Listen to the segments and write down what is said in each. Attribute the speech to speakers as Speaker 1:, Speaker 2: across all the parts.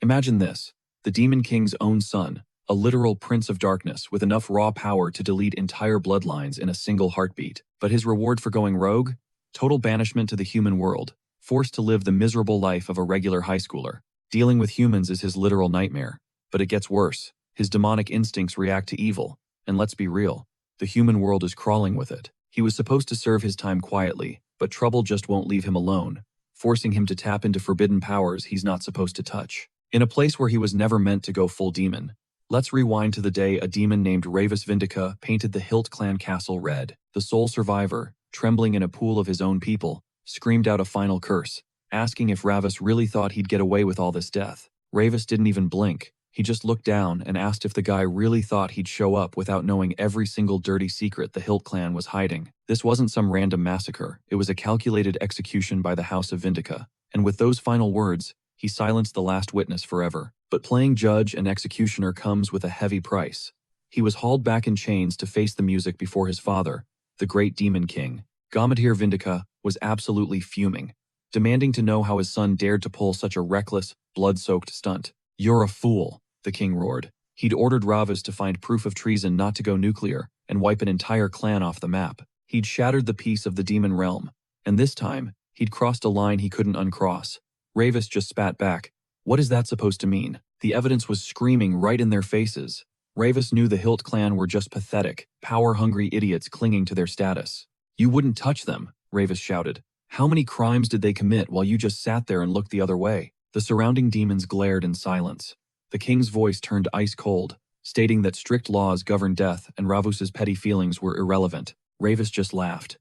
Speaker 1: Imagine this, the Demon King's own son, a literal prince of darkness with enough raw power to delete entire bloodlines in a single heartbeat. But his reward for going rogue? Total banishment to the human world, forced to live the miserable life of a regular high schooler. Dealing with humans is his literal nightmare. But it gets worse. His demonic instincts react to evil. And let's be real, the human world is crawling with it. He was supposed to serve his time quietly, but trouble just won't leave him alone, forcing him to tap into forbidden powers he's not supposed to touch. In a place where he was never meant to go full demon. Let's rewind to the day a demon named Ravus Vindica painted the Hilt clan castle red. The sole survivor, trembling in a pool of his own people, screamed out a final curse, asking if Ravus really thought he'd get away with all this death. Ravus didn't even blink. He just looked down and asked if the guy really thought he'd show up without knowing every single dirty secret the Hilt clan was hiding. This wasn't some random massacre, it was a calculated execution by the House of Vindica. And with those final words, he silenced the last witness forever. But playing judge and executioner comes with a heavy price. He was hauled back in chains to face the music before his father, the great Demon King. Gamadhir Vindica was absolutely fuming, demanding to know how his son dared to pull such a reckless, blood-soaked stunt. "You're a fool," the king roared. He'd ordered Ravus to find proof of treason not to go nuclear and wipe an entire clan off the map. He'd shattered the peace of the demon realm, and this time, he'd crossed a line he couldn't uncross. Ravus just spat back. What is that supposed to mean? The evidence was screaming right in their faces. Ravus knew the Hilt clan were just pathetic, power-hungry idiots clinging to their status. "You wouldn't touch them," Ravus shouted. "How many crimes did they commit while you just sat there and looked the other way?" The surrounding demons glared in silence. The king's voice turned ice-cold, stating that strict laws govern death and Ravus's petty feelings were irrelevant. Ravus just laughed.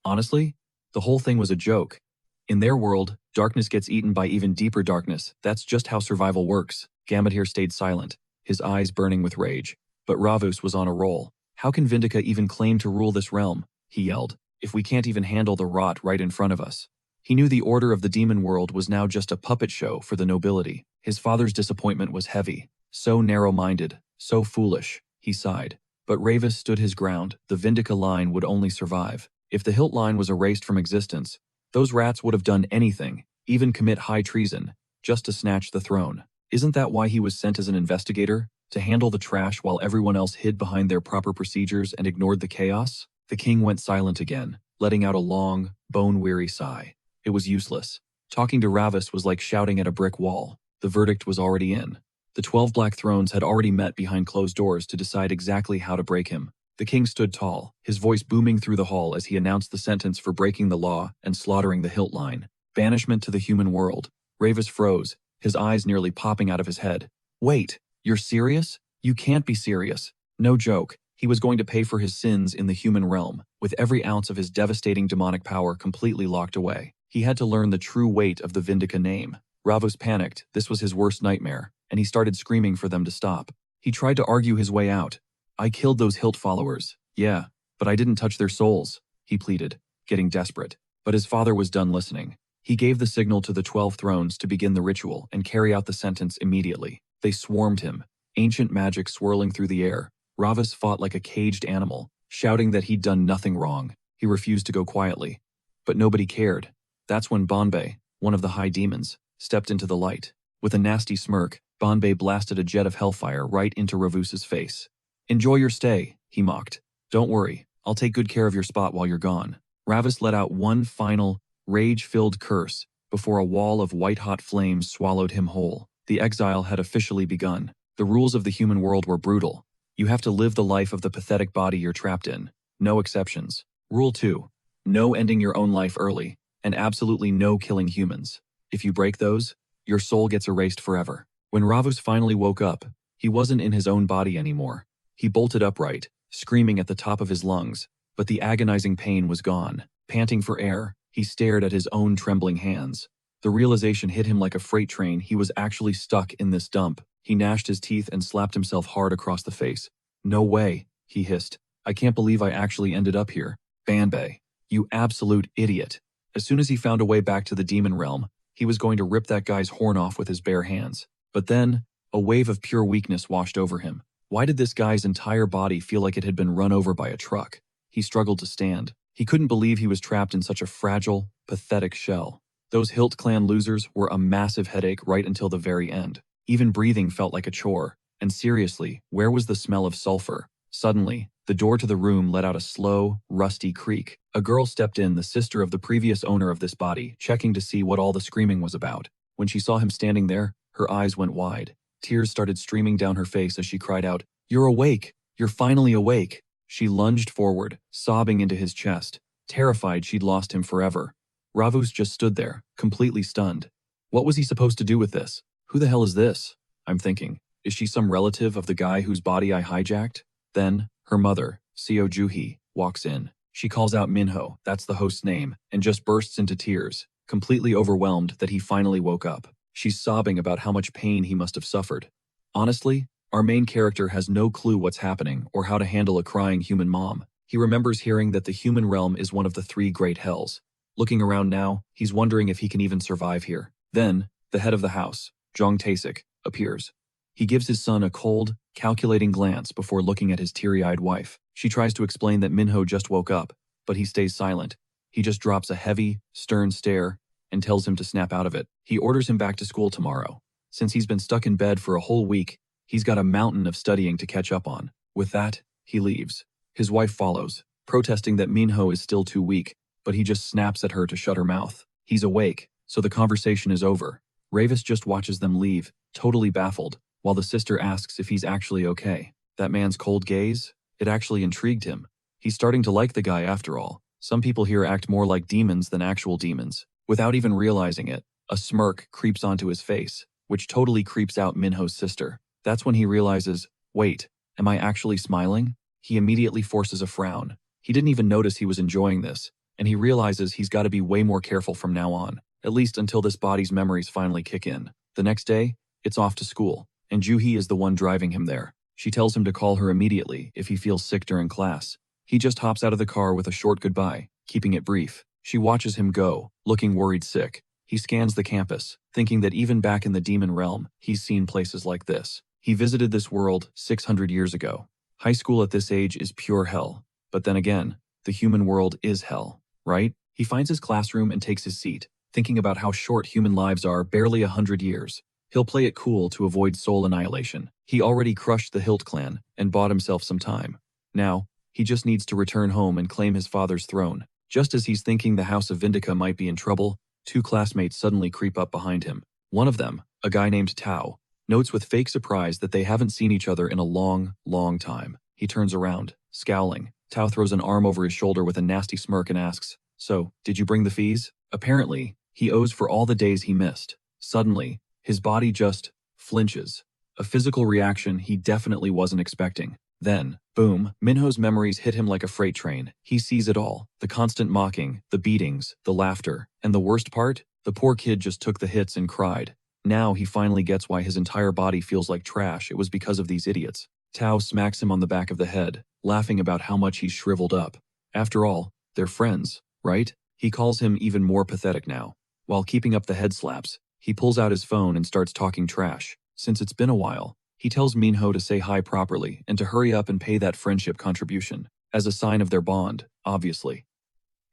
Speaker 1: Honestly, the whole thing was a joke. In their world, darkness gets eaten by even deeper darkness. That's just how survival works. Gamadhir stayed silent, his eyes burning with rage. But Ravus was on a roll. "How can Vindica even claim to rule this realm?" he yelled, "if we can't even handle the rot right in front of us?" He knew the order of the demon world was now just a puppet show for the nobility. His father's disappointment was heavy. So narrow-minded, so foolish, he sighed. But Ravus stood his ground. The Vindica line would only survive. If the Hilt line was erased from existence, those rats would have done anything, even commit high treason, just to snatch the throne. Isn't that why he was sent as an investigator? To handle the trash while everyone else hid behind their proper procedures and ignored the chaos? The king went silent again, letting out a long, bone-weary sigh. It was useless. Talking to Ravus was like shouting at a brick wall. The verdict was already in. The 12 Black Thrones had already met behind closed doors to decide exactly how to break him. The king stood tall, his voice booming through the hall as he announced the sentence for breaking the law and slaughtering the Hilt line. Banishment to the human world. Ravus froze, his eyes nearly popping out of his head. "Wait, you're serious? You can't be serious." No joke. He was going to pay for his sins in the human realm, with every ounce of his devastating demonic power completely locked away. He had to learn the true weight of the Vindica name. Ravus panicked. This was his worst nightmare, and he started screaming for them to stop. He tried to argue his way out. "I killed those Hilt followers. Yeah, but I didn't touch their souls," he pleaded, getting desperate. But his father was done listening. He gave the signal to the 12 thrones to begin the ritual and carry out the sentence immediately. They swarmed him, ancient magic swirling through the air. Ravus fought like a caged animal, shouting that he'd done nothing wrong. He refused to go quietly. But nobody cared. That's when Banbei, one of the high demons, stepped into the light. With a nasty smirk, Banbei blasted a jet of hellfire right into Ravus's face. "Enjoy your stay," he mocked. "Don't worry, I'll take good care of your spot while you're gone." Ravus let out one final, rage-filled curse before a wall of white-hot flames swallowed him whole. The exile had officially begun. The rules of the human world were brutal. You have to live the life of the pathetic body you're trapped in. No exceptions. Rule 2. No ending your own life early, and absolutely no killing humans. If you break those, your soul gets erased forever. When Ravus finally woke up, he wasn't in his own body anymore. He bolted upright, screaming at the top of his lungs, but the agonizing pain was gone. Panting for air, he stared at his own trembling hands. The realization hit him like a freight train. He was actually stuck in this dump. He gnashed his teeth and slapped himself hard across the face. "No way," he hissed. "I can't believe I actually ended up here. Banbei, you absolute idiot." As soon as he found a way back to the demon realm, he was going to rip that guy's horn off with his bare hands. But then, a wave of pure weakness washed over him. Why did this guy's entire body feel like it had been run over by a truck? He struggled to stand. He couldn't believe he was trapped in such a fragile, pathetic shell. Those Hilt clan losers were a massive headache right until the very end. Even breathing felt like a chore. And seriously, where was the smell of sulfur? Suddenly, the door to the room let out a slow, rusty creak. A girl stepped in, the sister of the previous owner of this body, checking to see what all the screaming was about. When she saw him standing there, her eyes went wide. Tears started streaming down her face as she cried out, "You're awake! You're finally awake!" She lunged forward, sobbing into his chest, terrified she'd lost him forever. Ravus just stood there, completely stunned. What was he supposed to do with this? Who the hell is this? I'm thinking. Is she some relative of the guy whose body I hijacked? Then, her mother, Seo Juhee, walks in. She calls out Minho, that's the host's name, and just bursts into tears, completely overwhelmed that he finally woke up. She's sobbing about how much pain he must have suffered. Honestly, our main character has no clue what's happening or how to handle a crying human mom. He remembers hearing that the human realm is one of the 3 great hells. Looking around now, he's wondering if he can even survive here. Then, the head of the house, Jong Taesik, appears. He gives his son a cold, calculating glance before looking at his teary-eyed wife. She tries to explain that Minho just woke up, but he stays silent. He just drops a heavy, stern stare and tells him to snap out of it. He orders him back to school tomorrow. Since he's been stuck in bed for a whole week, he's got a mountain of studying to catch up on. With that, he leaves. His wife follows, protesting that Minho is still too weak, but he just snaps at her to shut her mouth. He's awake, so the conversation is over. Ravis just watches them leave, totally baffled, while the sister asks if he's actually okay. That man's cold gaze? It actually intrigued him. He's starting to like the guy after all. Some people here act more like demons than actual demons. Without even realizing it, a smirk creeps onto his face, which totally creeps out Minho's sister. That's when he realizes, wait, am I actually smiling? He immediately forces a frown. He didn't even notice he was enjoying this, and he realizes he's got to be way more careful from now on, at least until this body's memories finally kick in. The next day, it's off to school, and Juhee is the one driving him there. She tells him to call her immediately if he feels sick during class. He just hops out of the car with a short goodbye, keeping it brief. She watches him go, looking worried sick. He scans the campus, thinking that even back in the demon realm, he's seen places like this. He visited this world 600 years ago. High school at this age is pure hell. But then again, the human world is hell, right? He finds his classroom and takes his seat, thinking about how short human lives are, barely 100 years. He'll play it cool to avoid soul annihilation. He already crushed the Hilt clan and bought himself some time. Now, he just needs to return home and claim his father's throne. Just as he's thinking the House of Vindica might be in trouble, 2 classmates suddenly creep up behind him. One of them, a guy named Tao, notes with fake surprise that they haven't seen each other in a long, long time. He turns around, scowling. Tao throws an arm over his shoulder with a nasty smirk and asks, "So, did you bring the fees?" Apparently, he owes for all the days he missed. Suddenly, his body just flinches. A physical reaction he definitely wasn't expecting. Then, boom, Minho's memories hit him like a freight train. He sees it all. The constant mocking, the beatings, the laughter, and the worst part? The poor kid just took the hits and cried. Now he finally gets why his entire body feels like trash. It was because of these idiots. Tao smacks him on the back of the head, laughing about how much he's shriveled up. After all, they're friends, right? He calls him even more pathetic now. While keeping up the head slaps, he pulls out his phone and starts talking trash. Since it's been a while, he tells Minho to say hi properly and to hurry up and pay that friendship contribution, as a sign of their bond, obviously.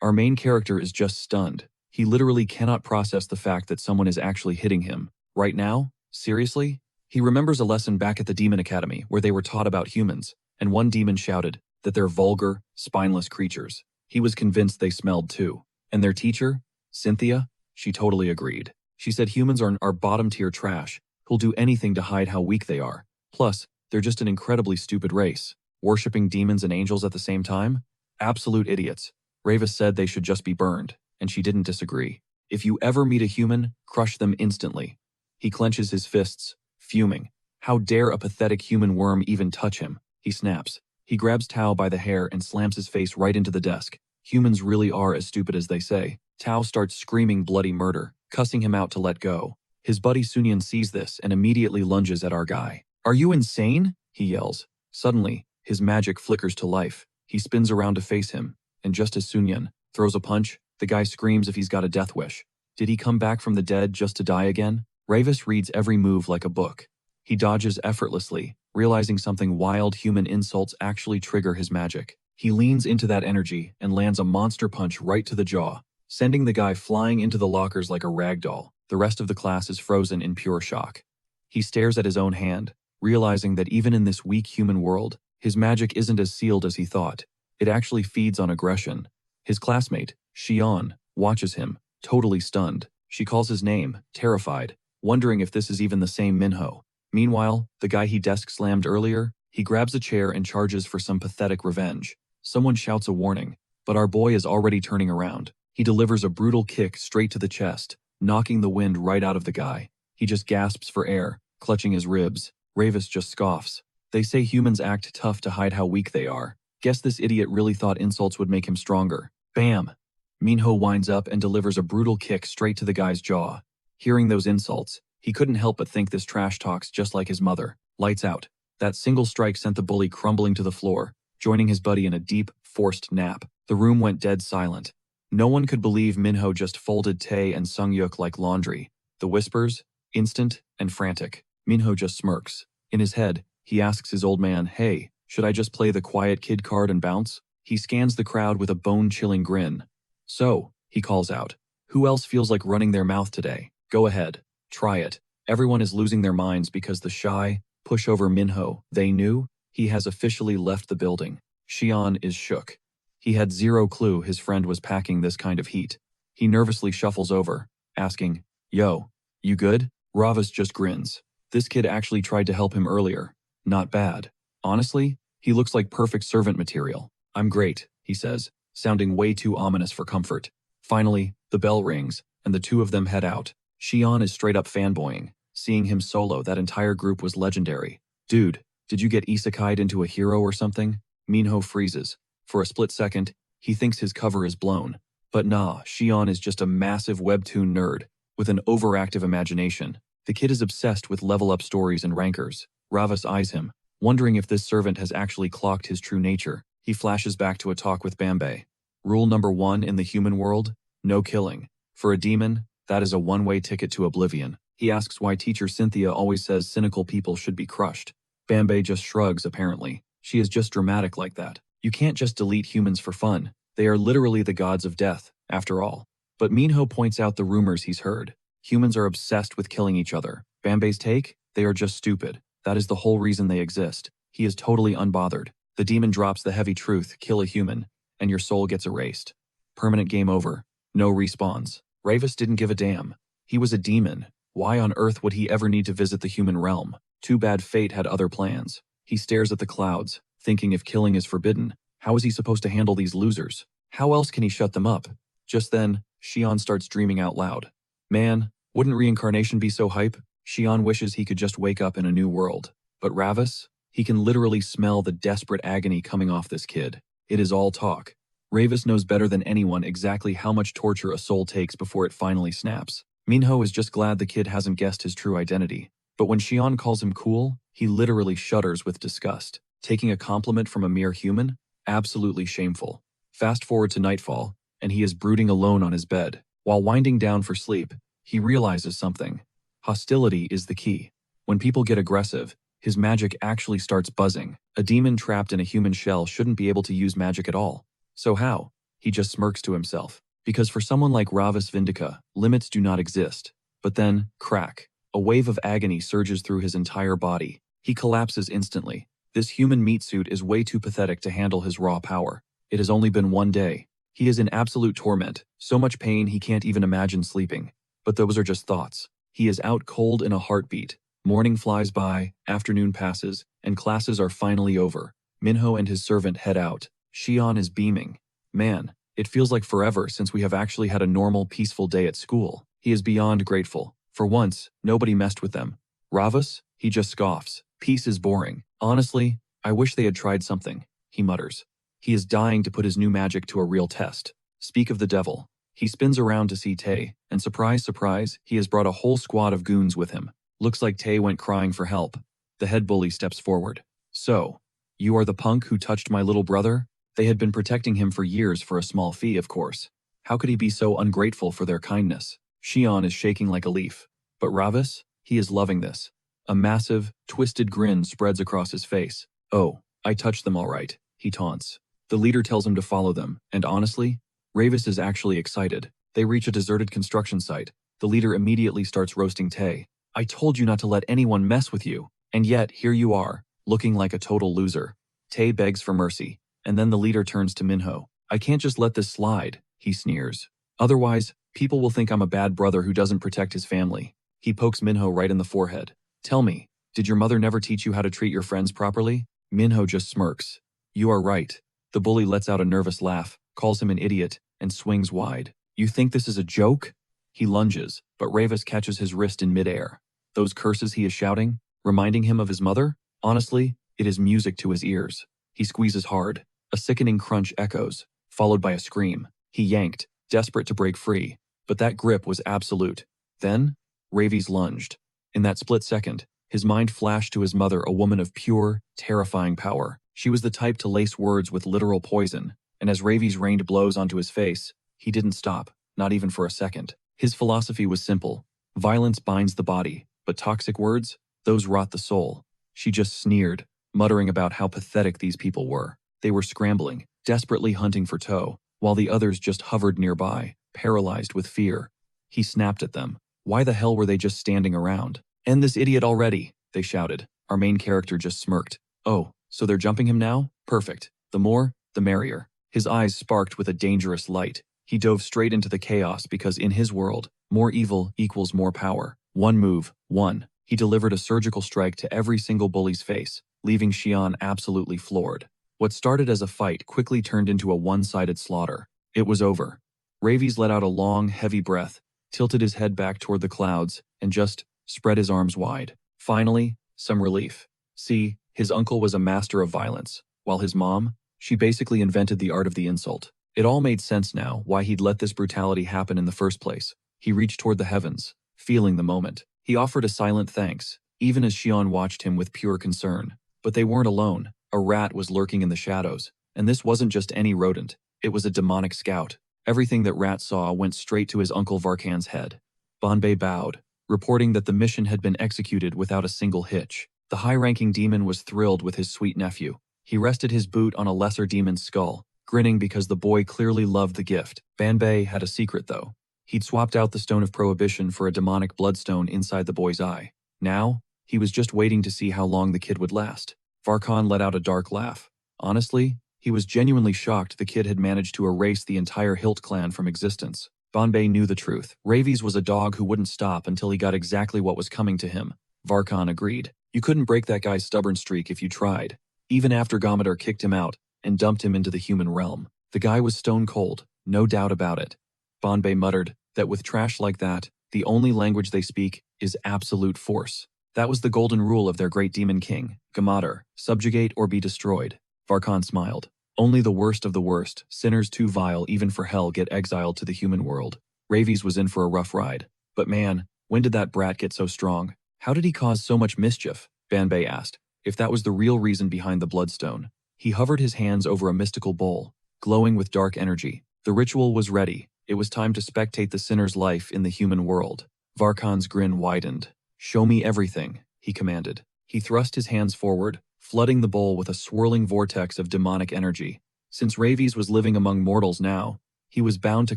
Speaker 1: Our main character is just stunned. He literally cannot process the fact that someone is actually hitting him. Right now? Seriously? He remembers a lesson back at the Demon Academy where they were taught about humans, and one demon shouted that they're vulgar, spineless creatures. He was convinced they smelled too. And their teacher, Cynthia, she totally agreed. She said humans are bottom-tier trash, who'll do anything to hide how weak they are. Plus, they're just an incredibly stupid race. Worshipping demons and angels at the same time? Absolute idiots. Ravis said they should just be burned, and she didn't disagree. If you ever meet a human, crush them instantly. He clenches his fists, fuming. How dare a pathetic human worm even touch him? He snaps. He grabs Tao by the hair and slams his face right into the desk. Humans really are as stupid as they say. Tao starts screaming bloody murder, cussing him out to let go. His buddy Sunyan sees this and immediately lunges at our guy. "Are you insane?" he yells. Suddenly, his magic flickers to life. He spins around to face him, and just as Sunyan throws a punch, the guy screams if he's got a death wish. Did he come back from the dead just to die again? Ravis reads every move like a book. He dodges effortlessly, realizing something wild human insults actually trigger his magic. He leans into that energy and lands a monster punch right to the jaw, sending the guy flying into the lockers like a rag doll. The rest of the class is frozen in pure shock. He stares at his own hand, realizing that even in this weak human world, his magic isn't as sealed as he thought. It actually feeds on aggression. His classmate, Xian, watches him, totally stunned. She calls his name, terrified, wondering if this is even the same Minho. Meanwhile, the guy he desk slammed earlier, he grabs a chair and charges for some pathetic revenge. Someone shouts a warning, but our boy is already turning around. He delivers a brutal kick straight to the chest, knocking the wind right out of the guy. He just gasps for air, clutching his ribs. Ravis just scoffs. They say humans act tough to hide how weak they are. Guess this idiot really thought insults would make him stronger. Bam! Minho winds up and delivers a brutal kick straight to the guy's jaw. Hearing those insults, he couldn't help but think this trash talks just like his mother. Lights out. That single strike sent the bully crumbling to the floor, joining his buddy in a deep, forced nap. The room went dead silent. No one could believe Minho just folded Tae and Sungyuk like laundry. The whispers, instant and frantic. Minho just smirks. In his head, he asks his old man, "Hey, should I just play the quiet kid card and bounce?" He scans the crowd with a bone-chilling grin. "So," he calls out, "who else feels like running their mouth today? Go ahead. Try it." Everyone is losing their minds because the shy, pushover Minho, they knew, he has officially left the building. Xian is shook. He had zero clue his friend was packing this kind of heat. He nervously shuffles over, asking, "Yo, you good?" Ravis just grins. This kid actually tried to help him earlier. Not bad. Honestly, he looks like perfect servant material. "I'm great," he says, sounding way too ominous for comfort. Finally, the bell rings, and the two of them head out. Xian is straight up fanboying. Seeing him solo, that entire group was legendary. "Dude, did you get isekai'd into a hero or something?" Minho freezes. For a split second, he thinks his cover is blown. But nah, Xian is just a massive webtoon nerd, with an overactive imagination. The kid is obsessed with level-up stories and rankers. Ravis eyes him, wondering if this servant has actually clocked his true nature. He flashes back to a talk with Bambay. Rule number 1 in the human world: no killing. For a demon, that is a one-way ticket to oblivion. He asks why teacher Cynthia always says cynical people should be crushed. Bambay just shrugs, apparently. She is just dramatic like that. You can't just delete humans for fun. They are literally the gods of death, after all. But Minho points out the rumors he's heard. Humans are obsessed with killing each other. Bambay's take? They are just stupid. That is the whole reason they exist. He is totally unbothered. The demon drops the heavy truth: kill a human, and your soul gets erased. Permanent game over. No respawns. Ravis didn't give a damn. He was a demon. Why on earth would he ever need to visit the human realm? Too bad fate had other plans. He stares at the clouds, thinking if killing is forbidden, how is he supposed to handle these losers? How else can he shut them up? Just then, Xian starts dreaming out loud. Man, wouldn't reincarnation be so hype? Xian wishes he could just wake up in a new world. But Ravis? He can literally smell the desperate agony coming off this kid. It is all talk. Ravis knows better than anyone exactly how much torture a soul takes before it finally snaps. Minho is just glad the kid hasn't guessed his true identity. But when Xian calls him cool, he literally shudders with disgust. Taking a compliment from a mere human? Absolutely shameful. Fast forward to nightfall, and he is brooding alone on his bed. While winding down for sleep, he realizes something. Hostility is the key. When people get aggressive, his magic actually starts buzzing. A demon trapped in a human shell shouldn't be able to use magic at all. So how? He just smirks to himself. Because for someone like Ravis Vindica, limits do not exist. But then, crack. A wave of agony surges through his entire body. He collapses instantly. This human meat suit is way too pathetic to handle his raw power. It has only been one day. He is in absolute torment, so much pain he can't even imagine sleeping. But those are just thoughts. He is out cold in a heartbeat. Morning flies by, afternoon passes, and classes are finally over. Minho and his servant head out. Xian is beaming. Man, it feels like forever since we have actually had a normal, peaceful day at school. He is beyond grateful. For once, nobody messed with them. Ravis? He just scoffs. Peace is boring. Honestly, I wish they had tried something, he mutters. He is dying to put his new magic to a real test. Speak of the devil. He spins around to see Tae, and surprise, surprise, he has brought a whole squad of goons with him. Looks like Tae went crying for help. The head bully steps forward. So, you are the punk who touched my little brother? They had been protecting him for years for a small fee, of course. How could he be so ungrateful for their kindness? Xian is shaking like a leaf. But Ravis? He is loving this. A massive, twisted grin spreads across his face. Oh, I touched them all right, he taunts. The leader tells him to follow them, and honestly, Ravis is actually excited. They reach a deserted construction site. The leader immediately starts roasting Tae. I told you not to let anyone mess with you. And yet, here you are, looking like a total loser. Tae begs for mercy, and then the leader turns to Minho. I can't just let this slide, he sneers. Otherwise, people will think I'm a bad brother who doesn't protect his family. He pokes Minho right in the forehead. Tell me, did your mother never teach you how to treat your friends properly? Minho just smirks. You are right. The bully lets out a nervous laugh, calls him an idiot, and swings wide. You think this is a joke? He lunges, but Ravis catches his wrist in midair. Those curses he is shouting, reminding him of his mother? Honestly, it is music to his ears. He squeezes hard. A sickening crunch echoes, followed by a scream. He yanked, desperate to break free, but that grip was absolute. Then, Ravis lunged. In that split second, his mind flashed to his mother, a woman of pure, terrifying power. She was the type to lace words with literal poison, and as Ravis rained blows onto his face, he didn't stop, not even for a second. His philosophy was simple. Violence binds the body, but toxic words, those rot the soul. She just sneered, muttering about how pathetic these people were. They were scrambling, desperately hunting for Toe, while the others just hovered nearby, paralyzed with fear. He snapped at them. Why the hell were they just standing around? End this idiot already, they shouted. Our main character just smirked. Oh, so they're jumping him now? Perfect. The more, the merrier. His eyes sparked with a dangerous light. He dove straight into the chaos because in his world, more evil equals more power. One move, one. He delivered a surgical strike to every single bully's face, leaving Xian absolutely floored. What started as a fight quickly turned into a one-sided slaughter. It was over. Ravis let out a long, heavy breath, tilted his head back toward the clouds, and just spread his arms wide. Finally, some relief. See, his uncle was a master of violence, while his mom, she basically invented the art of the insult. It all made sense now why he'd let this brutality happen in the first place. He reached toward the heavens, feeling the moment. He offered a silent thanks, even as Xian watched him with pure concern. But they weren't alone. A rat was lurking in the shadows, and this wasn't just any rodent. It was a demonic scout. Everything that Rat saw went straight to his uncle Varkan's head. Banbei bowed, reporting that the mission had been executed without a single hitch. The high-ranking demon was thrilled with his sweet nephew. He rested his boot on a lesser demon's skull, grinning because the boy clearly loved the gift. Banbei had a secret, though. He'd swapped out the Stone of Prohibition for a demonic bloodstone inside the boy's eye. Now, he was just waiting to see how long the kid would last. Varkan let out a dark laugh. Honestly, he was genuinely shocked the kid had managed to erase the entire Hilt clan from existence. Banbei knew the truth. Ravis was a dog who wouldn't stop until he got exactly what was coming to him. Varkan agreed. You couldn't break that guy's stubborn streak if you tried. Even after Gomadar kicked him out and dumped him into the human realm. The guy was stone cold, no doubt about it. Banbei muttered that with trash like that, the only language they speak is absolute force. That was the golden rule of their great demon king, Gomadar, subjugate or be destroyed. Varkan smiled. Only the worst of the worst, sinners too vile even for hell, get exiled to the human world. Ravis was in for a rough ride. But man, when did that brat get so strong? How did he cause so much mischief? Banbei asked, if that was the real reason behind the bloodstone. He hovered his hands over a mystical bowl, glowing with dark energy. The ritual was ready. It was time to spectate the sinner's life in the human world. Varkan's grin widened. Show me everything, he commanded. He thrust his hands forward, flooding the bowl with a swirling vortex of demonic energy. Since Ravis was living among mortals now, he was bound to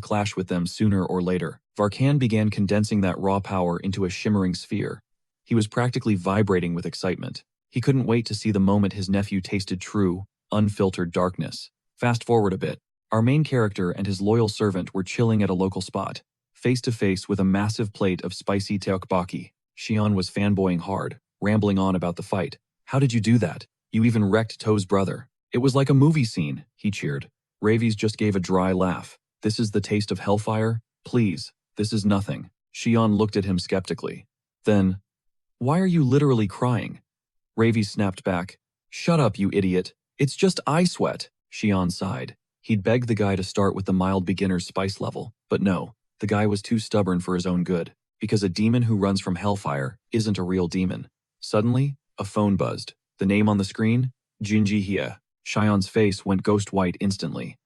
Speaker 1: clash with them sooner or later. Varkan began condensing that raw power into a shimmering sphere. He was practically vibrating with excitement. He couldn't wait to see the moment his nephew tasted true, unfiltered darkness. Fast forward a bit. Our main character and his loyal servant were chilling at a local spot, face to face with a massive plate of spicy teokbokki. Xian was fanboying hard, rambling on about the fight. How did you do that? You even wrecked Toe's brother. It was like a movie scene, he cheered. Ravis just gave a dry laugh. This is the taste of hellfire? Please, this is nothing. Xian looked at him skeptically. Then, why are you literally crying? Ravis snapped back. Shut up, you idiot. It's just eye sweat. Xian sighed. He'd begged the guy to start with the mild beginner's spice level, but no, the guy was too stubborn for his own good, because a demon who runs from hellfire isn't a real demon. Suddenly, a phone buzzed. The name on the screen? Jinji Hie. Xian's face went ghost white instantly.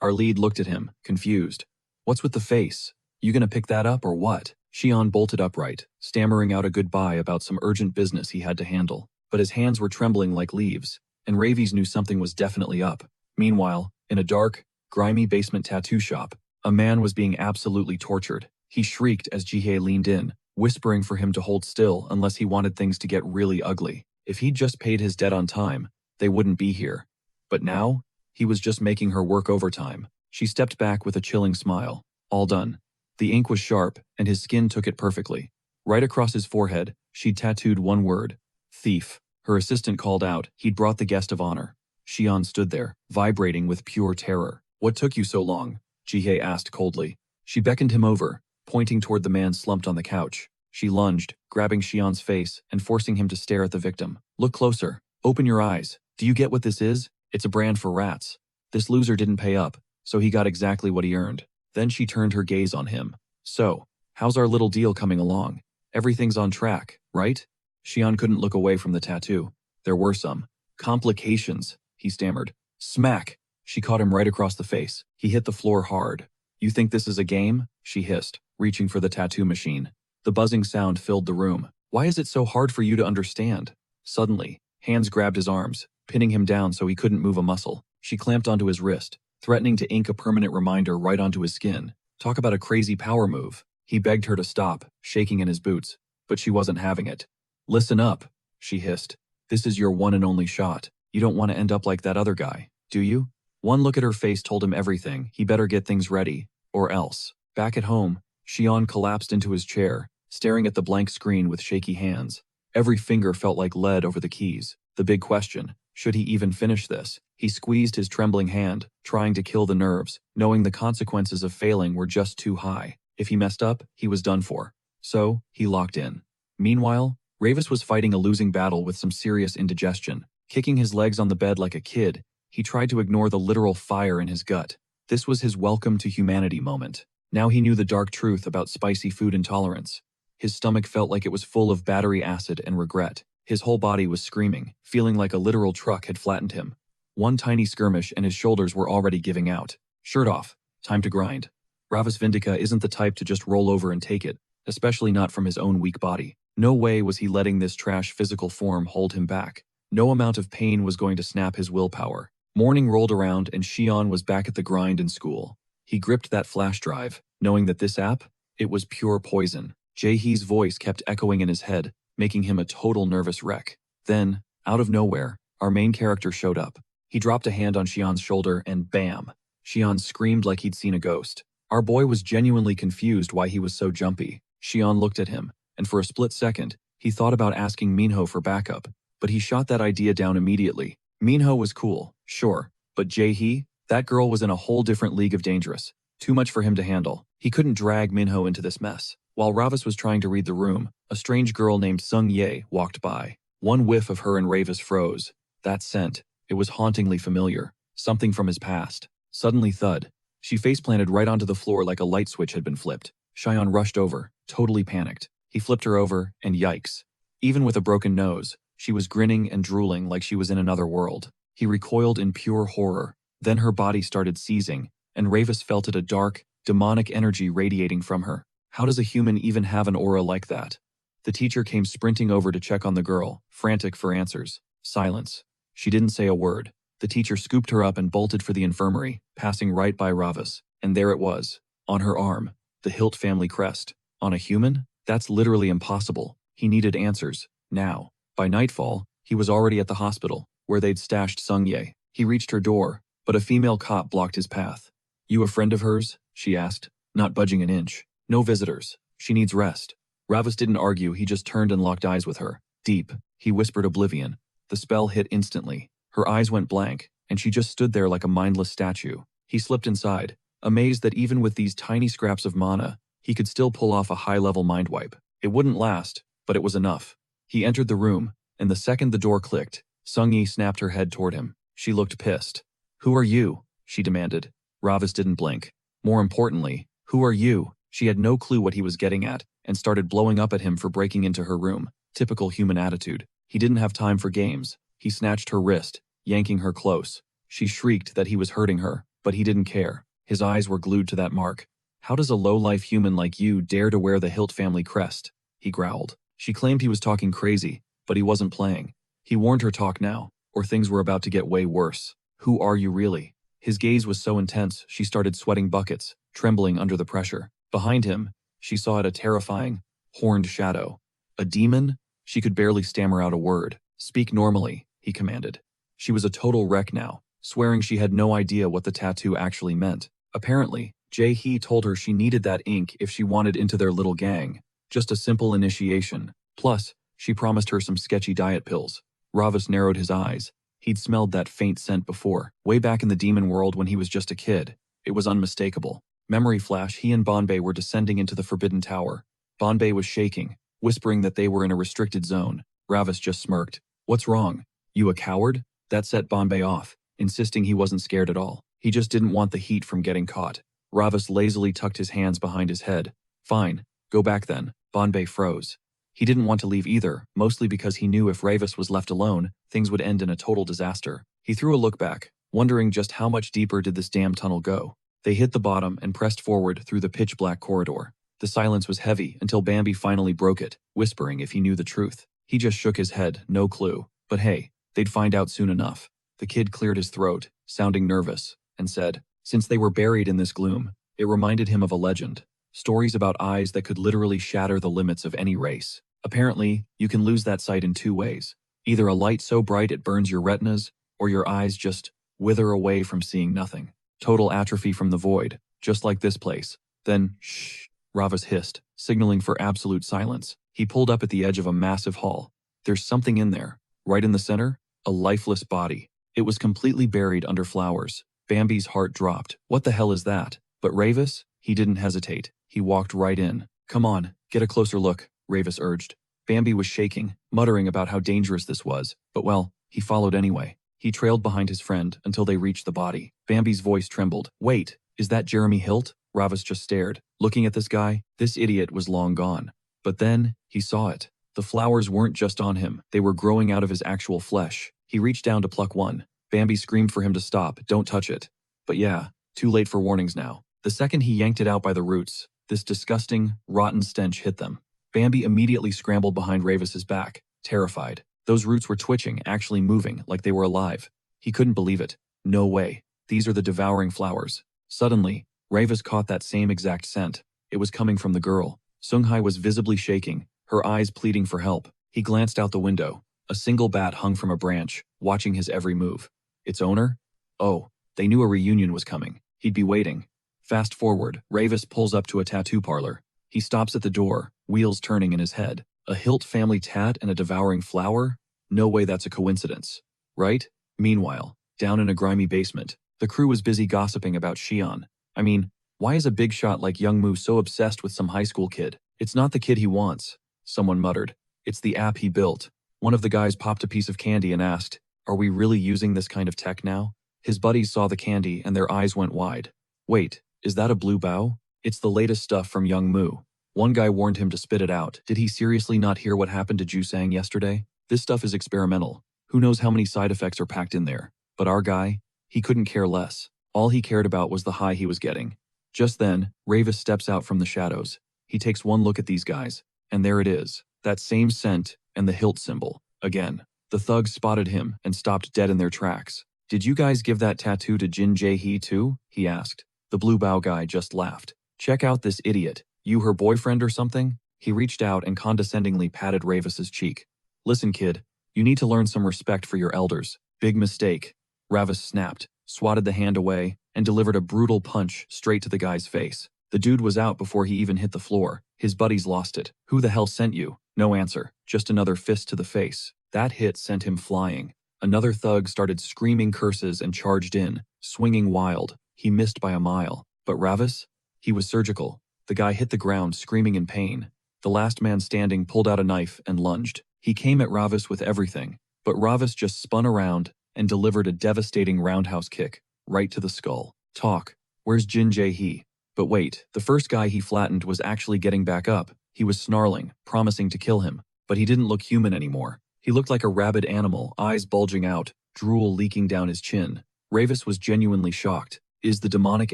Speaker 1: Our lead looked at him, confused. What's with the face? You gonna pick that up or what? Xian bolted upright, stammering out a goodbye about some urgent business he had to handle, but his hands were trembling like leaves, and Ravis knew something was definitely up. Meanwhile, in a dark, grimy basement tattoo shop, a man was being absolutely tortured. He shrieked as Jihye leaned in, whispering for him to hold still unless he wanted things to get really ugly. If he'd just paid his debt on time, they wouldn't be here. But now, he was just making her work overtime. She stepped back with a chilling smile. All done. The ink was sharp, and his skin took it perfectly. Right across his forehead, she'd tattooed one word: thief. Her assistant called out. He'd brought the guest of honor. Xian stood there, vibrating with pure terror. What took you so long? Jihei asked coldly. She beckoned him over, pointing toward the man slumped on the couch. She lunged, grabbing Xian's face and forcing him to stare at the victim. Look closer. Open your eyes. Do you get what this is? It's a brand for rats. This loser didn't pay up, so he got exactly what he earned. Then she turned her gaze on him. So, how's our little deal coming along? Everything's on track, right? Xian couldn't look away from the tattoo. There were some complications, he stammered. Smack! She caught him right across the face. He hit the floor hard. You think this is a game? She hissed, reaching for the tattoo machine. The buzzing sound filled the room. Why is it so hard for you to understand? Suddenly, hands grabbed his arms, pinning him down so he couldn't move a muscle. She clamped onto his wrist, threatening to ink a permanent reminder right onto his skin. Talk about a crazy power move. He begged her to stop, shaking in his boots, but she wasn't having it. Listen up, she hissed. This is your one and only shot. You don't want to end up like that other guy, do you? One look at her face told him everything. He better get things ready, or else. Back at home, Xian collapsed into his chair, staring at the blank screen with shaky hands. Every finger felt like lead over the keys. The big question, should he even finish this? He squeezed his trembling hand, trying to kill the nerves, knowing the consequences of failing were just too high. If he messed up, he was done for. So, he locked in. Meanwhile, Ravis was fighting a losing battle with some serious indigestion. Kicking his legs on the bed like a kid, he tried to ignore the literal fire in his gut. This was his welcome to humanity moment. Now he knew the dark truth about spicy food intolerance. His stomach felt like it was full of battery acid and regret. His whole body was screaming, feeling like a literal truck had flattened him. One tiny skirmish and his shoulders were already giving out. Shirt off. Time to grind. Ravis Vindica isn't the type to just roll over and take it, especially not from his own weak body. No way was he letting this trash physical form hold him back. No amount of pain was going to snap his willpower. Morning rolled around and Xian was back at the grind in school. He gripped that flash drive, knowing that this app, it was pure poison. Jae-hee's voice kept echoing in his head, making him a total nervous wreck. Then, out of nowhere, our main character showed up. He dropped a hand on Xian's shoulder and bam! Xian screamed like he'd seen a ghost. Our boy was genuinely confused why he was so jumpy. Xian looked at him, and for a split second, he thought about asking Minho for backup, but he shot that idea down immediately. Minho was cool, sure, but Jae-hee? That girl was in a whole different league of dangerous. Too much for him to handle. He couldn't drag Minho into this mess. While Ravis was trying to read the room, a strange girl named Sung Ye walked by. One whiff of her and Ravis froze. That scent, it was hauntingly familiar. Something from his past. Suddenly thud. She face-planted right onto the floor like a light switch had been flipped. Xian rushed over, totally panicked. He flipped her over, and yikes. Even with a broken nose, she was grinning and drooling like she was in another world. He recoiled in pure horror. Then her body started seizing, and Ravis felt it, a dark, demonic energy radiating from her. How does a human even have an aura like that? The teacher came sprinting over to check on the girl, frantic for answers. Silence. She didn't say a word. The teacher scooped her up and bolted for the infirmary, passing right by Ravis. And there it was. On her arm. The Hilt family crest. On a human? That's literally impossible. He needed answers. Now. By nightfall, he was already at the hospital, where they'd stashed Sung Ye. He reached her door, but a female cop blocked his path. You a friend of hers? She asked, not budging an inch. No visitors. She needs rest. Ravis didn't argue, he just turned and locked eyes with her. Deep. He whispered oblivion. The spell hit instantly. Her eyes went blank, and she just stood there like a mindless statue. He slipped inside, amazed that even with these tiny scraps of mana, he could still pull off a high-level mind wipe. It wouldn't last, but it was enough. He entered the room, and the second the door clicked, Sung Yi snapped her head toward him. She looked pissed. Who are you? She demanded. Ravis didn't blink. More importantly, who are you? She had no clue what he was getting at, and started blowing up at him for breaking into her room. Typical human attitude. He didn't have time for games. He snatched her wrist, yanking her close. She shrieked that he was hurting her, but he didn't care. His eyes were glued to that mark. How does a low-life human like you dare to wear the Hilt family crest? He growled. She claimed he was talking crazy, but he wasn't playing. He warned her talk now, or things were about to get way worse. Who are you really? His gaze was so intense, she started sweating buckets, trembling under the pressure. Behind him, she saw it, a terrifying, Horned shadow. A demon? She could barely stammer out a word. Speak normally, he commanded. She was a total wreck now, swearing she had no idea what the tattoo actually meant. Apparently, Jae-hee told her she needed that ink if she wanted into their little gang. Just a simple initiation. Plus, she promised her some sketchy diet pills. Ravis narrowed his eyes. He'd smelled that faint scent before, way back in the demon world when he was just a kid. It was unmistakable. Memory flash, he and Bonbei were descending into the Forbidden Tower. Bonbei was shaking, whispering that they were in a restricted zone. Ravis just smirked. What's wrong? You a coward? That set Bonbei off, insisting he wasn't scared at all. He just didn't want the heat from getting caught. Ravis lazily tucked his hands behind his head. Fine, go back then. Bonbei froze. He didn't want to leave either, mostly because he knew if Ravis was left alone, things would end in a total disaster. He threw a look back, wondering just how much deeper did this damn tunnel go. They hit the bottom and pressed forward through the pitch-black corridor. The silence was heavy until Bambi finally broke it, whispering if he knew the truth. He just shook his head, no clue. But hey, they'd find out soon enough. The kid cleared his throat, sounding nervous, and said, since they were buried in this gloom, it reminded him of a legend. Stories about eyes that could literally shatter the limits of any race. Apparently, you can lose that sight in two ways. Either a light so bright it burns your retinas, or your eyes just wither away from seeing nothing. Total atrophy from the void, just like this place. Then, shh, Ravis hissed, signaling for absolute silence. He pulled up at the edge of a massive hall. There's something in there. Right in the center, a lifeless body. It was completely buried under flowers. Bambi's heart dropped. What the hell is that? But Ravis? He didn't hesitate. He walked right in. Come on, get a closer look, Ravis urged. Bambi was shaking, muttering about how dangerous this was, but well, he followed anyway. He trailed behind his friend until they reached the body. Bambi's voice trembled. Wait, is that Jeremy Hilt? Ravis just stared. Looking at this guy, this idiot was long gone. But then, he saw it. The flowers weren't just on him, they were growing out of his actual flesh. He reached down to pluck one. Bambi screamed for him to stop, don't touch it. But yeah, too late for warnings now. The second he yanked it out by the roots, this disgusting, rotten stench hit them. Bambi immediately scrambled behind Ravis's back, terrified. Those roots were twitching, actually moving, like they were alive. He couldn't believe it. No way. These are the devouring flowers. Suddenly, Ravis caught that same exact scent. It was coming from the girl. Sunghai was visibly shaking, her eyes pleading for help. He glanced out the window. A single bat hung from a branch, watching his every move. Its owner? Oh, they knew a reunion was coming. He'd be waiting. Fast forward, Ravis pulls up to a tattoo parlor. He stops at the door, wheels turning in his head. A Hilt family tat and a devouring flower? No way that's a coincidence. Right? Meanwhile, down in a grimy basement, the crew was busy gossiping about Xian. I mean, why is a big shot like Young Moo so obsessed with some high school kid? It's not the kid he wants, someone muttered. It's the app he built. One of the guys popped a piece of candy and asked, are we really using this kind of tech now? His buddies saw the candy and their eyes went wide. Wait, is that a blue bow? It's the latest stuff from Young Moo. One guy warned him to spit it out. Did he seriously not hear what happened to Jusang yesterday? This stuff is experimental. Who knows how many side effects are packed in there? But our guy? He couldn't care less. All he cared about was the high he was getting. Just then, Ravis steps out from the shadows. He takes one look at these guys, and there it is. That same scent and the hilt symbol. Again. The thugs spotted him and stopped dead in their tracks. Did you guys give that tattoo to Jin Jae-hee too? He asked. The blue bow guy just laughed. Check out this idiot. You her boyfriend or something? He reached out and condescendingly patted Ravis's cheek. Listen, kid, you need to learn some respect for your elders. Big mistake. Ravis snapped, swatted the hand away, and delivered a brutal punch straight to the guy's face. The dude was out before he even hit the floor. His buddies lost it. Who the hell sent you? No answer. Just another fist to the face. That hit sent him flying. Another thug started screaming curses and charged in, swinging wild. He missed by a mile. But Ravis? He was surgical. The guy hit the ground, screaming in pain. The last man standing pulled out a knife and lunged. He came at Ravis with everything, but Ravis just spun around and delivered a devastating roundhouse kick, right to the skull. Talk. Where's Jin Jae-hee? But wait, the first guy he flattened was actually getting back up. He was snarling, promising to kill him, but he didn't look human anymore. He looked like a rabid animal, eyes bulging out, drool leaking down his chin. Ravis was genuinely shocked. Is the demonic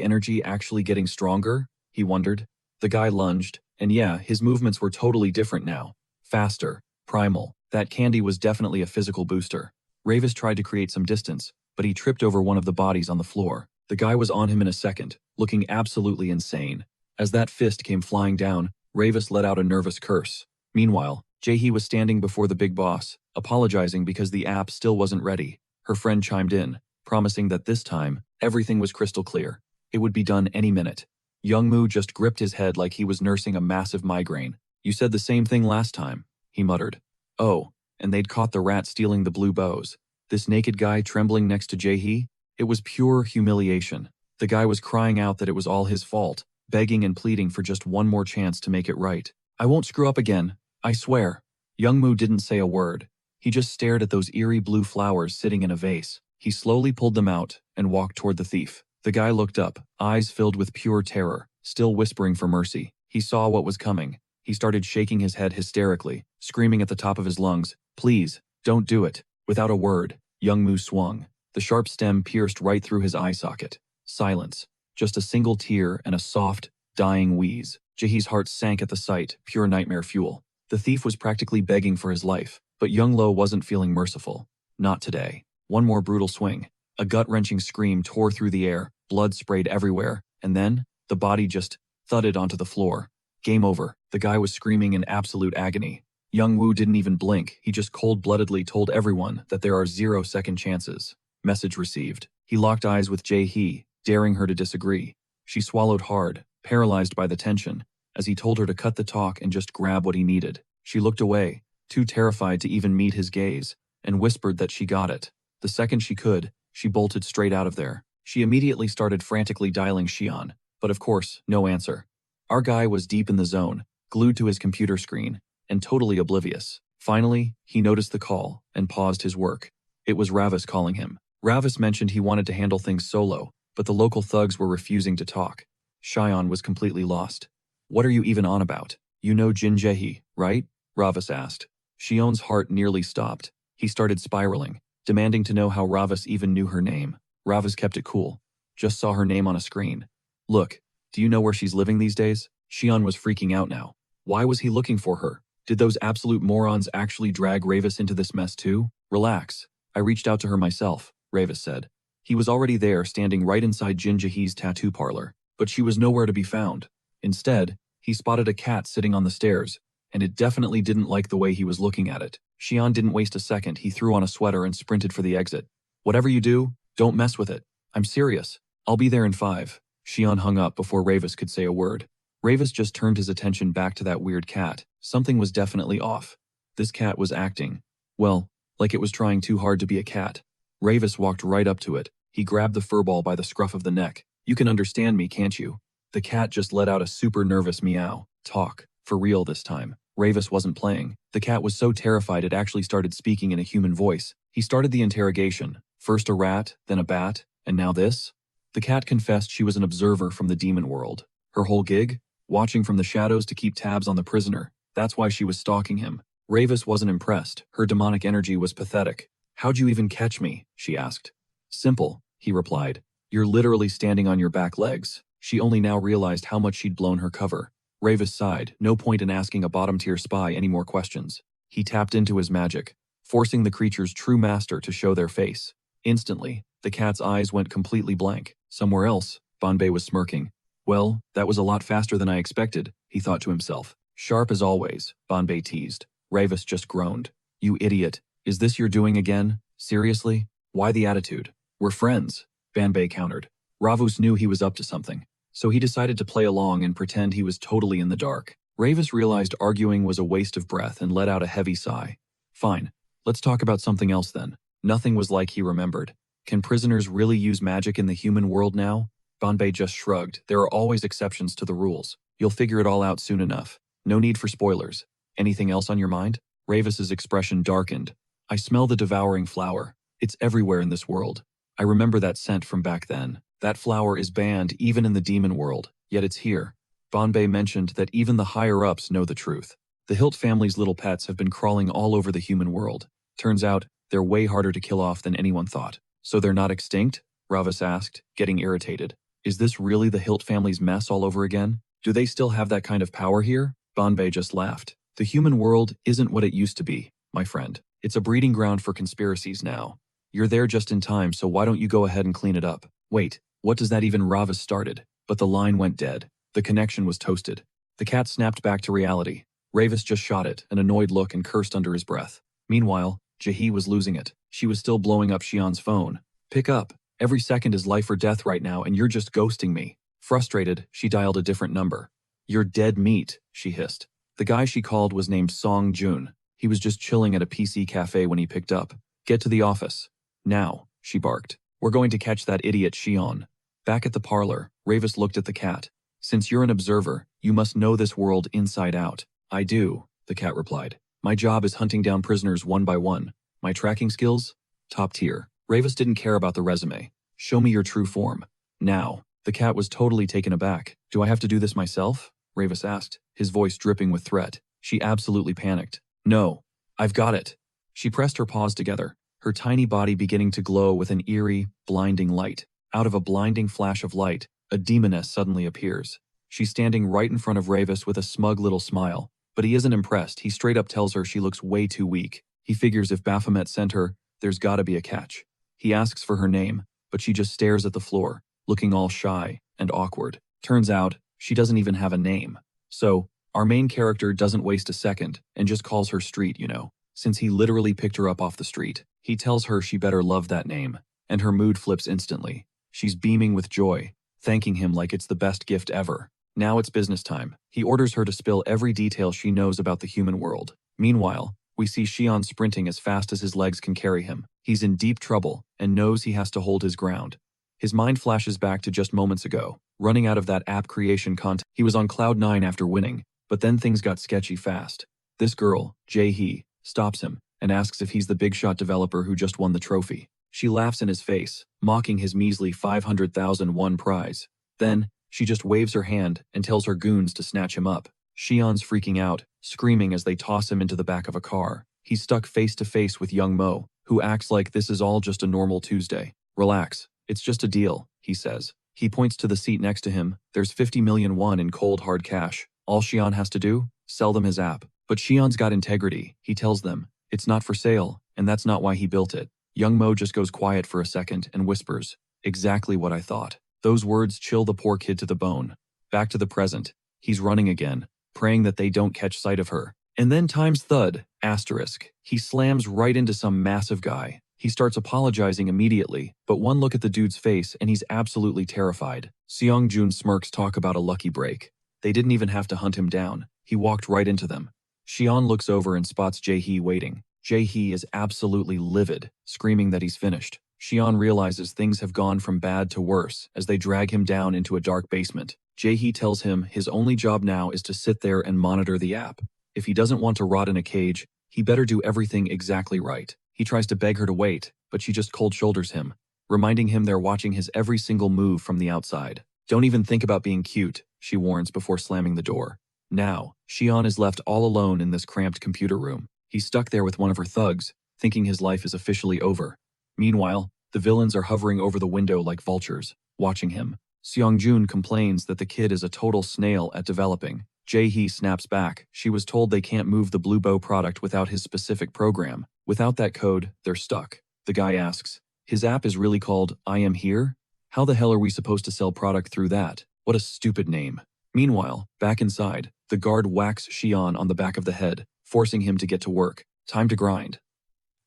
Speaker 1: energy actually getting stronger? He wondered. The guy lunged, and yeah, his movements were totally different now. Faster, primal. That candy was definitely a physical booster. Ravis tried to create some distance, but he tripped over one of the bodies on the floor. The guy was on him in a second, looking absolutely insane. As that fist came flying down, Ravis let out a nervous curse. Meanwhile, Jae-hee was standing before the big boss, apologizing because the app still wasn't ready. Her friend chimed in, promising that this time, everything was crystal clear. It would be done any minute. Youngmoo just gripped his head like he was nursing a massive migraine. You said the same thing last time, he muttered. Oh, and they'd caught the rat stealing the blue bows. This naked guy trembling next to Jae-hee? It was pure humiliation. The guy was crying out that it was all his fault, begging and pleading for just one more chance to make it right. I won't screw up again, I swear. Youngmoo didn't say a word. He just stared at those eerie blue flowers sitting in a vase. He slowly pulled them out and walked toward the thief. The guy looked up, eyes filled with pure terror, still whispering for mercy. He saw what was coming. He started shaking his head hysterically, screaming at the top of his lungs, "Please, don't do it." Without a word, Youngmoo swung. The sharp stem pierced right through his eye socket. Silence. Just a single tear and a soft, dying wheeze. Jaehee's heart sank at the sight, pure nightmare fuel. The thief was practically begging for his life, but Younglo wasn't feeling merciful. Not today. One more brutal swing. A gut-wrenching scream tore through the air, blood sprayed everywhere, and then, the body just thudded onto the floor. Game over. The guy was screaming in absolute agony. Youngwoo didn't even blink, he just cold-bloodedly told everyone that there are 0 second chances. Message received. He locked eyes with Jae-hee, daring her to disagree. She swallowed hard, paralyzed by the tension, as he told her to cut the talk and just grab what he needed. She looked away, too terrified to even meet his gaze, and whispered that she got it. The second she could, she bolted straight out of there. She immediately started frantically dialing Xian, but of course, no answer. Our guy was deep in the zone, glued to his computer screen, and totally oblivious. Finally, he noticed the call and paused his work. It was Ravis calling him. Ravis mentioned he wanted to handle things solo, but the local thugs were refusing to talk. Xian was completely lost. What are you even on about? You know Jin Jae-hee, right? Ravis asked. Xion's heart nearly stopped. He started spiraling, demanding to know how Ravis even knew her name. Ravis kept it cool. Just saw her name on a screen. Look, do you know where she's living these days? Xion was freaking out now. Why was he looking for her? Did those absolute morons actually drag Ravis into this mess too? Relax. I reached out to her myself, Ravis said. He was already there, standing right inside Jin Jae-hee's tattoo parlor, but she was nowhere to be found. Instead, he spotted a cat sitting on the stairs, and it definitely didn't like the way he was looking at it. Xion didn't waste a second. He threw on a sweater and sprinted for the exit. Whatever you do, don't mess with it. I'm serious. I'll be there in 5. Xion hung up before Ravis could say a word. Ravis just turned his attention back to that weird cat. Something was definitely off. This cat was acting, well, like it was trying too hard to be a cat. Ravis walked right up to it. He grabbed the furball by the scruff of the neck. You can understand me, can't you? The cat just let out a super nervous meow. Talk. For real this time. Ravis wasn't playing. The cat was so terrified it actually started speaking in a human voice. He started the interrogation. First a rat, then a bat, and now this? The cat confessed she was an observer from the demon world. Her whole gig? Watching from the shadows to keep tabs on the prisoner. That's why she was stalking him. Ravis wasn't impressed. Her demonic energy was pathetic. How'd you even catch me? She asked. Simple, he replied. You're literally standing on your back legs. She only now realized how much she'd blown her cover. Ravis sighed. No point in asking a bottom-tier spy any more questions. He tapped into his magic, forcing the creature's true master to show their face. Instantly, the cat's eyes went completely blank. Somewhere else, Banbei was smirking. Well, that was a lot faster than I expected, he thought to himself. Sharp as always, Banbei teased. Ravis just groaned. You idiot. Is this your doing again? Seriously? Why the attitude? We're friends, Banbei countered. Ravus knew he was up to something, so he decided to play along and pretend he was totally in the dark. Ravis realized arguing was a waste of breath and let out a heavy sigh. Fine, let's talk about something else then. Nothing was like he remembered. Can prisoners really use magic in the human world now? Banbei just shrugged. There are always exceptions to the rules. You'll figure it all out soon enough. No need for spoilers. Anything else on your mind? Ravis's expression darkened. I smell the devouring flower. It's everywhere in this world. I remember that scent from back then. That flower is banned even in the demon world, yet it's here. Banbei mentioned that even the higher-ups know the truth. The Hilt family's little pets have been crawling all over the human world. Turns out, they're way harder to kill off than anyone thought. So they're not extinct? Ravis asked, getting irritated. Is this really the Hilt family's mess all over again? Do they still have that kind of power here? Banbei just laughed. The human world isn't what it used to be, my friend. It's a breeding ground for conspiracies now. You're there just in time, so why don't you go ahead and clean it up? Wait, what does that even? Ravis started, but the line went dead. The connection was toasted. The cat snapped back to reality. Ravis just shot it, an annoyed look, and cursed under his breath. Meanwhile, Jaehee was losing it. She was still blowing up Xian's phone. Pick up. Every second is life or death right now and you're just ghosting me. Frustrated, she dialed a different number. You're dead meat, she hissed. The guy she called was named Song Jun. He was just chilling at a PC cafe when he picked up. Get to the office. Now, she barked. We're going to catch that idiot Xian. Back at the parlor, Ravis looked at the cat. Since you're an observer, you must know this world inside out. I do, the cat replied. My job is hunting down prisoners one by one. My tracking skills? Top tier. Ravis didn't care about the resume. Show me your true form. Now. The cat was totally taken aback. Do I have to do this myself? Ravis asked, his voice dripping with threat. She absolutely panicked. No. I've got it. She pressed her paws together, her tiny body beginning to glow with an eerie, blinding light. Out of a blinding flash of light, a demoness suddenly appears. She's standing right in front of Ravis with a smug little smile. But he isn't impressed. He straight up tells her she looks way too weak. He figures if Baphomet sent her, there's gotta be a catch. He asks for her name, but she just stares at the floor, looking all shy and awkward. Turns out, she doesn't even have a name. So, our main character doesn't waste a second and just calls her Street, since he literally picked her up off the street. He tells her she better love that name, and her mood flips instantly. She's beaming with joy, thanking him like it's the best gift ever. Now it's business time. He orders her to spill every detail she knows about the human world. Meanwhile, we see Xian sprinting as fast as his legs can carry him. He's in deep trouble and knows he has to hold his ground. His mind flashes back to just moments ago, running out of that app creation contest. He was on cloud 9 after winning, but then things got sketchy fast. This girl, Jaehee, stops him and asks if he's the big shot developer who just won the trophy. She laughs in his face, mocking his measly 500,000 won prize. Then, she just waves her hand and tells her goons to snatch him up. Xian's freaking out, screaming as they toss him into the back of a car. He's stuck face to face with young Mo, who acts like this is all just a normal Tuesday. Relax, it's just a deal, he says. He points to the seat next to him. There's 50 million won in cold hard cash. All Xian has to do? Sell them his app. But Xian's got integrity, he tells them. It's not for sale, and that's not why he built it. Young Mo just goes quiet for a second and whispers, exactly what I thought. Those words chill the poor kid to the bone. Back to the present. He's running again, praying that they don't catch sight of her. And then times thud, asterisk. He slams right into some massive guy. He starts apologizing immediately, but one look at the dude's face and he's absolutely terrified. Seong Jun smirks talk about a lucky break. They didn't even have to hunt him down. He walked right into them. Xian looks over and spots Jaehee waiting. Jaehee is absolutely livid, screaming that he's finished. Xian realizes things have gone from bad to worse as they drag him down into a dark basement. Jaehee tells him his only job now is to sit there and monitor the app. If he doesn't want to rot in a cage, he better do everything exactly right. He tries to beg her to wait, but she just cold shoulders him, reminding him they're watching his every single move from the outside. Don't even think about being cute, she warns before slamming the door. Now, Xian is left all alone in this cramped computer room. He's stuck there with one of her thugs, thinking his life is officially over. Meanwhile, the villains are hovering over the window like vultures, watching him. Seong-jun complains that the kid is a total snail at developing. Jaehee snaps back. She was told they can't move the Blue Bow product without his specific program. Without that code, they're stuck. The guy asks, his app is really called I Am Here? How the hell are we supposed to sell product through that? What a stupid name. Meanwhile, back inside, the guard whacks Xian on the back of the head, forcing him to get to work. Time to grind.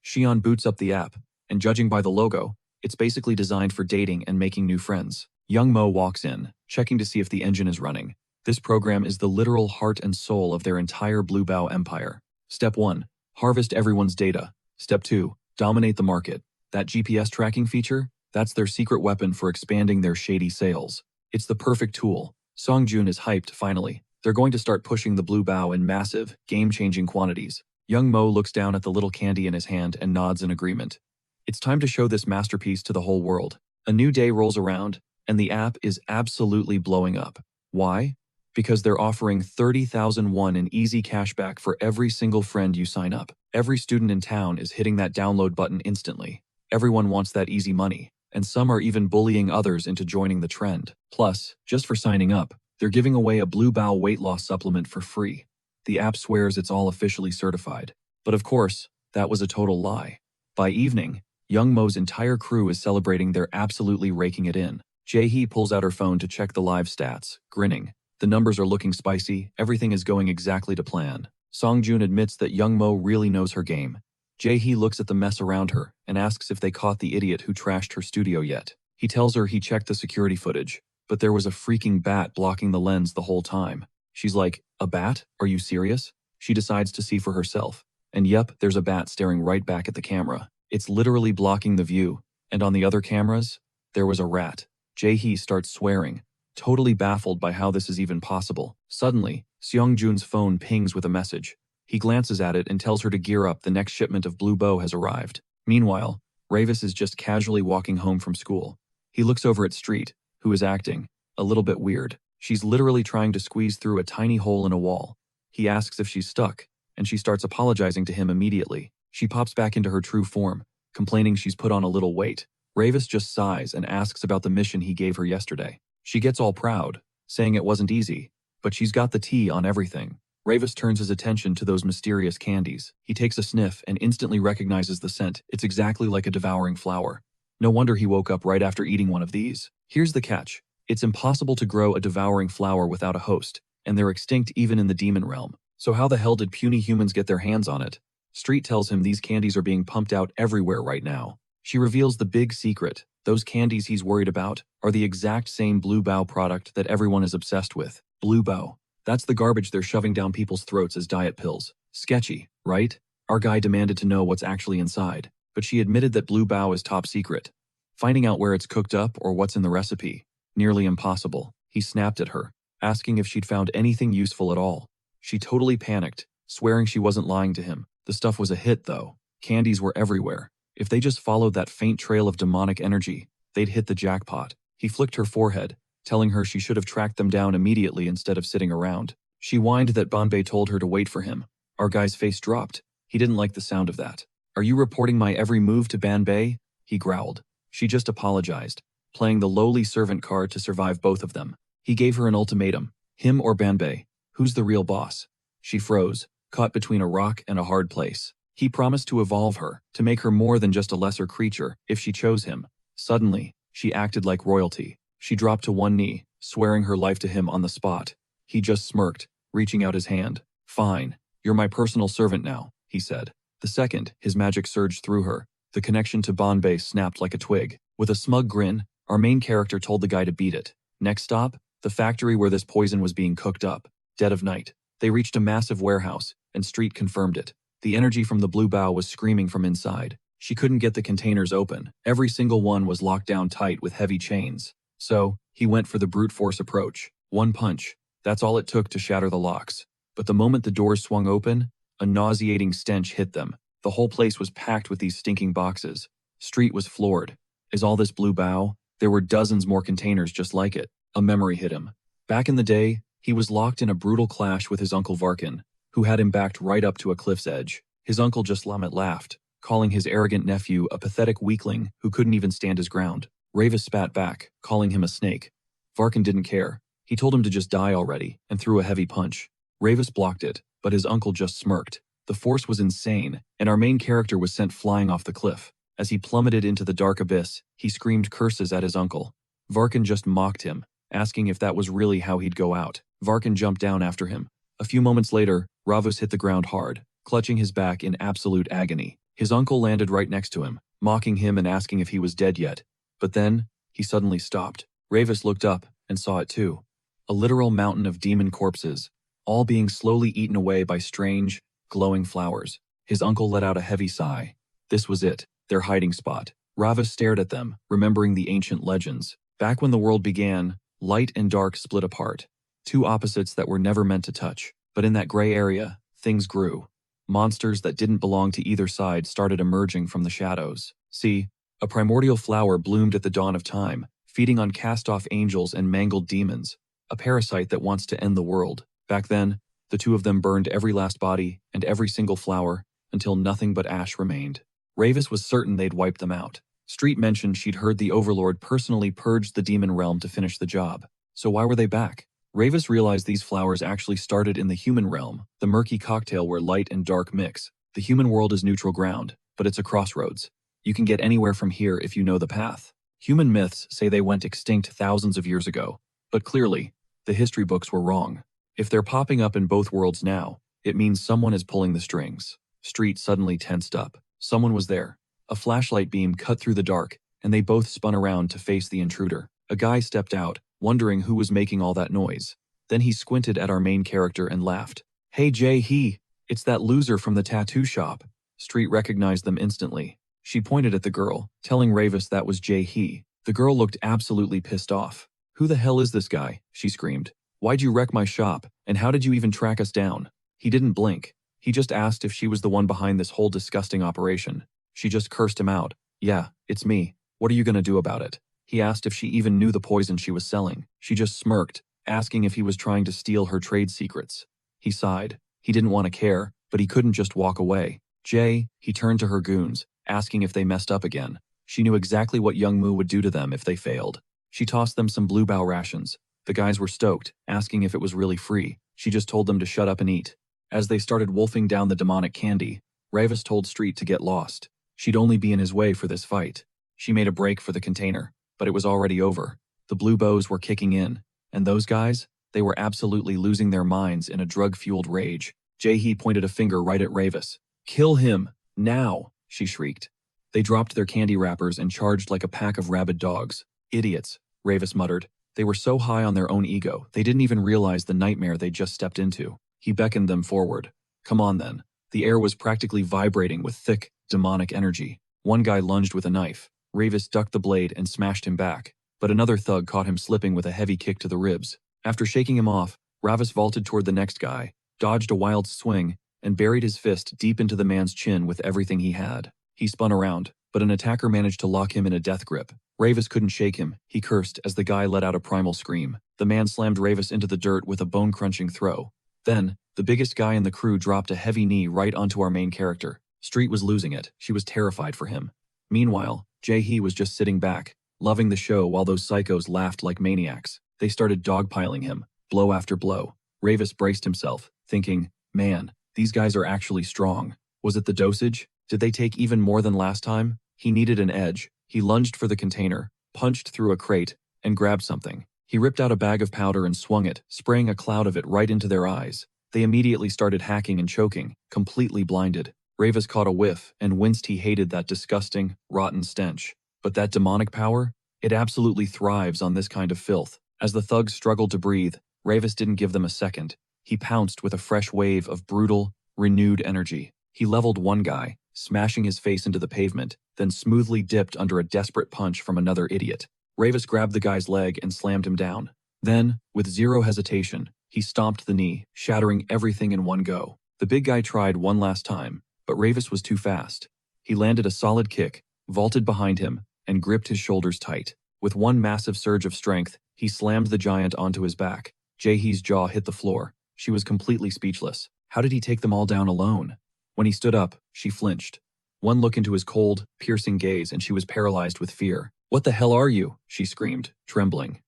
Speaker 1: Xian boots up the app, and judging by the logo, it's basically designed for dating and making new friends. Young Mo walks in, checking to see if the engine is running. This program is the literal heart and soul of their entire Blue Bow empire. Step 1. Harvest everyone's data. Step 2. Dominate the market. That GPS tracking feature? That's their secret weapon for expanding their shady sales. It's the perfect tool. Songjun is hyped, finally. They're going to start pushing the Blue Bow in massive, game-changing quantities. Young Mo looks down at the little candy in his hand and nods in agreement. It's time to show this masterpiece to the whole world. A new day rolls around, and the app is absolutely blowing up. Why? Because they're offering 30,000 won in easy cashback for every single friend you sign up. Every student in town is hitting that download button instantly. Everyone wants that easy money, and some are even bullying others into joining the trend. Plus, just for signing up, they're giving away a Blue Bow weight loss supplement for free. The app swears it's all officially certified. But of course, that was a total lie. By evening, Young Mo's entire crew is celebrating they're absolutely raking it in. Jaehee pulls out her phone to check the live stats, grinning. The numbers are looking spicy, everything is going exactly to plan. Songjun admits that Young Mo really knows her game. Jae-hee looks at the mess around her and asks if they caught the idiot who trashed her studio yet. He tells her he checked the security footage, but there was a freaking bat blocking the lens the whole time. She's like, "A bat? Are you serious?" She decides to see for herself. And yep, there's a bat staring right back at the camera. It's literally blocking the view. And on the other cameras, there was a rat. Jae-hee starts swearing, totally baffled by how this is even possible. Suddenly, Seongjun's phone pings with a message. He glances at it and tells her to gear up, the next shipment of Blue Bow has arrived. Meanwhile, Ravis is just casually walking home from school. He looks over at Street, who is acting a little bit weird. She's literally trying to squeeze through a tiny hole in a wall. He asks if she's stuck, and she starts apologizing to him immediately. She pops back into her true form, complaining she's put on a little weight. Ravis just sighs and asks about the mission he gave her yesterday. She gets all proud, saying it wasn't easy, but she's got the tea on everything. Ravis turns his attention to those mysterious candies. He takes a sniff and instantly recognizes the scent. It's exactly like a devouring flower. No wonder he woke up right after eating one of these. Here's the catch. It's impossible to grow a devouring flower without a host, and they're extinct even in the demon realm. So how the hell did puny humans get their hands on it? Street tells him these candies are being pumped out everywhere right now. She reveals the big secret. Those candies he's worried about are the exact same Blue Bow product that everyone is obsessed with. Blue Bow. That's the garbage they're shoving down people's throats as diet pills. Sketchy, right? Our guy demanded to know what's actually inside, but she admitted that Blue Bow is top secret. Finding out where it's cooked up or what's in the recipe, nearly impossible. He snapped at her, asking if she'd found anything useful at all. She totally panicked, swearing she wasn't lying to him. The stuff was a hit though. Candies were everywhere. If they just followed that faint trail of demonic energy, they'd hit the jackpot. He flicked her forehead, telling her she should have tracked them down immediately instead of sitting around. She whined that Banbei told her to wait for him. Our guy's face dropped. He didn't like the sound of that. "Are you reporting my every move to Banbei?" he growled. She just apologized, playing the lowly servant card to survive both of them. He gave her an ultimatum. Him or Banbei? Who's the real boss? She froze, caught between a rock and a hard place. He promised to evolve her, to make her more than just a lesser creature, if she chose him. Suddenly, she acted like royalty. She dropped to one knee, swearing her life to him on the spot. He just smirked, reaching out his hand. "Fine, you're my personal servant now," he said. The second, his magic surged through her. The connection to Banbei snapped like a twig. With a smug grin, our main character told the guy to beat it. Next stop, the factory where this poison was being cooked up. Dead of night. They reached a massive warehouse, and Street confirmed it. The energy from the Blue Bow was screaming from inside. She couldn't get the containers open. Every single one was locked down tight with heavy chains. So, he went for the brute force approach. One punch. That's all it took to shatter the locks. But the moment the doors swung open, a nauseating stench hit them. The whole place was packed with these stinking boxes. Street was floored. Is all this Blue Bow? There were dozens more containers just like it. A memory hit him. Back in the day, he was locked in a brutal clash with his uncle Varkin, who had him backed right up to a cliff's edge. His uncle just laughed, calling his arrogant nephew a pathetic weakling who couldn't even stand his ground. Ravis spat back, calling him a snake. Varkin didn't care. He told him to just die already, and threw a heavy punch. Ravis blocked it, but his uncle just smirked. The force was insane, and our main character was sent flying off the cliff. As he plummeted into the dark abyss, he screamed curses at his uncle. Varkin just mocked him, asking if that was really how he'd go out. Varkin jumped down after him. A few moments later, Ravus hit the ground hard, clutching his back in absolute agony. His uncle landed right next to him, mocking him and asking if he was dead yet. But then, he suddenly stopped. Ravus looked up and saw it too. A literal mountain of demon corpses, all being slowly eaten away by strange, glowing flowers. His uncle let out a heavy sigh. This was it, their hiding spot. Ravus stared at them, remembering the ancient legends. Back when the world began, light and dark split apart. Two opposites that were never meant to touch. But in that gray area, things grew. Monsters that didn't belong to either side started emerging from the shadows. See, a primordial flower bloomed at the dawn of time, feeding on cast-off angels and mangled demons, a parasite that wants to end the world. Back then, the two of them burned every last body and every single flower until nothing but ash remained. Ravis was certain they'd wiped them out. Street mentioned she'd heard the Overlord personally purged the demon realm to finish the job. So why were they back? Ravis realized these flowers actually started in the human realm, the murky cocktail where light and dark mix. The human world is neutral ground, but it's a crossroads. You can get anywhere from here if you know the path. Human myths say they went extinct thousands of years ago, but clearly, The history books were wrong. If they're popping up in both worlds now, it means someone is pulling the strings. Street suddenly tensed up. Someone was there. A flashlight beam cut through the dark, and they both spun around to face the intruder. A guy stepped out, wondering who was making all that noise. Then he squinted at our main character and laughed. "Hey Jae-hee, it's that loser from the tattoo shop." Street recognized them instantly. She pointed at the girl, telling Ravis that was Jae-hee. The girl looked absolutely pissed off. "Who the hell is this guy?" she screamed. "Why'd you wreck my shop, and how did you even track us down?" He didn't blink. He just asked if she was the one behind this whole disgusting operation. She just cursed him out. "Yeah, it's me. What are you gonna do about it?" He asked if she even knew the poison she was selling. She just smirked, asking if he was trying to steal her trade secrets. He sighed. He didn't want to care, but he couldn't just walk away. "Jay," he turned to her goons, asking if they messed up again. She knew exactly what Young Moo would do to them if they failed. She tossed them some bluebow rations. The guys were stoked, asking if it was really free. She just told them to shut up and eat. As they started wolfing down the demonic candy, Ravis told Street to get lost. She'd only be in his way for this fight. She made a break for the container, but it was already over. The blue bows were kicking in, and those guys, they were absolutely losing their minds in a drug-fueled rage. Jae-hee pointed a finger right at Ravis. "Kill him, now," she shrieked. They dropped their candy wrappers and charged like a pack of rabid dogs. "Idiots," Ravis muttered. They were so high on their own ego, they didn't even realize the nightmare they'd just stepped into. He beckoned them forward. "Come on then." The air was practically vibrating with thick, demonic energy. One guy lunged with a knife. Ravis ducked the blade and smashed him back, but another thug caught him slipping with a heavy kick to the ribs. After shaking him off, Ravis vaulted toward the next guy, dodged a wild swing, and buried his fist deep into the man's chin with everything he had. He spun around, but an attacker managed to lock him in a death grip. Ravis couldn't shake him. He cursed as the guy let out a primal scream. The man slammed Ravis into the dirt with a bone-crunching throw. Then, the biggest guy in the crew dropped a heavy knee right onto our main character. Street was losing it. She was terrified for him. Meanwhile, Jae-hee was just sitting back, loving the show while those psychos laughed like maniacs. They started dogpiling him, blow after blow. Ravis braced himself, thinking, "Man, these guys are actually strong." Was it the dosage? Did they take even more than last time? He needed an edge. He lunged for the container, punched through a crate, and grabbed something. He ripped out a bag of powder and swung it, spraying a cloud of it right into their eyes. They immediately started hacking and choking, completely blinded. Ravis caught a whiff and winced. He hated that disgusting, rotten stench. But that demonic power? It absolutely thrives on this kind of filth. As the thugs struggled to breathe, Ravis didn't give them a second. He pounced with a fresh wave of brutal, renewed energy. He leveled one guy, smashing his face into the pavement, then smoothly dipped under a desperate punch from another idiot. Ravis grabbed the guy's leg and slammed him down. Then, with zero hesitation, he stomped the knee, shattering everything in one go. The big guy tried one last time, but Ravis was too fast. He landed a solid kick, vaulted behind him, and gripped his shoulders tight. With one massive surge of strength, he slammed the giant onto his back. Jae-hee's jaw hit the floor. She was completely speechless. How did he take them all down alone? When he stood up, she flinched. One look into his cold, piercing gaze and she was paralyzed with fear. "What the hell are you?" she screamed, trembling.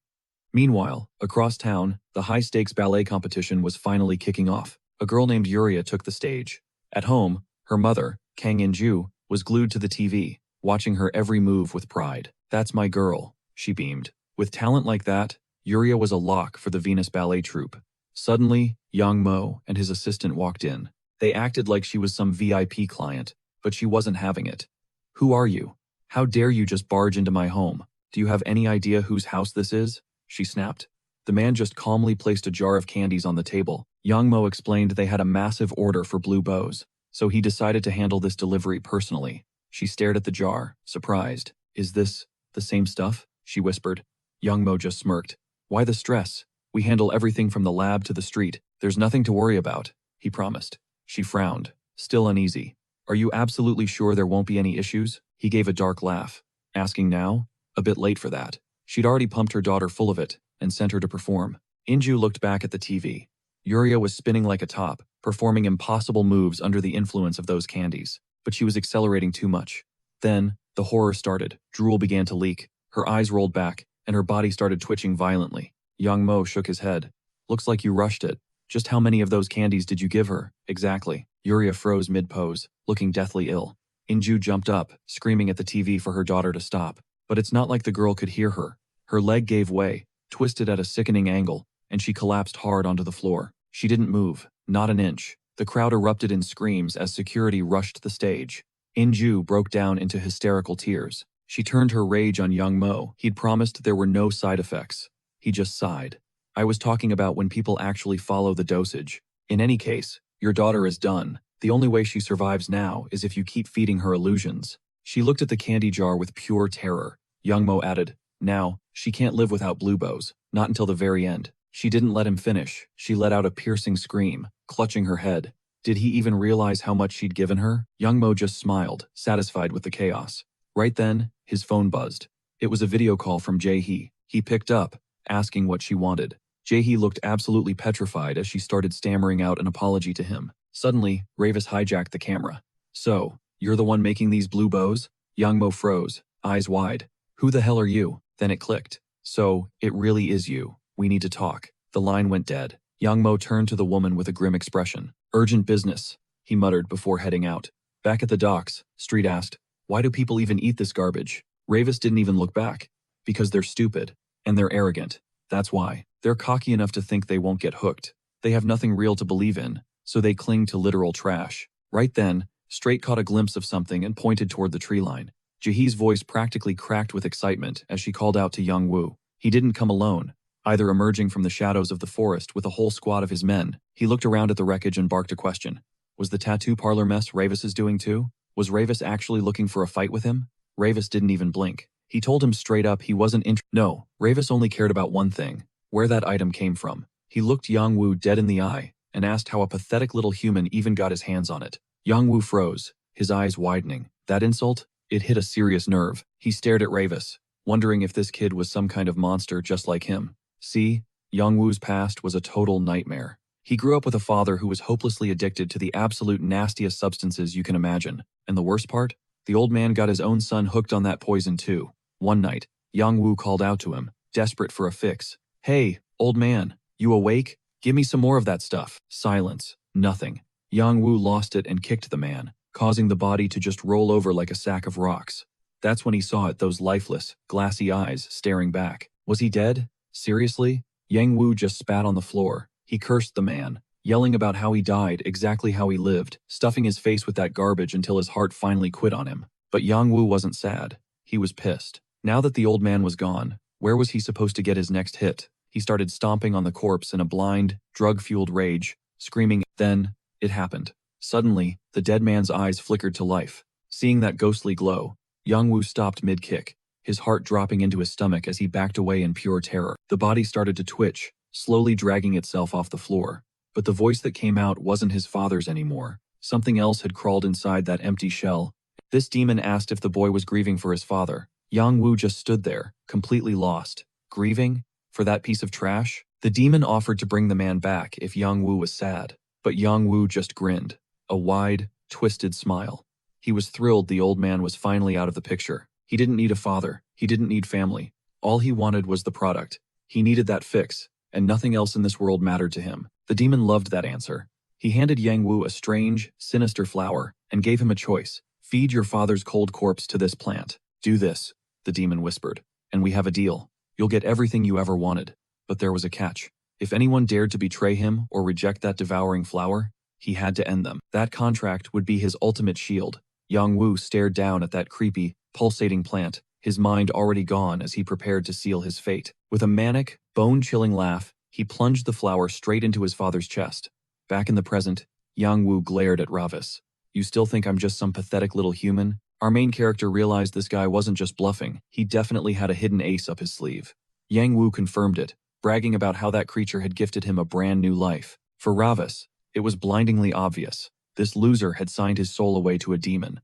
Speaker 1: Meanwhile, across town, the high-stakes ballet competition was finally kicking off. A girl named Yuria took the stage. At home, her mother, Kang In-ju, was glued to the TV, watching her every move with pride. "That's my girl," she beamed. With talent like that, Yuria was a lock for the Venus Ballet Troupe. Suddenly, Yang Mo and his assistant walked in. They acted like she was some VIP client, but she wasn't having it. "Who are you? How dare you just barge into my home? Do you have any idea whose house this is?" she snapped. The man just calmly placed a jar of candies on the table. Yang Mo explained they had a massive order for blue bows, so he decided to handle this delivery personally. She stared at the jar, surprised. "Is this the same stuff?" she whispered. Yang Mo just smirked. "Why the stress? We handle everything from the lab to the street. There's nothing to worry about," he promised. She frowned, still uneasy. "Are you absolutely sure there won't be any issues?" He gave a dark laugh. "Asking now? A bit late for that." She'd already pumped her daughter full of it and sent her to perform. Inju looked back at the TV. Yuria was spinning like a top, performing impossible moves under the influence of those candies. But she was accelerating too much. Then, the horror started. Drool began to leak. Her eyes rolled back, and her body started twitching violently. Yang Mo shook his head. "Looks like you rushed it. Just how many of those candies did you give her?" "Exactly." Yuria froze mid-pose, looking deathly ill. Inju jumped up, screaming at the TV for her daughter to stop. But it's not like the girl could hear her. Her leg gave way, twisted at a sickening angle, and she collapsed hard onto the floor. She didn't move, not an inch. The crowd erupted in screams as security rushed the stage. Inju broke down into hysterical tears. She turned her rage on young Mo. He'd promised there were no side effects. He just sighed. I was talking about when people actually follow the dosage. In any case, your daughter is done. The only way she survives now is if you keep feeding her illusions. She looked at the candy jar with pure terror. Young Mo added, now, she can't live without blue bows, not until the very end. She didn't let him finish. She let out a piercing scream, clutching her head. Did he even realize how much she'd given her? Young Mo just smiled, satisfied with the chaos. Right then, his phone buzzed. It was a video call from Jae-hee. He picked up, asking what she wanted. Jae-hee looked absolutely petrified as she started stammering out an apology to him. Suddenly, Ravis hijacked the camera. So, you're the one making these blue bows? Young Mo froze, eyes wide. Who the hell are you? Then it clicked. So, it really is you. We need to talk. The line went dead. Young Mo turned to the woman with a grim expression. Urgent business, he muttered before heading out. Back at the docks, Street asked, why do people even eat this garbage? Ravis didn't even look back. Because they're stupid. And they're arrogant. That's why. They're cocky enough to think they won't get hooked. They have nothing real to believe in, so they cling to literal trash. Right then, Straight caught a glimpse of something and pointed toward the tree line. Jaehee's voice practically cracked with excitement as she called out to Young Woo. He didn't come alone. Either emerging from the shadows of the forest with a whole squad of his men, he looked around at the wreckage and barked a question. Was the tattoo parlor mess Ravis is doing too? Was Ravis actually looking for a fight with him? Ravis didn't even blink. He told him straight up he wasn't No, Ravis only cared about one thing, where that item came from. He looked Yang Woo dead in the eye and asked how a pathetic little human even got his hands on it. Yang Woo froze, his eyes widening. That insult? It hit a serious nerve. He stared at Ravis, wondering if this kid was some kind of monster just like him. See, Yang Woo's past was a total nightmare. He grew up with a father who was hopelessly addicted to the absolute nastiest substances you can imagine. And the worst part? The old man got his own son hooked on that poison too. One night, Yang Woo called out to him, desperate for a fix. Hey, old man, you awake? Give me some more of that stuff. Silence. Nothing. Yang Woo lost it and kicked the man, causing the body to just roll over like a sack of rocks. That's when he saw it, those lifeless, glassy eyes staring back. Was he dead? Seriously? Yang Woo just spat on the floor. He cursed the man, yelling about how he died exactly how he lived, stuffing his face with that garbage until his heart finally quit on him. But Yang Woo wasn't sad. He was pissed. Now that the old man was gone, where was he supposed to get his next hit? He started stomping on the corpse in a blind, drug-fueled rage, screaming. Then, it happened. Suddenly, the dead man's eyes flickered to life. Seeing that ghostly glow, Yang Woo stopped mid-kick, his heart dropping into his stomach as he backed away in pure terror. The body started to twitch, slowly dragging itself off the floor. But the voice that came out wasn't his father's anymore. Something else had crawled inside that empty shell. This demon asked if the boy was grieving for his father. Yang Woo just stood there, completely lost. Grieving? For that piece of trash? The demon offered to bring the man back if Yang Woo was sad. But Yang Woo just grinned. A wide, twisted smile. He was thrilled the old man was finally out of the picture. He didn't need a father. He didn't need family. All he wanted was the product. He needed that fix, and nothing else in this world mattered to him. The demon loved that answer. He handed Yang Woo a strange, sinister flower and gave him a choice. Feed your father's cold corpse to this plant. Do this, the demon whispered, and we have a deal. You'll get everything you ever wanted. But there was a catch. If anyone dared to betray him or reject that devouring flower, he had to end them. That contract would be his ultimate shield. Yang Woo stared down at that creepy, pulsating plant, his mind already gone as he prepared to seal his fate. With a manic, bone-chilling laugh, he plunged the flower straight into his father's chest. Back in the present, Yang Woo glared at Ravis. You still think I'm just some pathetic little human? Our main character realized this guy wasn't just bluffing, he definitely had a hidden ace up his sleeve. Yang Woo confirmed it, bragging about how that creature had gifted him a brand new life. For Ravis, it was blindingly obvious. This loser had signed his soul away to a demon.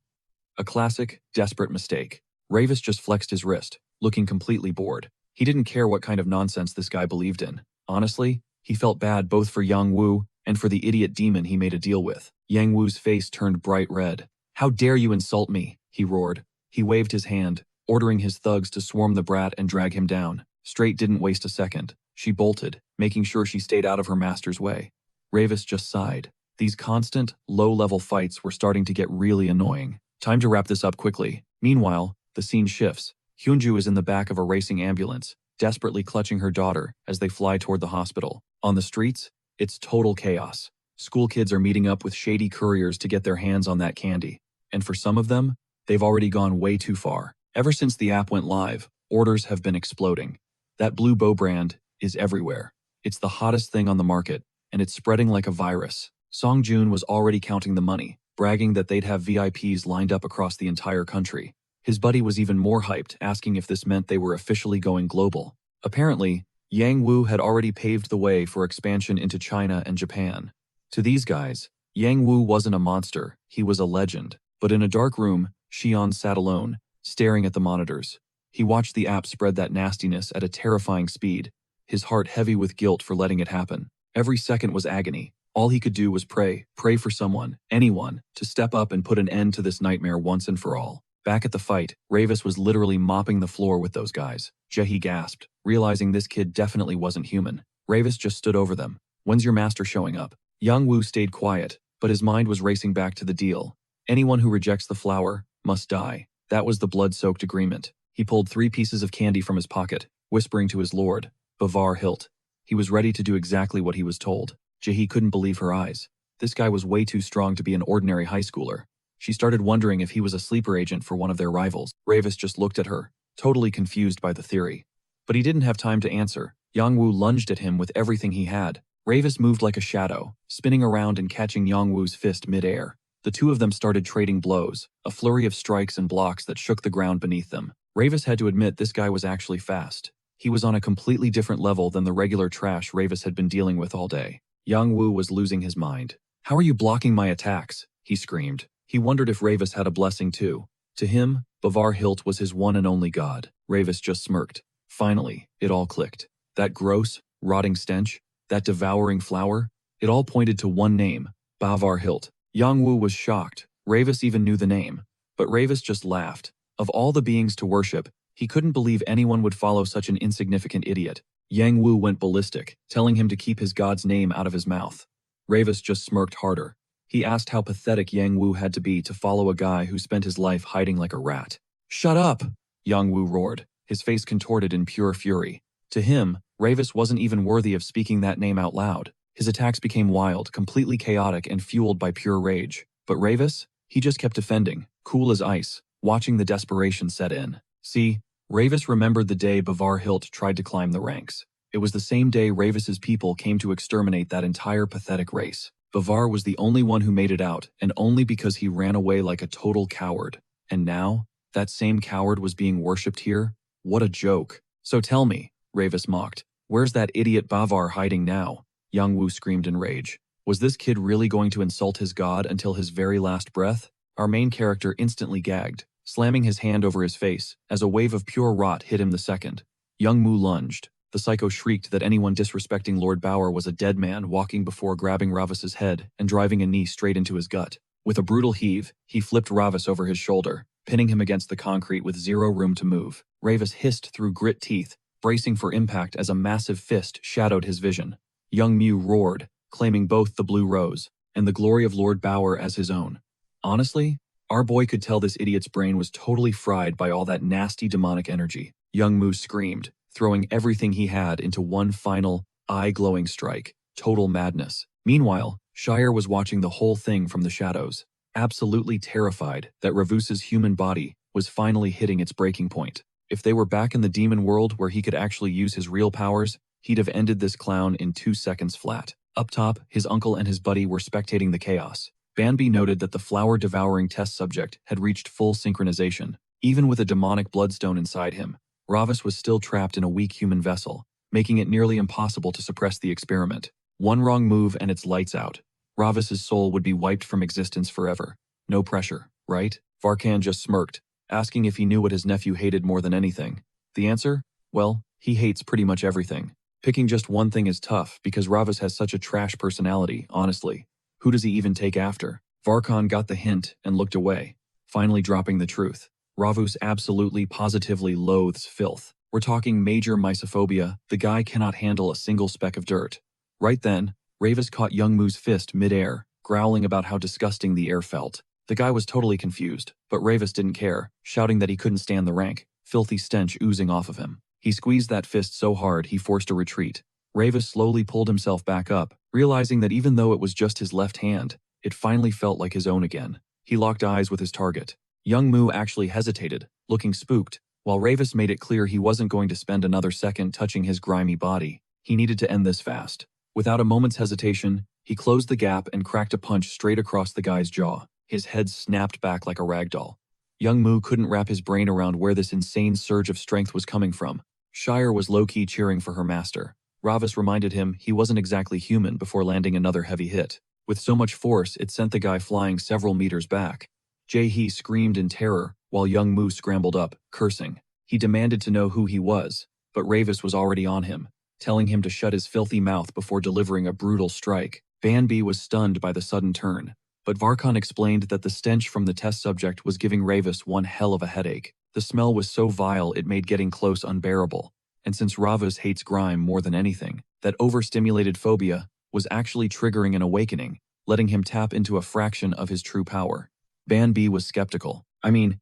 Speaker 1: A classic, desperate mistake. Ravis just flexed his wrist, looking completely bored. He didn't care what kind of nonsense this guy believed in. Honestly, he felt bad both for Yang Woo and for the idiot demon he made a deal with. Yang Woo's face turned bright red. How dare you insult me, he roared. He waved his hand, ordering his thugs to swarm the brat and drag him down. Straight didn't waste a second. She bolted, making sure she stayed out of her master's way. Ravis just sighed. These constant, low-level fights were starting to get really annoying. Time to wrap this up quickly. Meanwhile, the scene shifts. Hyunju is in the back of a racing ambulance, desperately clutching her daughter as they fly toward the hospital. On the streets, it's total chaos. School kids are meeting up with shady couriers to get their hands on that candy. And for some of them, they've already gone way too far. Ever since the app went live, orders have been exploding. That blue bow brand is everywhere. It's the hottest thing on the market, and it's spreading like a virus. Song Joon was already counting the money, bragging that they'd have VIPs lined up across the entire country. His buddy was even more hyped, asking if this meant they were officially going global. Apparently, Yang Wu had already paved the way for expansion into China and Japan. To these guys, Yang Wu wasn't a monster, he was a legend. But in a dark room, Xian sat alone, staring at the monitors. He watched the app spread that nastiness at a terrifying speed, his heart heavy with guilt for letting it happen. Every second was agony. All he could do was pray for someone, anyone, to step up and put an end to this nightmare once and for all. Back at the fight, Ravis was literally mopping the floor with those guys. Jehi gasped, realizing this kid definitely wasn't human. Ravis just stood over them. When's your master showing up? Yang Wu stayed quiet, but his mind was racing back to the deal. Anyone who rejects the flower must die. That was the blood-soaked agreement. He pulled 3 pieces of candy from his pocket, whispering to his lord, Bavar Hilt. He was ready to do exactly what he was told. Jehi couldn't believe her eyes. This guy was way too strong to be an ordinary high schooler. She started wondering if he was a sleeper agent for one of their rivals. Ravis just looked at her, totally confused by the theory. But he didn't have time to answer. Yang Wu lunged at him with everything he had. Ravis moved like a shadow, spinning around and catching Yang Wu's fist mid-air. The two of them started trading blows, a flurry of strikes and blocks that shook the ground beneath them. Ravis had to admit this guy was actually fast. He was on a completely different level than the regular trash Ravis had been dealing with all day. Yang Wu was losing his mind. "How are you blocking my attacks?" he screamed. He wondered if Ravis had a blessing too. To him, Bavar Hilt was his one and only god. Ravis just smirked. Finally, it all clicked. That gross, rotting stench, that devouring flower, it all pointed to one name, Bavar Hilt. Yang Wu was shocked. Ravis even knew the name. But Ravis just laughed. Of all the beings to worship, he couldn't believe anyone would follow such an insignificant idiot. Yang Wu went ballistic, telling him to keep his god's name out of his mouth. Ravis just smirked harder. He asked how pathetic Yang Wu had to be to follow a guy who spent his life hiding like a rat. "Shut up!" Yang Wu roared, his face contorted in pure fury. To him, Ravis wasn't even worthy of speaking that name out loud. His attacks became wild, completely chaotic, and fueled by pure rage. But Ravis? He just kept defending, cool as ice, watching the desperation set in. See, Ravis remembered the day Bavar Hilt tried to climb the ranks. It was the same day Ravis's people came to exterminate that entire pathetic race. Bavar was the only one who made it out, and only because he ran away like a total coward. And now, that same coward was being worshipped here? What a joke. "So tell me," Ravis mocked, "where's that idiot Bavar hiding now?" Yang Wu screamed in rage. Was this kid really going to insult his god until his very last breath? Our main character instantly gagged, slamming his hand over his face, as a wave of pure rot hit him the second. Young Mu lunged. The psycho shrieked that anyone disrespecting Lord Bauer was a dead man walking before grabbing Ravis's head and driving a knee straight into his gut. With a brutal heave, he flipped Ravis over his shoulder, pinning him against the concrete with zero room to move. Ravis hissed through grit teeth, bracing for impact as a massive fist shadowed his vision. Young Mu roared, claiming both the blue rose and the glory of Lord Bauer as his own. Honestly, our boy could tell this idiot's brain was totally fried by all that nasty demonic energy. Young Mu screamed, throwing everything he had into one final, eye-glowing strike. Total madness. Meanwhile, Shire was watching the whole thing from the shadows, absolutely terrified that Ravus's human body was finally hitting its breaking point. If they were back in the demon world where he could actually use his real powers, he'd have ended this clown in 2 seconds flat. Up top, his uncle and his buddy were spectating the chaos. Banby noted that the flower-devouring test subject had reached full synchronization. Even with a demonic bloodstone inside him, Ravis was still trapped in a weak human vessel, making it nearly impossible to suppress the experiment. One wrong move and it's lights out. Ravis's soul would be wiped from existence forever. No pressure, right? Varkan just smirked, asking if he knew what his nephew hated more than anything. The answer? Well, he hates pretty much everything. Picking just one thing is tough because Ravis has such a trash personality, honestly. Who does he even take after? Varkan got the hint and looked away, finally dropping the truth. Ravus absolutely positively loathes filth. We're talking major mysophobia. The guy cannot handle a single speck of dirt. Right then, Ravis caught Young Mu's fist mid-air, growling about how disgusting the air felt. The guy was totally confused, but Ravis didn't care, shouting that he couldn't stand the rank, filthy stench oozing off of him. He squeezed that fist so hard he forced a retreat. Ravis slowly pulled himself back up, realizing that even though it was just his left hand, it finally felt like his own again. He locked eyes with his target. Young Mu actually hesitated, looking spooked, while Ravis made it clear he wasn't going to spend another second touching his grimy body. He needed to end this fast. Without a moment's hesitation, he closed the gap and cracked a punch straight across the guy's jaw. His head snapped back like a ragdoll. Young Mu couldn't wrap his brain around where this insane surge of strength was coming from. Shire was low-key cheering for her master. Ravis reminded him he wasn't exactly human before landing another heavy hit. With so much force, it sent the guy flying several meters back. Jae-hee screamed in terror, while young Mu scrambled up, cursing. He demanded to know who he was, but Ravis was already on him, telling him to shut his filthy mouth before delivering a brutal strike. Banbi was stunned by the sudden turn, but Varkan explained that the stench from the test subject was giving Ravis one hell of a headache. The smell was so vile it made getting close unbearable, and since Ravis hates grime more than anything, that overstimulated phobia was actually triggering an awakening, letting him tap into a fraction of his true power. Banbi was skeptical. I mean,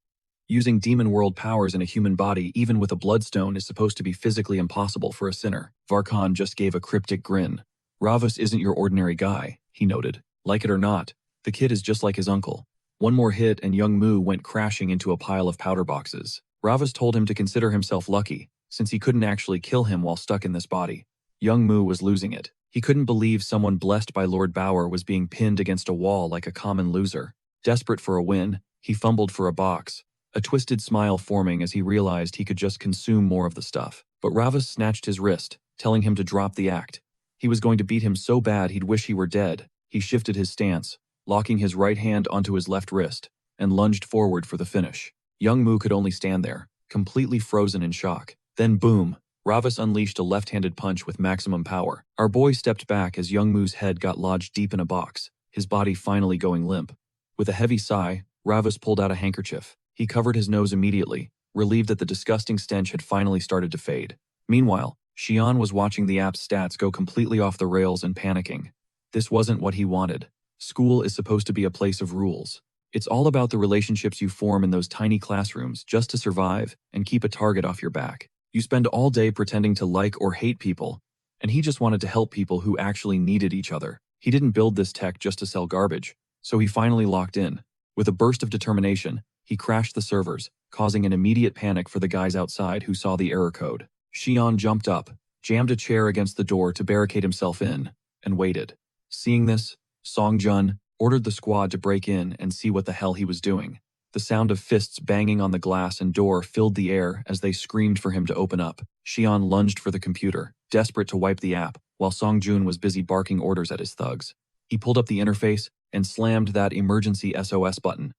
Speaker 1: using demon world powers in a human body even with a bloodstone is supposed to be physically impossible for a sinner. Varkan just gave a cryptic grin. Ravis isn't your ordinary guy, he noted. Like it or not, the kid is just like his uncle. One more hit and young Mu went crashing into a pile of powder boxes. Ravis told him to consider himself lucky, since he couldn't actually kill him while stuck in this body. Young Mu was losing it. He couldn't believe someone blessed by Lord Bauer was being pinned against a wall like a common loser. Desperate for a win, he fumbled for a box, a twisted smile forming as he realized he could just consume more of the stuff. But Ravis snatched his wrist, telling him to drop the act. He was going to beat him so bad he'd wish he were dead. He shifted his stance, locking his right hand onto his left wrist, and lunged forward for the finish. Young Mu could only stand there, completely frozen in shock. Then boom, Ravis unleashed a left-handed punch with maximum power. Our boy stepped back as young Mu's head got lodged deep in a box, his body finally going limp. With a heavy sigh, Ravis pulled out a handkerchief. He covered his nose immediately, relieved that the disgusting stench had finally started to fade. Meanwhile, Xian was watching the app's stats go completely off the rails and panicking. This wasn't what he wanted. School is supposed to be a place of rules. It's all about the relationships you form in those tiny classrooms just to survive and keep a target off your back. You spend all day pretending to like or hate people, and he just wanted to help people who actually needed each other. He didn't build this tech just to sell garbage, so he finally locked in. With a burst of determination, he crashed the servers, causing an immediate panic for the guys outside who saw the error code. Xian jumped up, jammed a chair against the door to barricade himself in, and waited. Seeing this, Songjun ordered the squad to break in and see what the hell he was doing. The sound of fists banging on the glass and door filled the air as they screamed for him to open up. Xian lunged for the computer, desperate to wipe the app, while Songjun was busy barking orders at his thugs. He pulled up the interface and slammed that emergency SOS button.